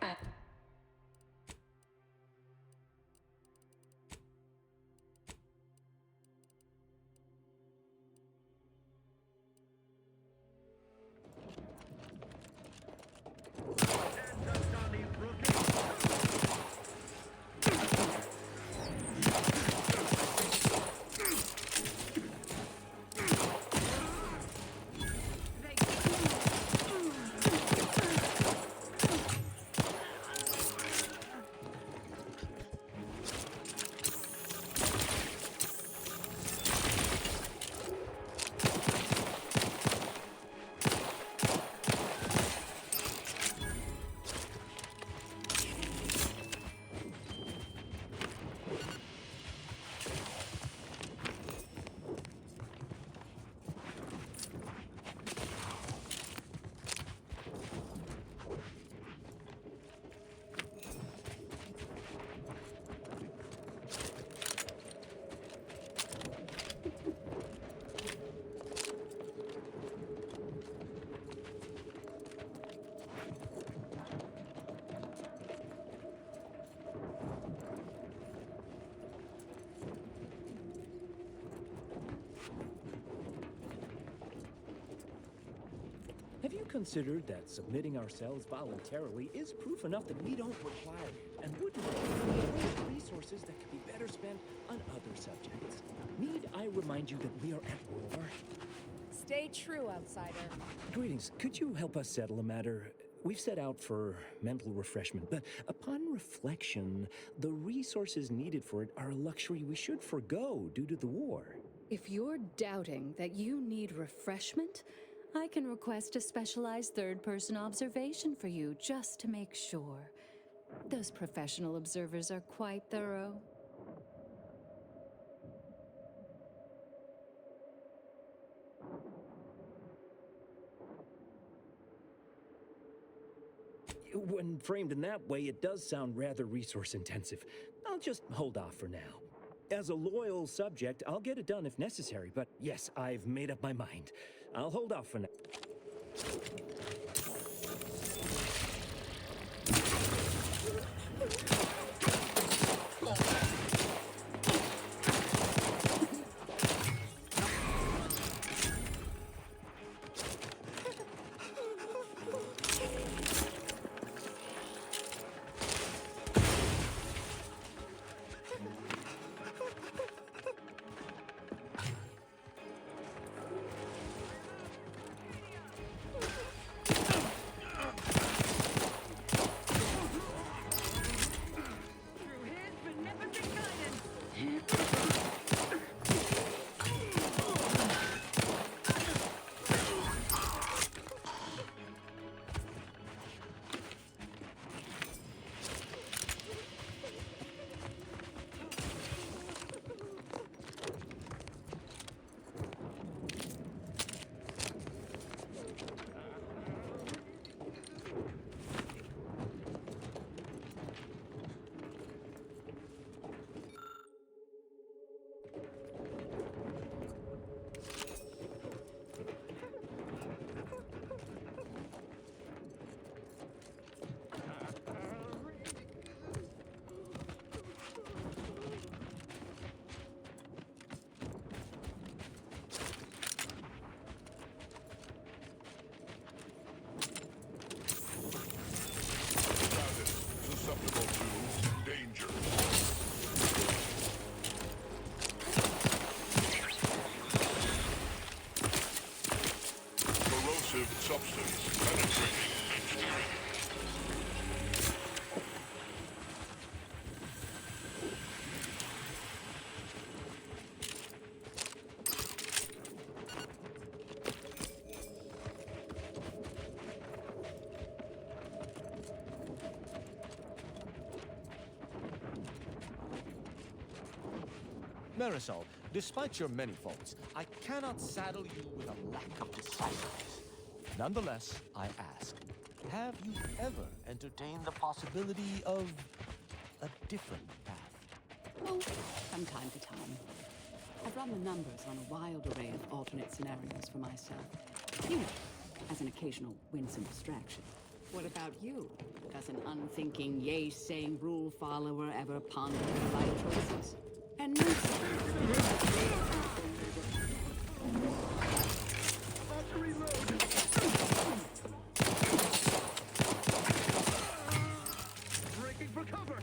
Have you considered that submitting ourselves voluntarily is proof enough that we don't require it and wouldn't waste resources that could be better spent on other subjects? Need I remind you that we are at war? Stay true, outsider. Greetings. Could you help us settle a matter? We've set out for mental refreshment, but upon reflection, the resources needed for it are a luxury we should forgo due to the war. If you're doubting that you need refreshment, I can request a specialized third-person observation for you just to make sure. Those professional observers are quite thorough. When framed in that way, it does sound rather resource-intensive. I'll just hold off for now. As a loyal subject, I'll get it done if necessary, but yes, I've made up my mind. I'll hold off for now. Substance penetrating engineering. Marisol, despite your many faults, I cannot saddle you with a lack of decisiveness. Nonetheless, I ask, have you ever entertained the possibility of a different path? Oh, from time to time. I've run the numbers on a wild array of alternate scenarios for myself. You know, as an occasional winsome distraction. What about you? Does an unthinking, yay-saying rule follower ever ponder their life choices? And Breaking for cover!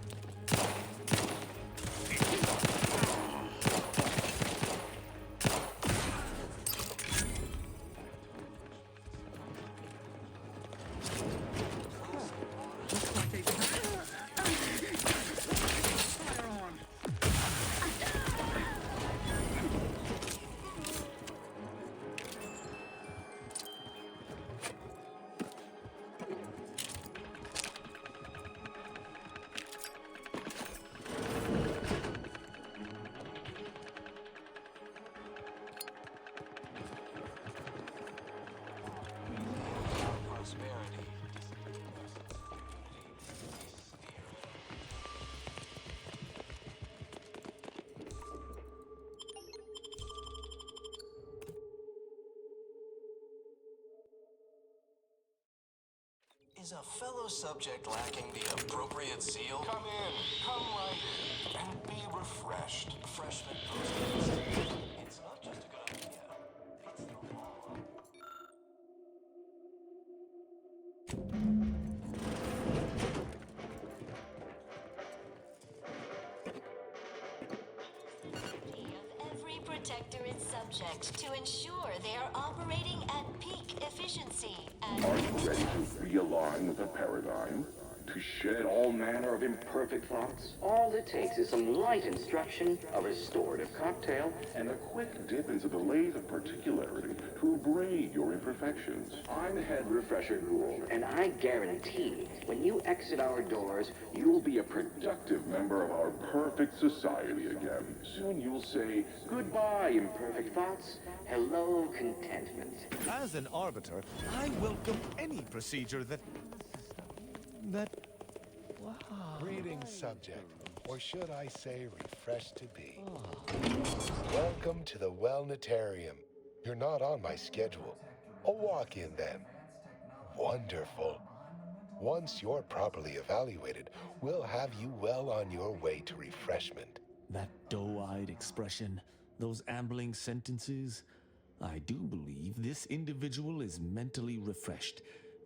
Is a fellow subject lacking the appropriate seal? Come right in, and be refreshed. Refreshment post. It's not just a good idea, it's the law. Every Protectorate subject to ensure they are operating at peak efficiency and... Are you ready to realign with the paradigm? To shed all manner of imperfect thoughts? All it takes is some light instruction, a restorative cocktail, and a quick dip into the lathe of particularity to abrade your imperfections. I'm Head Refresher Gould, and I guarantee when you exit our doors, you'll be a productive member of our perfect society again. Soon you'll say, goodbye, imperfect thoughts. Hello, contentment. As an arbiter, I welcome any procedure that... Wow. Greetings, subject. Or should I say, refreshed to be. Welcome to the Wellnetarium. You're not on my schedule. A walk-in, then. Wonderful. Once you're properly evaluated, we'll have you well on your way to refreshment. That doe-eyed expression, those ambling sentences. I do believe this individual is mentally refreshed.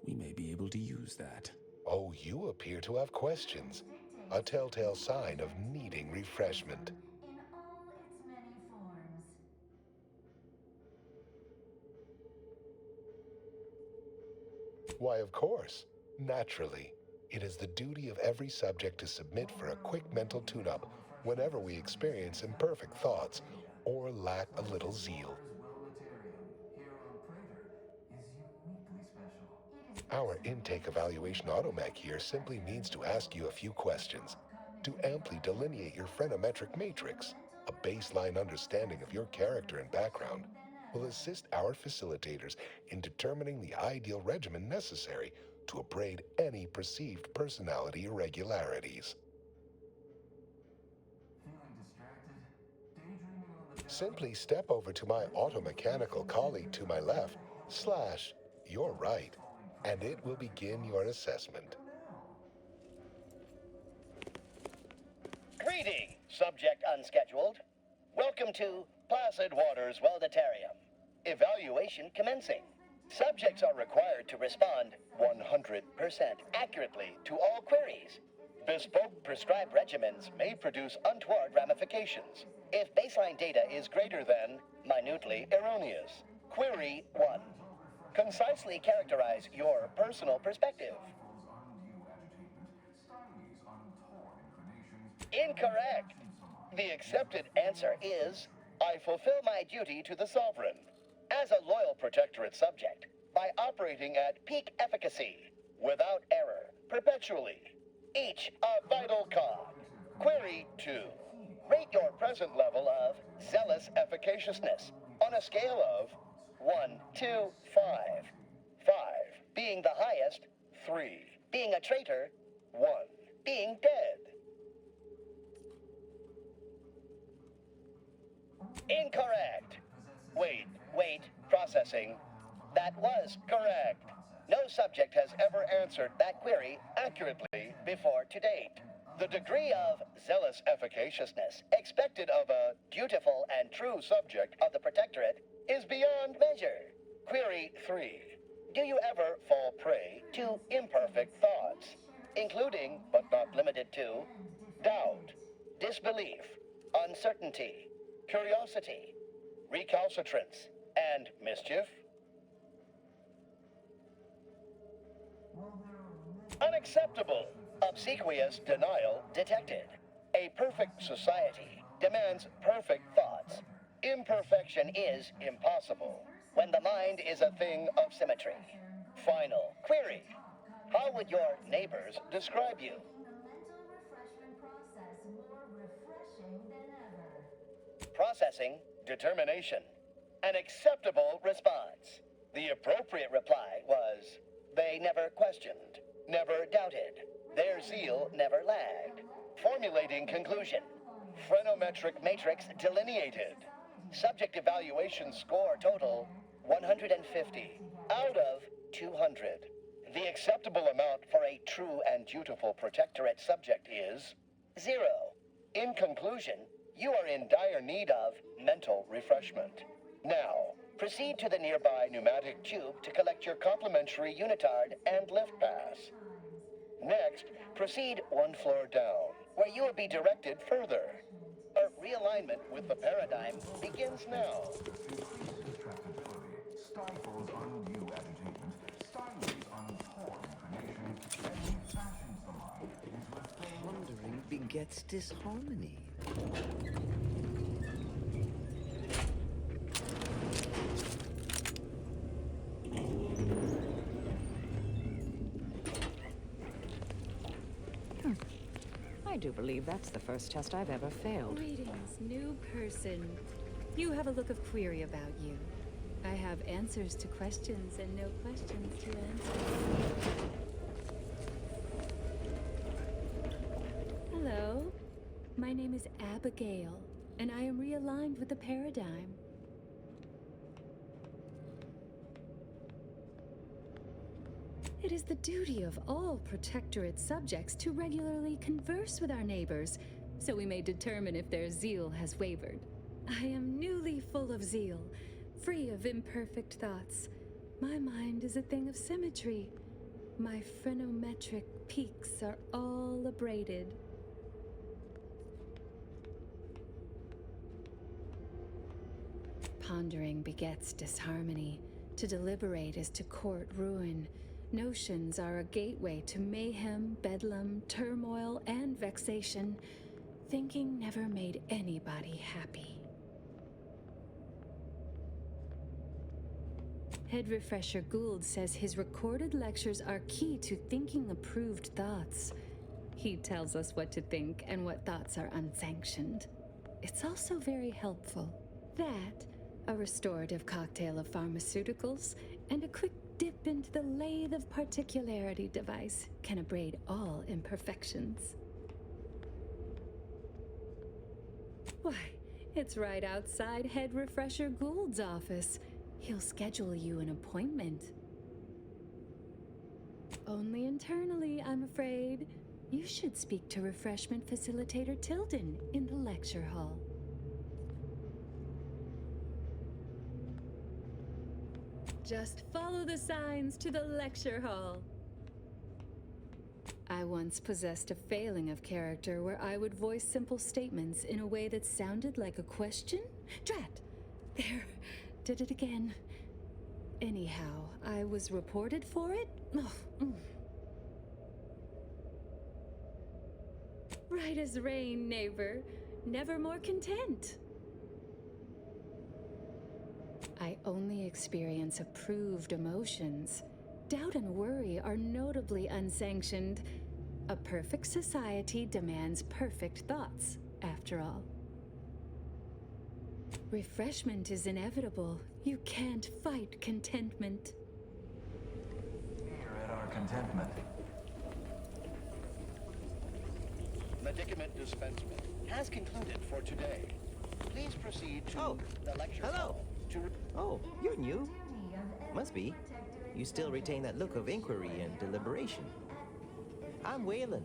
We may be able to use that. Oh, you appear to have questions. A telltale sign of needing refreshment. in all its many forms. Why, of course. Naturally. It is the duty of every subject to submit for a quick mental tune-up whenever we experience imperfect thoughts or lack a little zeal. Our intake evaluation automech here simply needs to ask you a few questions to amply delineate your phreноmetric matrix. A baseline understanding of your character and background will assist our facilitators in determining the ideal regimen necessary to abrade any perceived personality irregularities. Simply step over to my automechanical colleague to my left, / your right, and it will begin your assessment. Greeting, subject unscheduled. Welcome to Placid Waters Welditarium. Evaluation commencing. Subjects are required to respond 100% accurately to all queries. Bespoke prescribed regimens may produce untoward ramifications if baseline data is greater than minutely erroneous. Query 1. Concisely characterize your personal perspective. Incorrect. The accepted answer is, I fulfill my duty to the Sovereign as a loyal Protectorate subject by operating at peak efficacy, without error, perpetually. Each a vital cog. Query 2. Rate your present level of zealous efficaciousness on a scale of 1 to 5. 5 being the highest, 3 being a traitor, 1 being dead. Incorrect. Wait, processing. That was correct. No subject has ever answered that query accurately before to date. The degree of zealous efficaciousness expected of a dutiful and true subject of the Protectorate is beyond measure. Query 3. Do you ever fall prey to imperfect thoughts, including, but not limited to, doubt, disbelief, uncertainty, curiosity, recalcitrance, and mischief? Unacceptable. Obsequious denial detected. A perfect society demands perfect thoughts. Imperfection is impossible when the mind is a thing of symmetry. Final query. How would your neighbors describe you? Processing determination. An acceptable response. The appropriate reply was, they never questioned, never doubted. Their zeal never lagged. Formulating conclusion. Phreноmetric matrix delineated. Subject evaluation score total 150 out of 200. The acceptable amount for a true and dutiful Protectorate subject is 0. In conclusion, you are in dire need of mental refreshment. Now, Proceed to the nearby pneumatic tube to collect your complimentary unitard and lift pass. Next, proceed one floor down, where you will be directed further. Realignment with the paradigm begins now. Stifles undue agitation, stymies untoward inclination, and refashions the mind into a thing. Pondering begets disharmony. I do believe that's the first test I've ever failed. Greetings, new person. You have a look of query about you. I have answers to questions and no questions to answer. Hello. My name is Abigail, and I am realigned with the paradigm. It is the duty of all Protectorate subjects to regularly converse with our neighbors, so we may determine if their zeal has wavered. I am newly full of zeal, free of imperfect thoughts. My mind is a thing of symmetry. My phrenometric peaks are all abraded. Pondering begets disharmony. To deliberate is to court ruin. Notions are a gateway to mayhem, bedlam, turmoil, and vexation. Thinking never made anybody happy. Head Refresher Gould says his recorded lectures are key to thinking approved thoughts. He tells us what to think and what thoughts are unsanctioned. It's also very helpful. That, a restorative cocktail of pharmaceuticals, and a quick dip into the lathe of particularity device can abrade all imperfections. Why, it's right outside Head Refresher Gould's office. He'll schedule you an appointment. Only internally, I'm afraid. You should speak to Refreshment Facilitator Tilden in the lecture hall. Just follow the signs to the lecture hall. I once possessed a failing of character where I would voice simple statements in a way that sounded like a question? Drat! There, did it again. Anyhow, I was reported for it? Right as rain, neighbor. Never more content. I only experience approved emotions. Doubt and worry are notably unsanctioned. A perfect society demands perfect thoughts, after all. Refreshment is inevitable. You can't fight contentment. Here at our contentment. Medicament dispensement has concluded for today. Please proceed to the lecture hall. Oh, you're new. Must be. You still retain that look of inquiry and deliberation. I'm Waylon.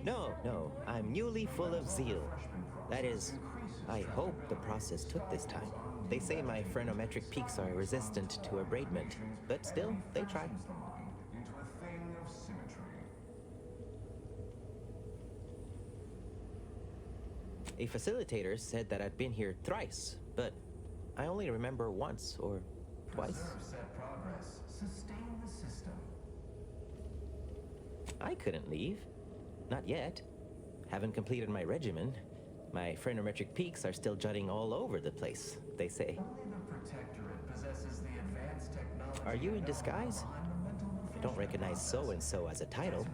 No, I'm newly full of zeal. That is, I hope the process took this time. They say my phrenometric peaks are resistant to abradement, but still, they try. A facilitator said that I'd been here thrice, but I only remember once or twice. Preserve said progress. Sustain the system. I couldn't leave. Not yet. Haven't completed my regimen. My phrenometric peaks are still jutting all over the place, they say. Only the Protectorate possesses the advanced technology. Are you in disguise? I don't recognize so-and-so as a title.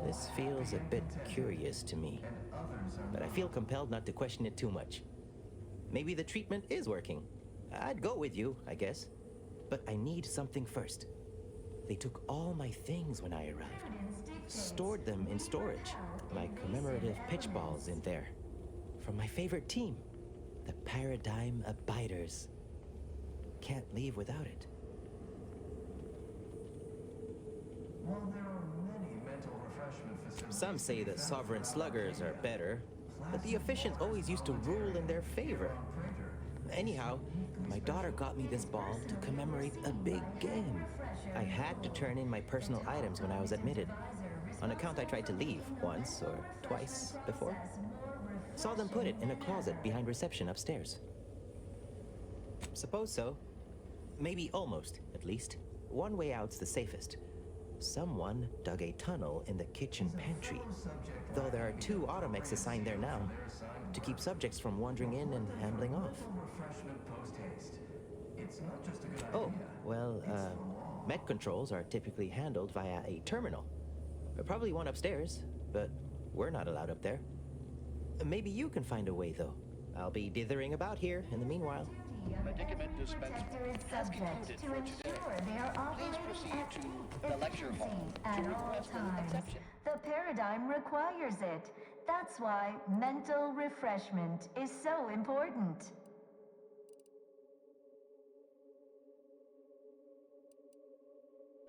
This feels a bit curious to me, but I feel compelled not to question it too much. Maybe the treatment is working. I'd go with you, I guess. But I need something first. They took all my things when I arrived. Stored them in storage. My commemorative pitch balls in there. From my favorite team, the Paradigm Abiders. Can't leave without it. While there are many mental refreshment facilities Some say the sovereign sluggers are better, but the efficient always used to rule in their favor. Anyhow, my daughter got me this ball to commemorate a big game. I had to turn in my personal items when I was admitted. On account I tried to leave once or twice before. Saw them put it in a closet behind reception upstairs. Suppose so. Maybe almost, at least. One way out's the safest. Someone dug a tunnel in the kitchen pantry, though there are 2 automechs assigned there now, to keep subjects from wandering in and ambling off. Oh, well, met controls are typically handled via a terminal. Probably one upstairs, but we're not allowed up there. Maybe you can find a way, though. I'll be dithering about here in the meanwhile. Predicament dispensable has concluded for today. Please proceed to the lecture hall to request an exception. The paradigm requires it. That's why mental refreshment is so important.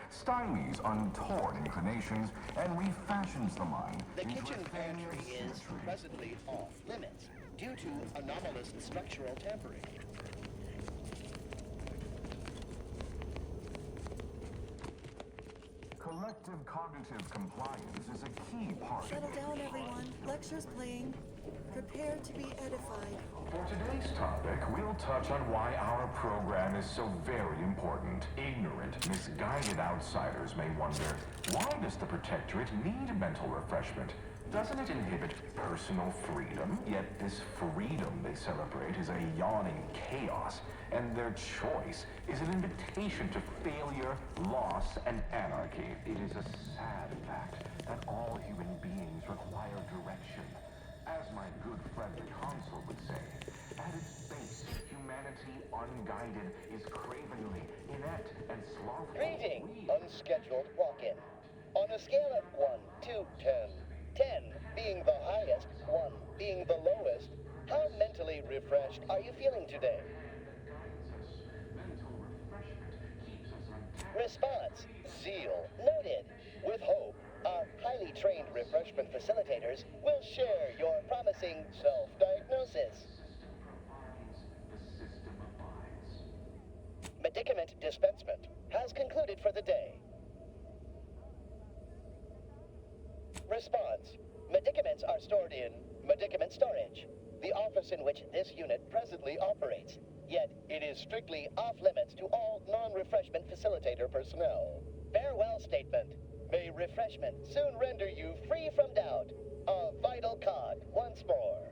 Stymies untorn inclinations and refashions the mind. The kitchen pantry is presently off limits due to anomalous structural tampering. Collective cognitive compliance is a key part. Settle down, everyone. Lecture's playing. Prepare to be edified. For today's topic, we'll touch on why our program is so very important. Ignorant, misguided outsiders may wonder, why does the Protectorate need mental refreshment? Doesn't it inhibit personal freedom? Yet this freedom they celebrate is a yawning chaos, and their choice is an invitation to failure, loss, and anarchy. It is a sad fact that all human beings require direction. As my good friend the Consul would say, at its base, humanity unguided is cravenly, inept, and slothful. Greeting, unscheduled walk-in. On a scale of 1 to 10, 10 being the highest, 1 being the lowest, how mentally refreshed are you feeling today? Response, zeal, noted. With hope, our highly trained refreshment facilitators will share your promising self-diagnosis. Medicament dispensement has concluded for the day. Response. Medicaments are stored in medicament storage, the office in which this unit presently operates. Yet, it is strictly off-limits to all non-refreshment facilitator personnel. Farewell statement. May refreshment soon render you free from doubt. A vital cog once more.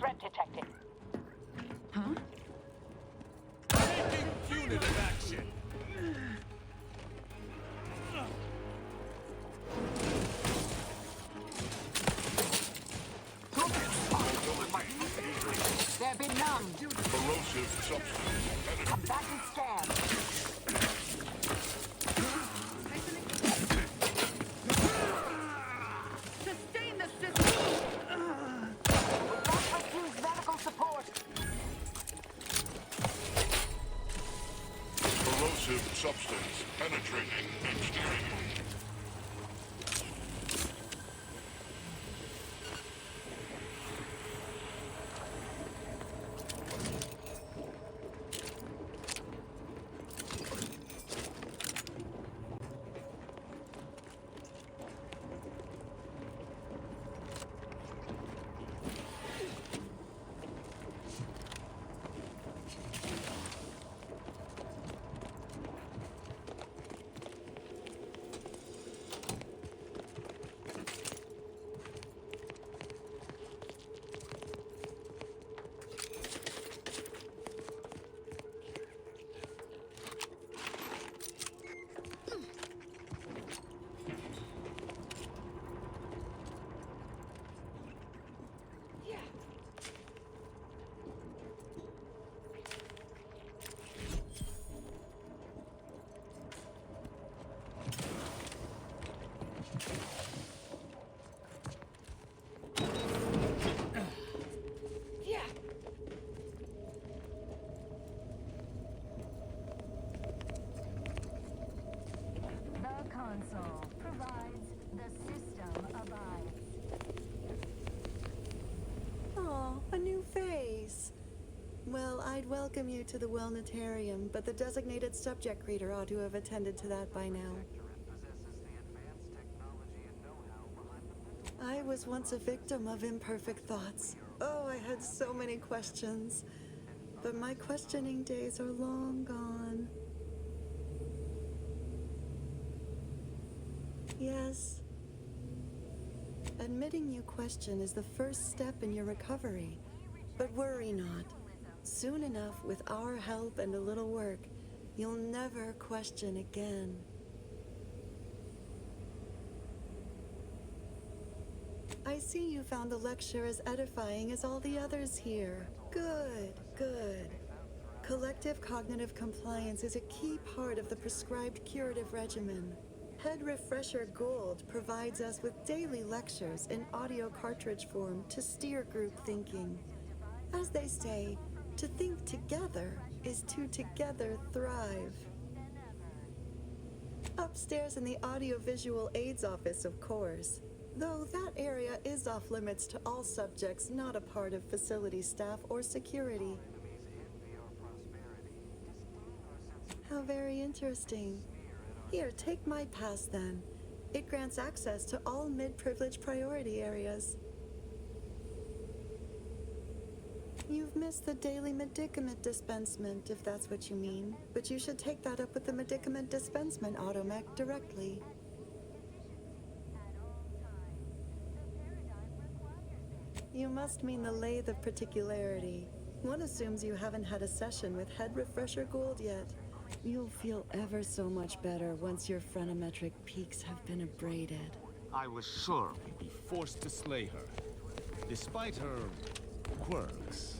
Threat detected. Huh? Taking punitive action. They're benumbed. Corrosive substance. Come back and scan. Sustain the system. We must refuse medical support. Corrosive substance penetrating exterior. Well, I'd welcome you to the Wellnetarium, but the designated subject reader ought to have attended to that by now. I was once a victim of imperfect thoughts. Oh, I had so many questions. But my questioning days are long gone. Yes. Admitting you question is the first step in your recovery. But worry not. Soon enough, with our help and a little work, you'll never question again. I see you found the lecture as edifying as all the others here. Good, good. Collective cognitive compliance is a key part of the prescribed curative regimen. Head Refresher Gould provides us with daily lectures in audio cartridge form to steer group thinking. As they say, to think together is to together thrive. Upstairs in the audiovisual aids office, of course. Though that area is off limits to all subjects not a part of facility staff or security. How very interesting. Here, take my pass then. It grants access to all mid-privilege priority areas. You've missed the daily medicament dispensement, if that's what you mean. But you should take that up with the medicament dispensement automech directly. You must mean the lathe of particularity. One assumes you haven't had a session with Head Refresher Gould yet. You'll feel ever so much better once your phreноmetric peaks have been abraded. I was sure we'd be forced to slay her. Despite her quirks,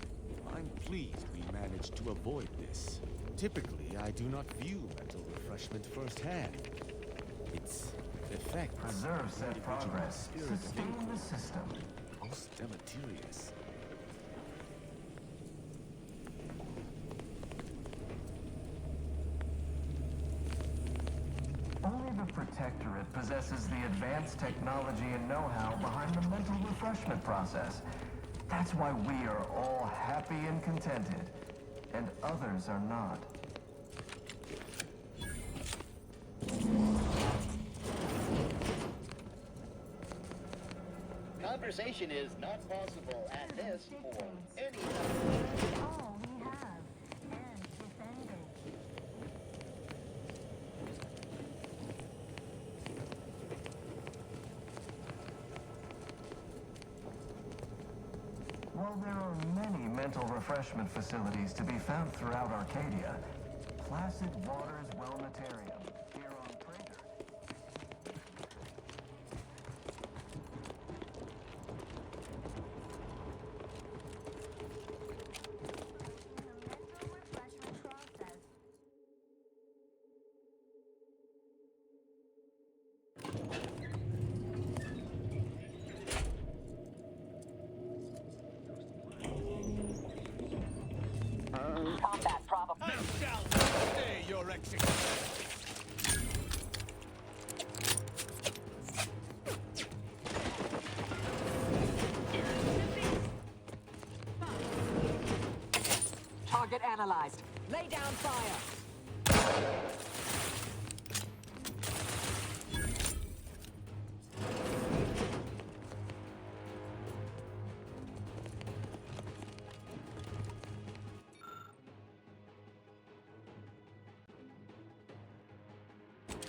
I'm pleased we managed to avoid this. Typically, I do not view mental refreshment firsthand. Its effects Preserve said progress. Sustain the system. Most deleterious. Only the Protectorate possesses the advanced technology and know-how behind the mental refreshment process. That's why we are all happy and contented, and others are not. Conversation is not possible at this or any All we have, and defended. While there are many mental refreshment facilities to be found throughout Arcadia, Placid Waters Wellnetarium, here on Praetor. Combat probable. I shall not stay your execution. Target analyzed. Lay down fire.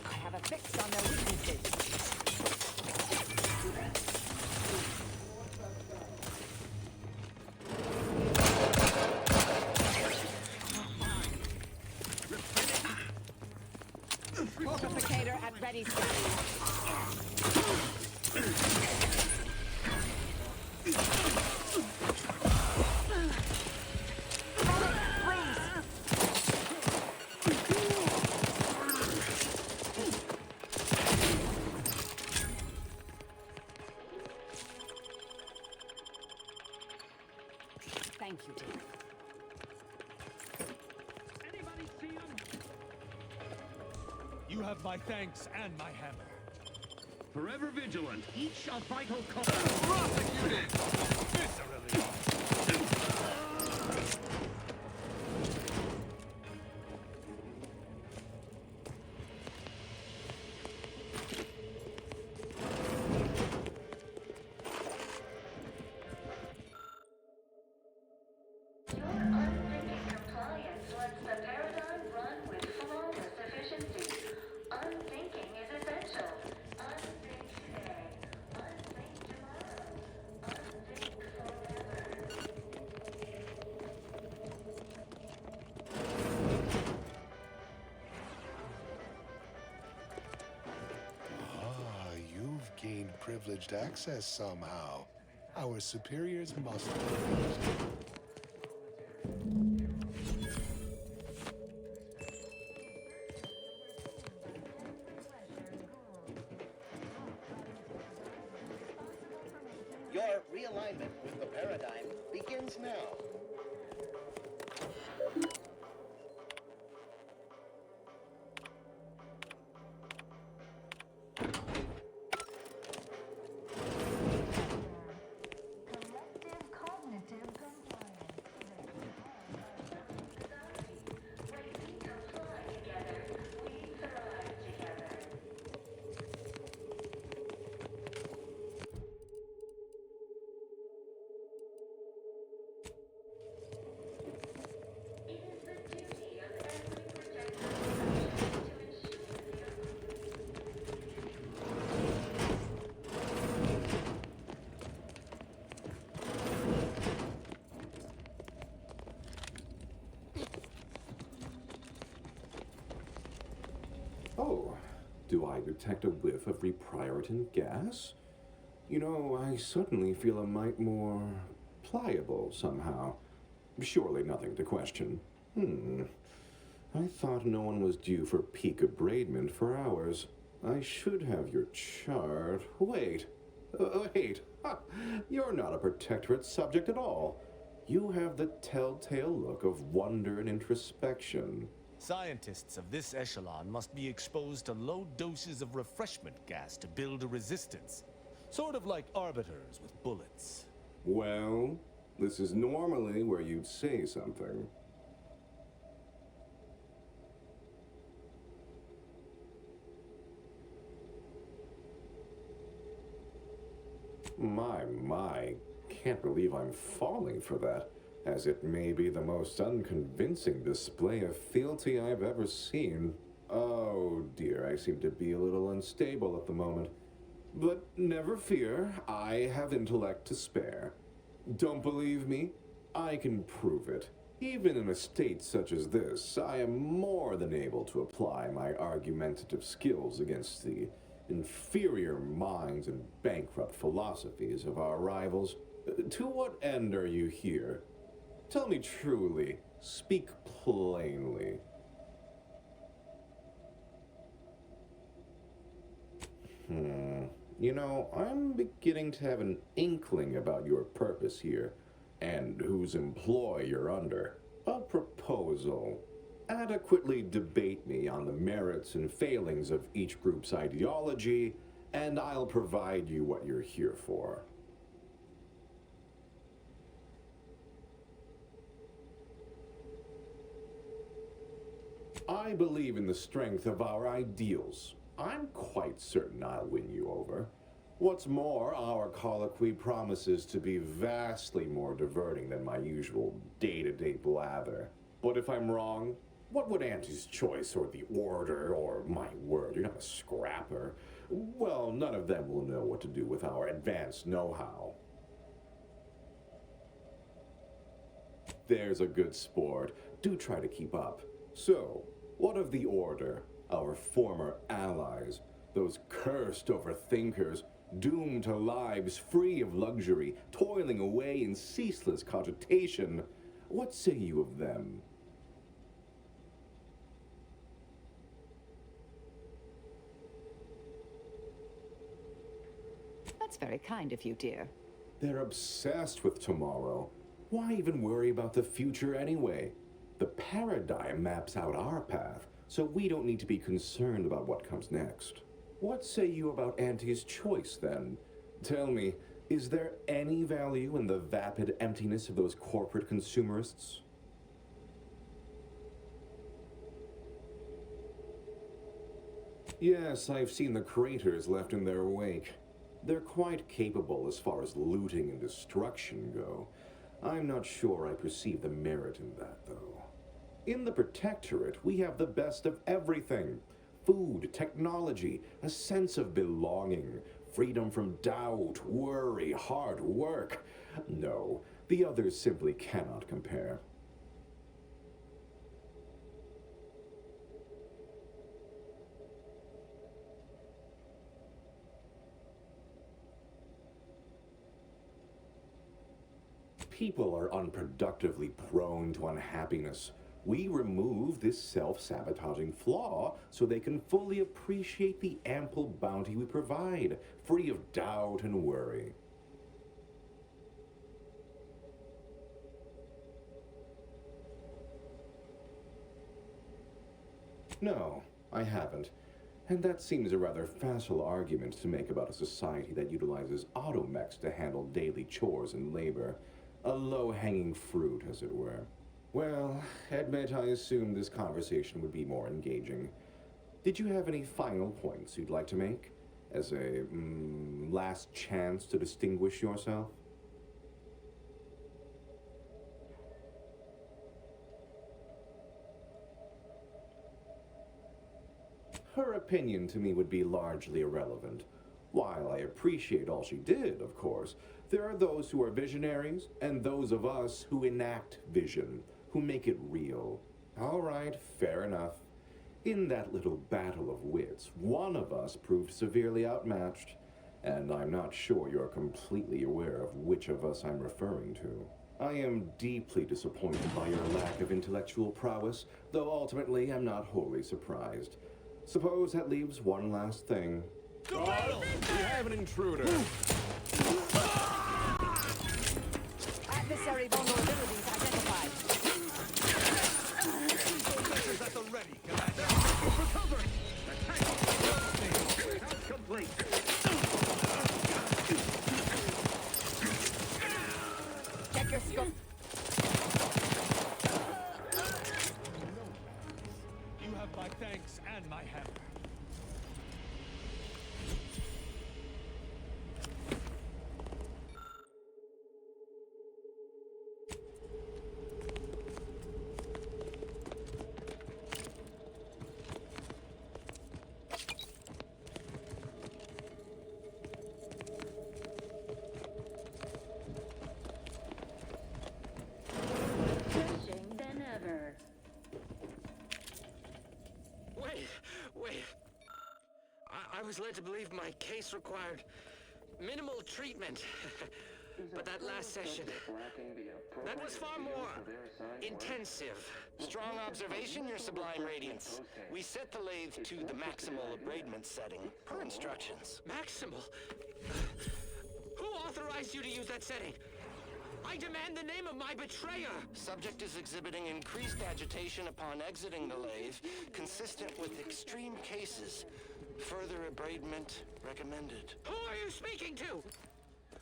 I have a fix on their weaknesses. Fortificator at ready Thank you, dear. Anybody see him? You have my thanks and my hammer. Forever vigilant. Each a vital call. Prosecuted! Viscerally! privileged access somehow. Our superiors must. Your realignment with the paradigm begins now. Oh, do I detect a whiff of repriorant gas? You know, I suddenly feel a mite more pliable somehow. Surely nothing to question. I thought no one was due for peak abradement for hours. I should have your chart. Wait. Wait. Ha! You're not a Protectorate subject at all. You have the telltale look of wonder and introspection. Scientists of this echelon must be exposed to low doses of refreshment gas to build a resistance. Sort of like arbiters with bullets. Well, this is normally where you'd say something. My, can't believe I'm falling for that, as it may be the most unconvincing display of fealty I've ever seen. Oh dear, I seem to be a little unstable at the moment. But never fear, I have intellect to spare. Don't believe me? I can prove it. Even in a state such as this, I am more than able to apply my argumentative skills against the inferior minds and bankrupt philosophies of our rivals. To what end are you here? Tell me truly, speak plainly. You know, I'm beginning to have an inkling about your purpose here, and whose employ you're under. A proposal. Adequately debate me on the merits and failings of each group's ideology, and I'll provide you what you're here for. I believe in the strength of our ideals. I'm quite certain I'll win you over. What's more, our colloquy promises to be vastly more diverting than my usual day-to-day blather. But if I'm wrong, what would Auntie's Choice or the Order or my word, you're not a scrapper? Well, none of them will know what to do with our advanced know-how. There's a good sport. Do try to keep up. So, what of the Order, our former allies, those cursed overthinkers, doomed to lives free of luxury, toiling away in ceaseless cogitation? What say you of them? That's very kind of you, dear. They're obsessed with tomorrow. Why even worry about the future anyway? The paradigm maps out our path, so we don't need to be concerned about what comes next. What say you about Auntie's Choice, then? Tell me, is there any value in the vapid emptiness of those corporate consumerists? Yes, I've seen the craters left in their wake. They're quite capable as far as looting and destruction go. I'm not sure I perceive the merit in that, though. In the Protectorate, we have the best of everything. Food, technology, a sense of belonging, freedom from doubt, worry, hard work. No, the others simply cannot compare. People are unproductively prone to unhappiness. We remove this self-sabotaging flaw so they can fully appreciate the ample bounty we provide, free of doubt and worry. No, I haven't. And that seems a rather facile argument to make about a society that utilizes automechs to handle daily chores and labor. A low-hanging fruit, as it were. Well, admit I assumed this conversation would be more engaging. Did you have any final points you'd like to make? As a, last chance to distinguish yourself? Her opinion to me would be largely irrelevant. While I appreciate all she did, of course, there are those who are visionaries, and those of us who enact vision, who make it real. All right, fair enough. In that little battle of wits, one of us proved severely outmatched, and I'm not sure you're completely aware of which of us I'm referring to. I am deeply disappointed by your lack of intellectual prowess, though ultimately I'm not wholly surprised. Suppose that leaves one last thing. We have an intruder. Adversary vulnerabilities identified. Is at the ready, Commander. Recover! Attack! Task complete. Check your scope. You have my thanks and my hammer. Wait. I was led to believe my case required minimal treatment. But that last session, that was far more intensive. Strong observation, Your Sublime Radiance. We set the lathe to the maximal abradement setting, per instructions. Maximal? Who authorized you to use that setting? I demand the name of my betrayer! Subject is exhibiting increased agitation upon exiting the lathe, consistent with extreme cases. Further abradement recommended. Who are you speaking to?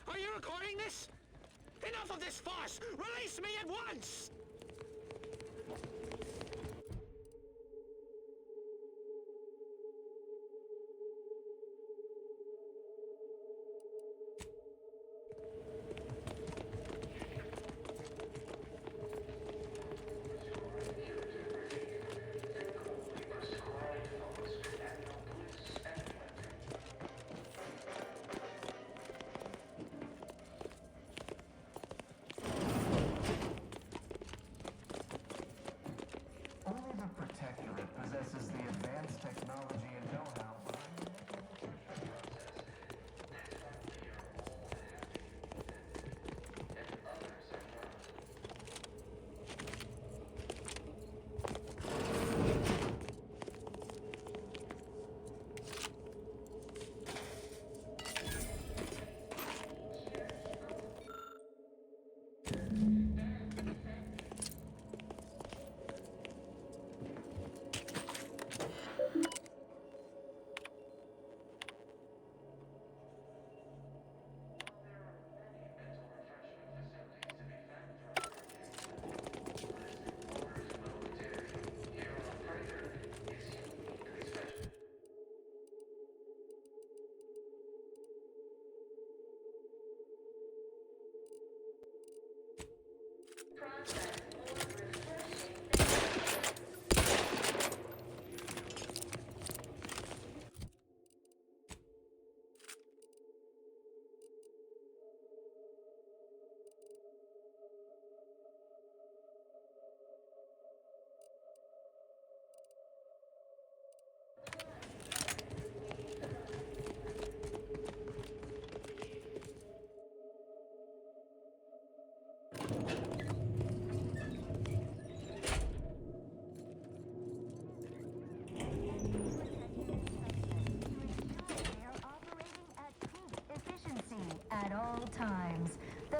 Are you recording this? Enough of this farce! Release me at once!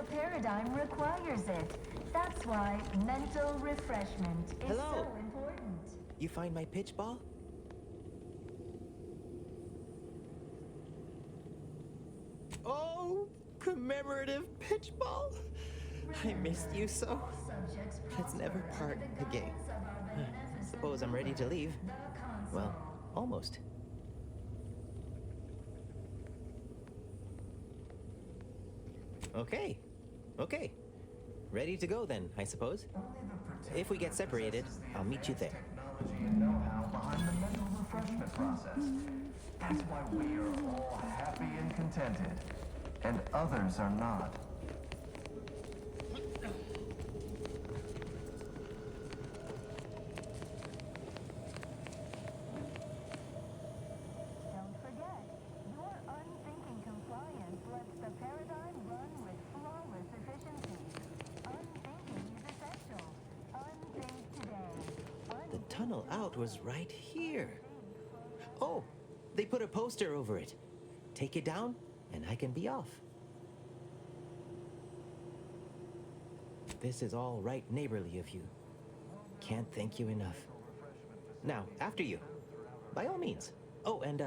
paradigm requires it. That's why mental refreshment is Hello. so important. You find my pitch ball? Oh, commemorative pitch ball? I missed you so. Let's never part again. Suppose I'm ready to leave. Well, almost. Okay. Okay. Ready to go then, I suppose. If we get separated, I'll meet you there. Technology and know-how behind the mental refreshment process. That's why we are all happy and contented, and others are not. Don't forget, your unthinking compliance lets the paradigm run with flawless efficiency. Unthinking is essential. Unthink today. The tunnel out was right here. Oh, they put a poster over it. Take it down, and I can be off. This is all right neighborly of you. Can't thank you enough. Now, after you. By all means. Oh, and,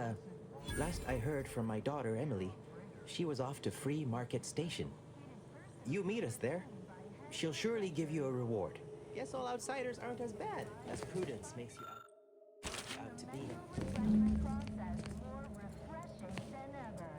last I heard from my daughter, Emily, she was off to Free Market Station. You meet us there. She'll surely give you a reward. Guess all outsiders aren't as bad as Prudence makes you out to be. Refreshment process more refreshing than ever.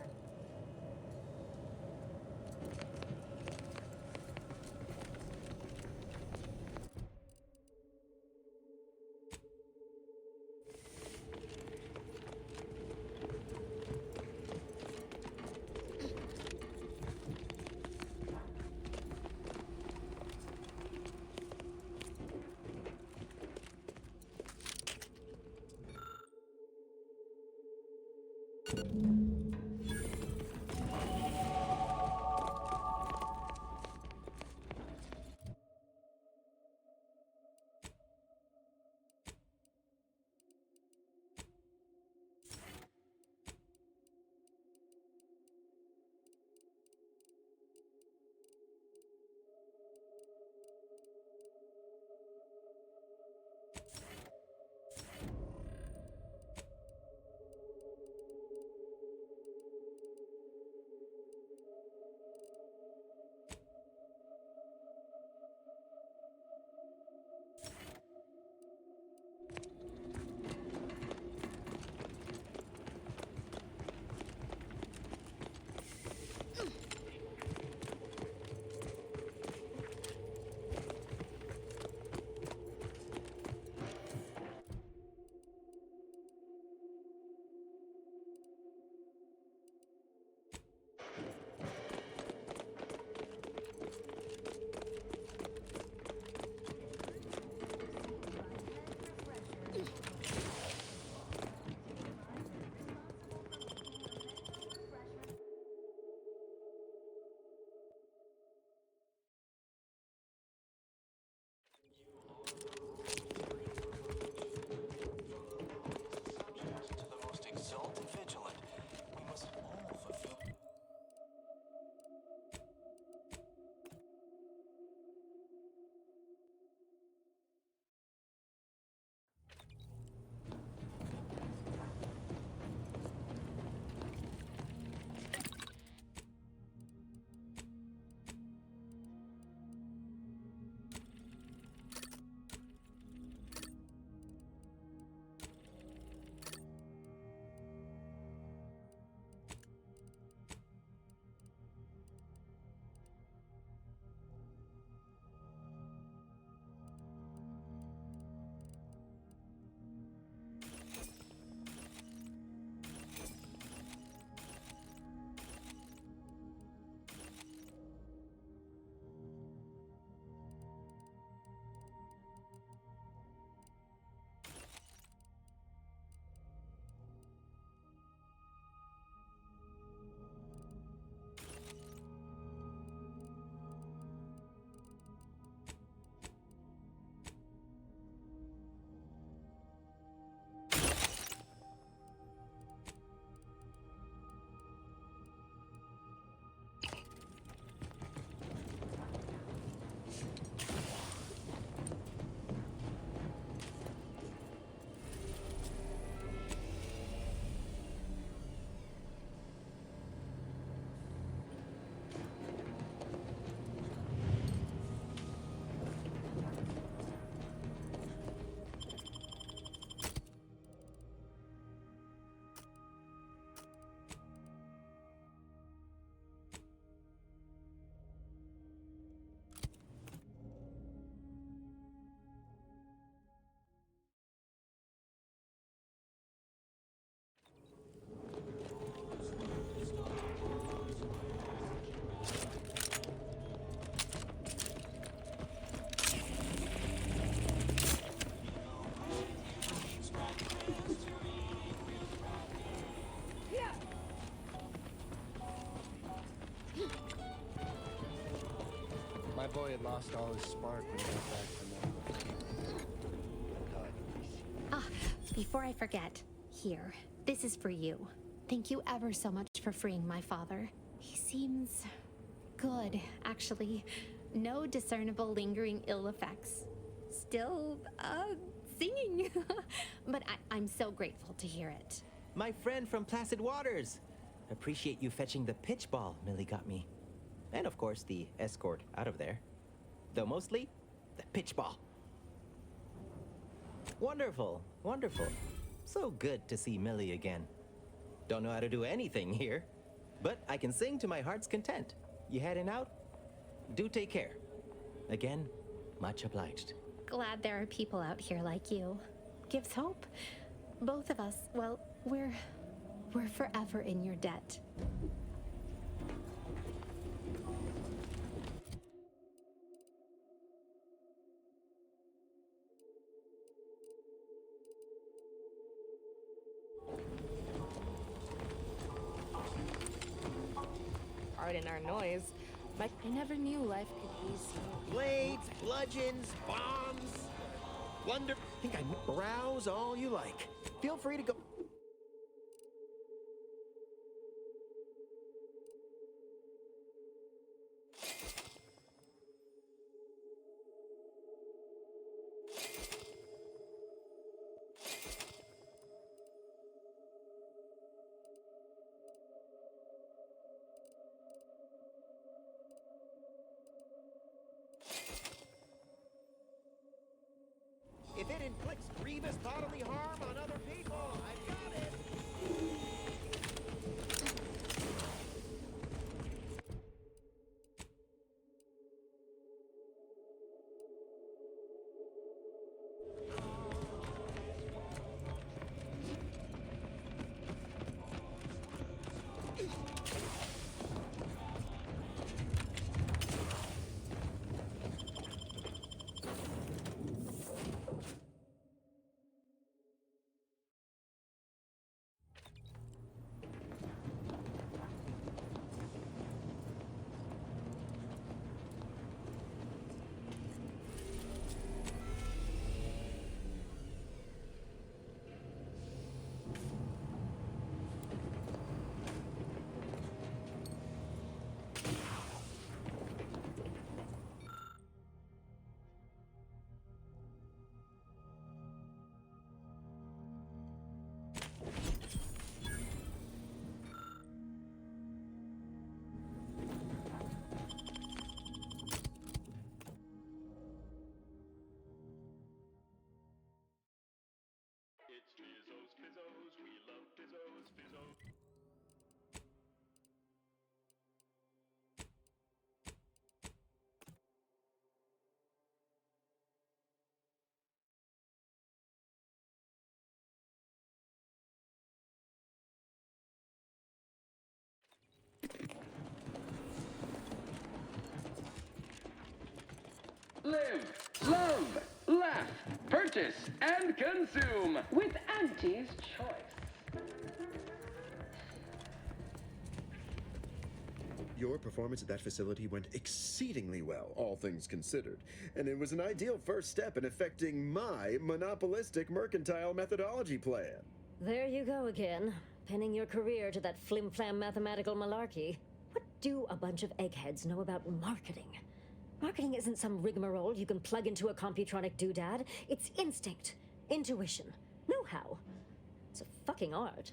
boy had lost all his spark when he got back from Ah, before I forget, here, this is for you. Thank you ever so much for freeing my father. He seems good, actually. No discernible lingering ill effects. Still, singing. But I'm so grateful to hear it. My friend from Placid Waters. Appreciate you fetching the pitch ball Millie got me. And of course, the escort out of there. Though mostly, the pitch ball. Wonderful, wonderful. So good to see Millie again. Don't know how to do anything here, but I can sing to my heart's content. You heading out? Do take care. Again, much obliged. Glad there are people out here like you. Gives hope. Both of us, well, we're forever in your debt. Pardon our noise. I never knew life could be so... Blades, bludgeons, bombs. Wonder. Think I browse all you like. Feel free to go. If it inflicts grievous bodily harm on other people, I've got it! Live, love, laugh, purchase, and consume with Auntie's Choice. Your performance at that facility went exceedingly well, all things considered, and it was an ideal first step in effecting my monopolistic mercantile methodology plan. There you go again, pinning your career to that flim-flam mathematical malarkey. What do a bunch of eggheads know about marketing? Marketing isn't some rigmarole you can plug into a computronic doodad. It's instinct, intuition, know-how. It's a fucking art.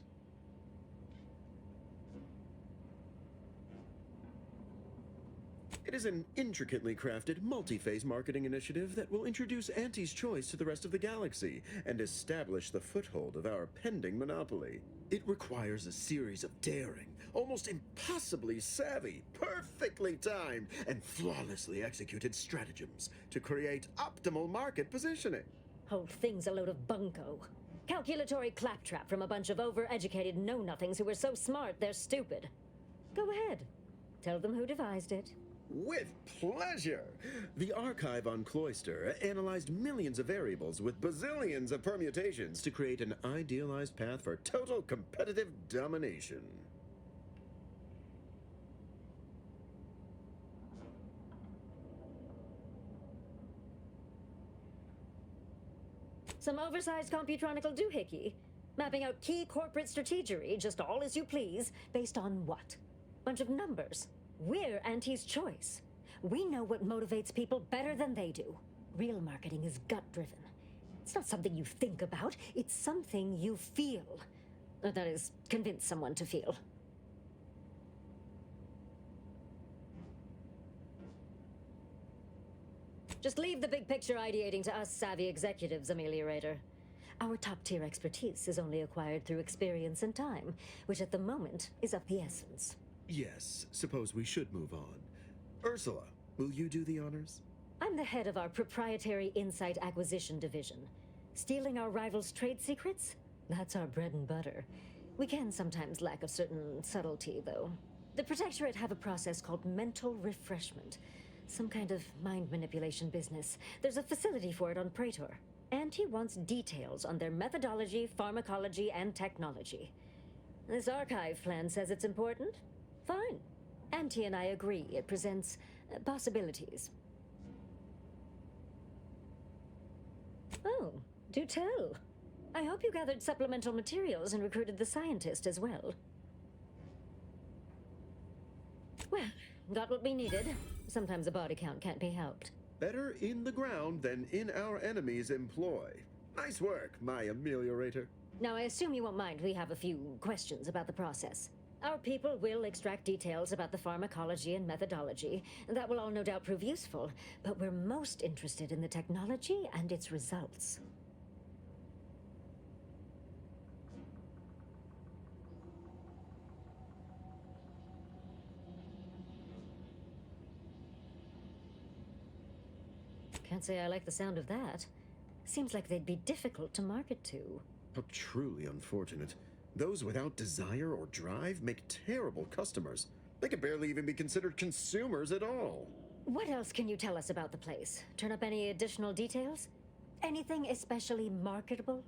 It is an intricately crafted, multi-phase marketing initiative that will introduce Auntie's Choice to the rest of the galaxy and establish the foothold of our pending monopoly. It requires a series of daring, almost impossibly savvy, perfectly timed, and flawlessly executed stratagems to create optimal market positioning. Whole thing's a load of bunco. Calculatory claptrap from a bunch of over-educated know-nothings who are so smart they're stupid. Go ahead. Tell them who devised it. With pleasure! The archive on Cloister analyzed millions of variables with bazillions of permutations to create an idealized path for total competitive domination. Some oversized computronical doohickey? Mapping out key corporate strategery, just all as you please, based on what? Bunch of numbers. We're Auntie's choice. We know what motivates people better than they do. Real marketing is gut-driven. It's not something you think about, it's something you feel. Or that is, convince someone to feel. Just leave the big picture ideating to us savvy executives, Ameliorator. Our top-tier expertise is only acquired through experience and time, which at the moment is of the essence. Yes, suppose we should move on. Ursula, will you do the honors? I'm the head of our proprietary insight acquisition division. Stealing our rivals' trade secrets? That's our bread and butter. We can sometimes lack a certain subtlety, though. The Protectorate have a process called mental refreshment. Some kind of mind manipulation business. There's a facility for it on Praetor. And he wants details on their methodology, pharmacology, and technology. This archive plan says it's important? Fine. Auntie and I agree it presents possibilities. Oh, do tell. I hope you gathered supplemental materials and recruited the scientist as well. Well, got what we needed. Sometimes a body count can't be helped. Better in the ground than in our enemy's employ. Nice work, my ameliorator. Now, I assume you won't mind we have a few questions about the process. Our people will extract details about the pharmacology and methodology. That will all no doubt prove useful, but we're most interested in the technology and its results. Can't say I like the sound of that. Seems like they'd be difficult to market to. How truly unfortunate. Those without desire or drive make terrible customers. They could barely even be considered consumers at all. What else can you tell us about the place? Turn up any additional details? Anything especially marketable?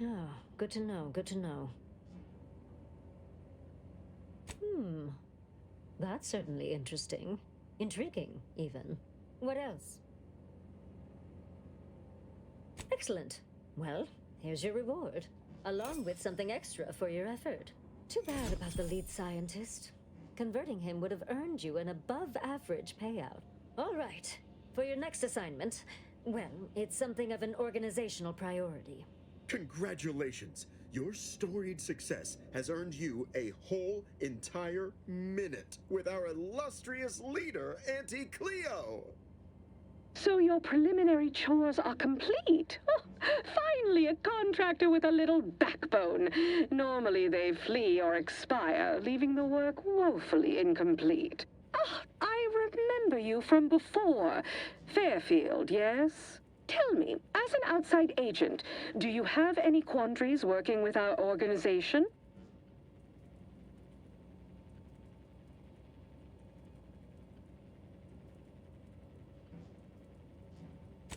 Oh, good to know, good to know. That's certainly interesting. Intriguing, even. What else? Excellent. Well, here's your reward, along with something extra for your effort. Too bad about the lead scientist. Converting him would have earned you an above-average payout. All right, for your next assignment, well, it's something of an organizational priority. Congratulations! Your storied success has earned you a whole entire minute with our illustrious leader, Auntie Cleo! So your preliminary chores are complete? Oh, finally a contractor with a little backbone. Normally they flee or expire, leaving the work woefully incomplete. Ah, I remember you from before. Fairfield, yes? Tell me, as an outside agent, do you have any quandaries working with our organization?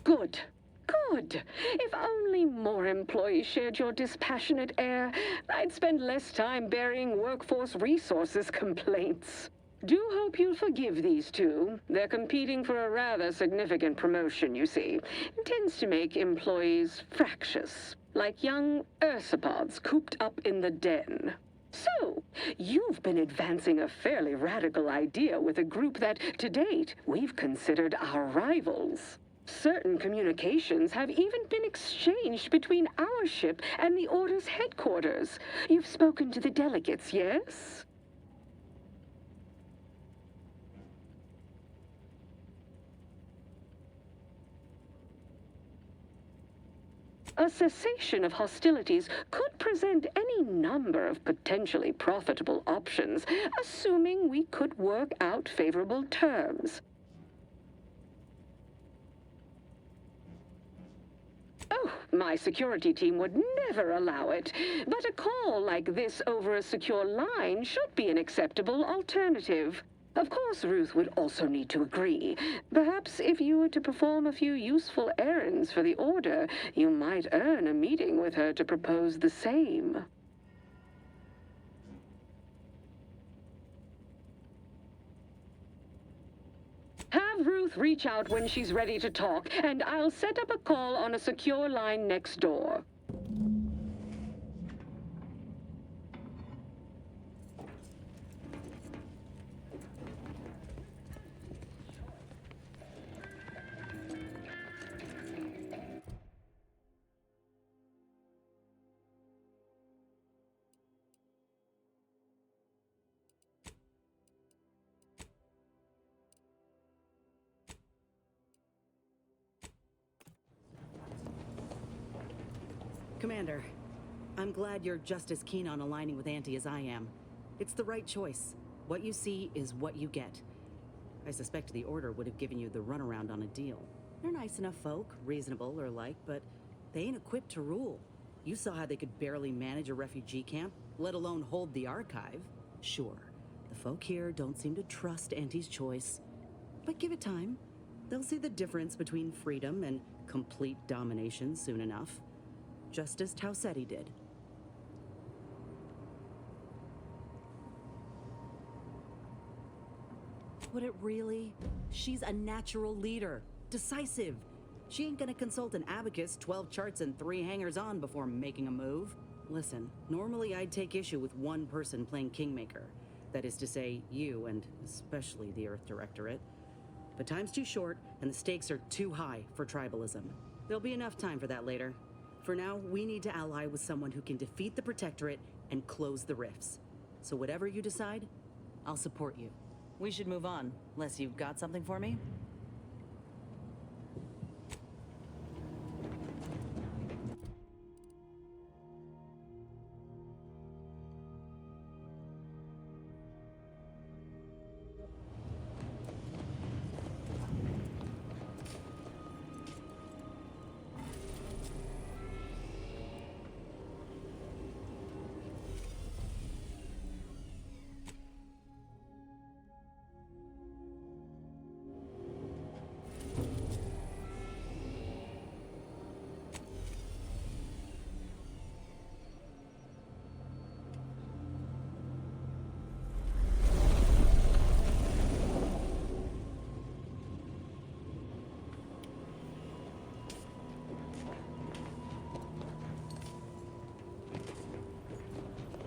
Good. Good. If only more employees shared your dispassionate air, I'd spend less time burying workforce resources complaints. Do hope you'll forgive these two. They're competing for a rather significant promotion, you see. It tends to make employees fractious, like young ursopods cooped up in the den. So, you've been advancing a fairly radical idea with a group that, to date, we've considered our rivals. Certain communications have even been exchanged between our ship and the Order's headquarters. You've spoken to the delegates, yes? A cessation of hostilities could present any number of potentially profitable options, assuming we could work out favorable terms. Oh, my security team would never allow it, but a call like this over a secure line should be an acceptable alternative. Of course, Ruth would also need to agree. Perhaps if you were to perform a few useful errands for the Order, you might earn a meeting with her to propose the same. Have Ruth reach out when she's ready to talk, and I'll set up a call on a secure line next door. Commander, I'm glad you're just as keen on aligning with Auntie as I am. It's the right choice. What you see is what you get. I suspect the Order would have given you the runaround on a deal. They're nice enough folk, reasonable or like, but they ain't equipped to rule. You saw how they could barely manage a refugee camp, let alone hold the archive. Sure, the folk here don't seem to trust Auntie's choice. But give it time. They'll see the difference between freedom and complete domination soon enough. Just as Tausetti did. Would it really? She's a natural leader. Decisive. She ain't gonna consult an abacus, 12 charts, and 3 hangers-on before making a move. Listen, normally I'd take issue with one person playing Kingmaker. That is to say, you, and especially the Earth Directorate. But time's too short, and the stakes are too high for tribalism. There'll be enough time for that later. For now, we need to ally with someone who can defeat the Protectorate and close the rifts. So whatever you decide, I'll support you. We should move on, unless you've got something for me?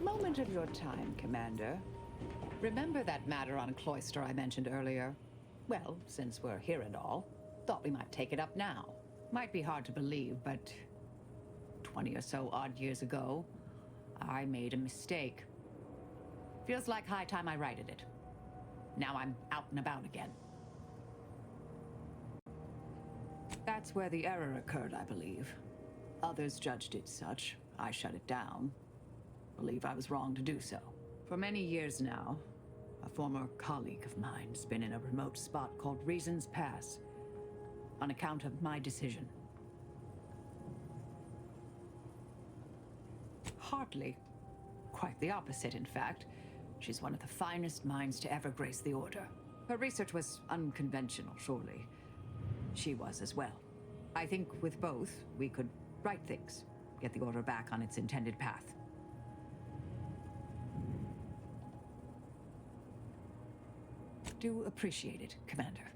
Moment of your time, Commander. Remember that matter on Cloister I mentioned earlier? Well, since we're here and all, thought we might take it up now. Might be hard to believe, but 20 or so odd years ago, I made a mistake. Feels like high time I righted it. Now I'm out and about again. That's where the error occurred, I believe. Others judged it such. I shut it down. Believe I was wrong to do so. For many years now, a former colleague of mine's been in a remote spot called Reasons Pass, on account of my decision. Hardly. Quite the opposite, in fact. She's one of the finest minds to ever grace the Order. Her research was unconventional, surely. She was as well. I think with both, we could right things, get the Order back on its intended path. Do appreciate it, Commander.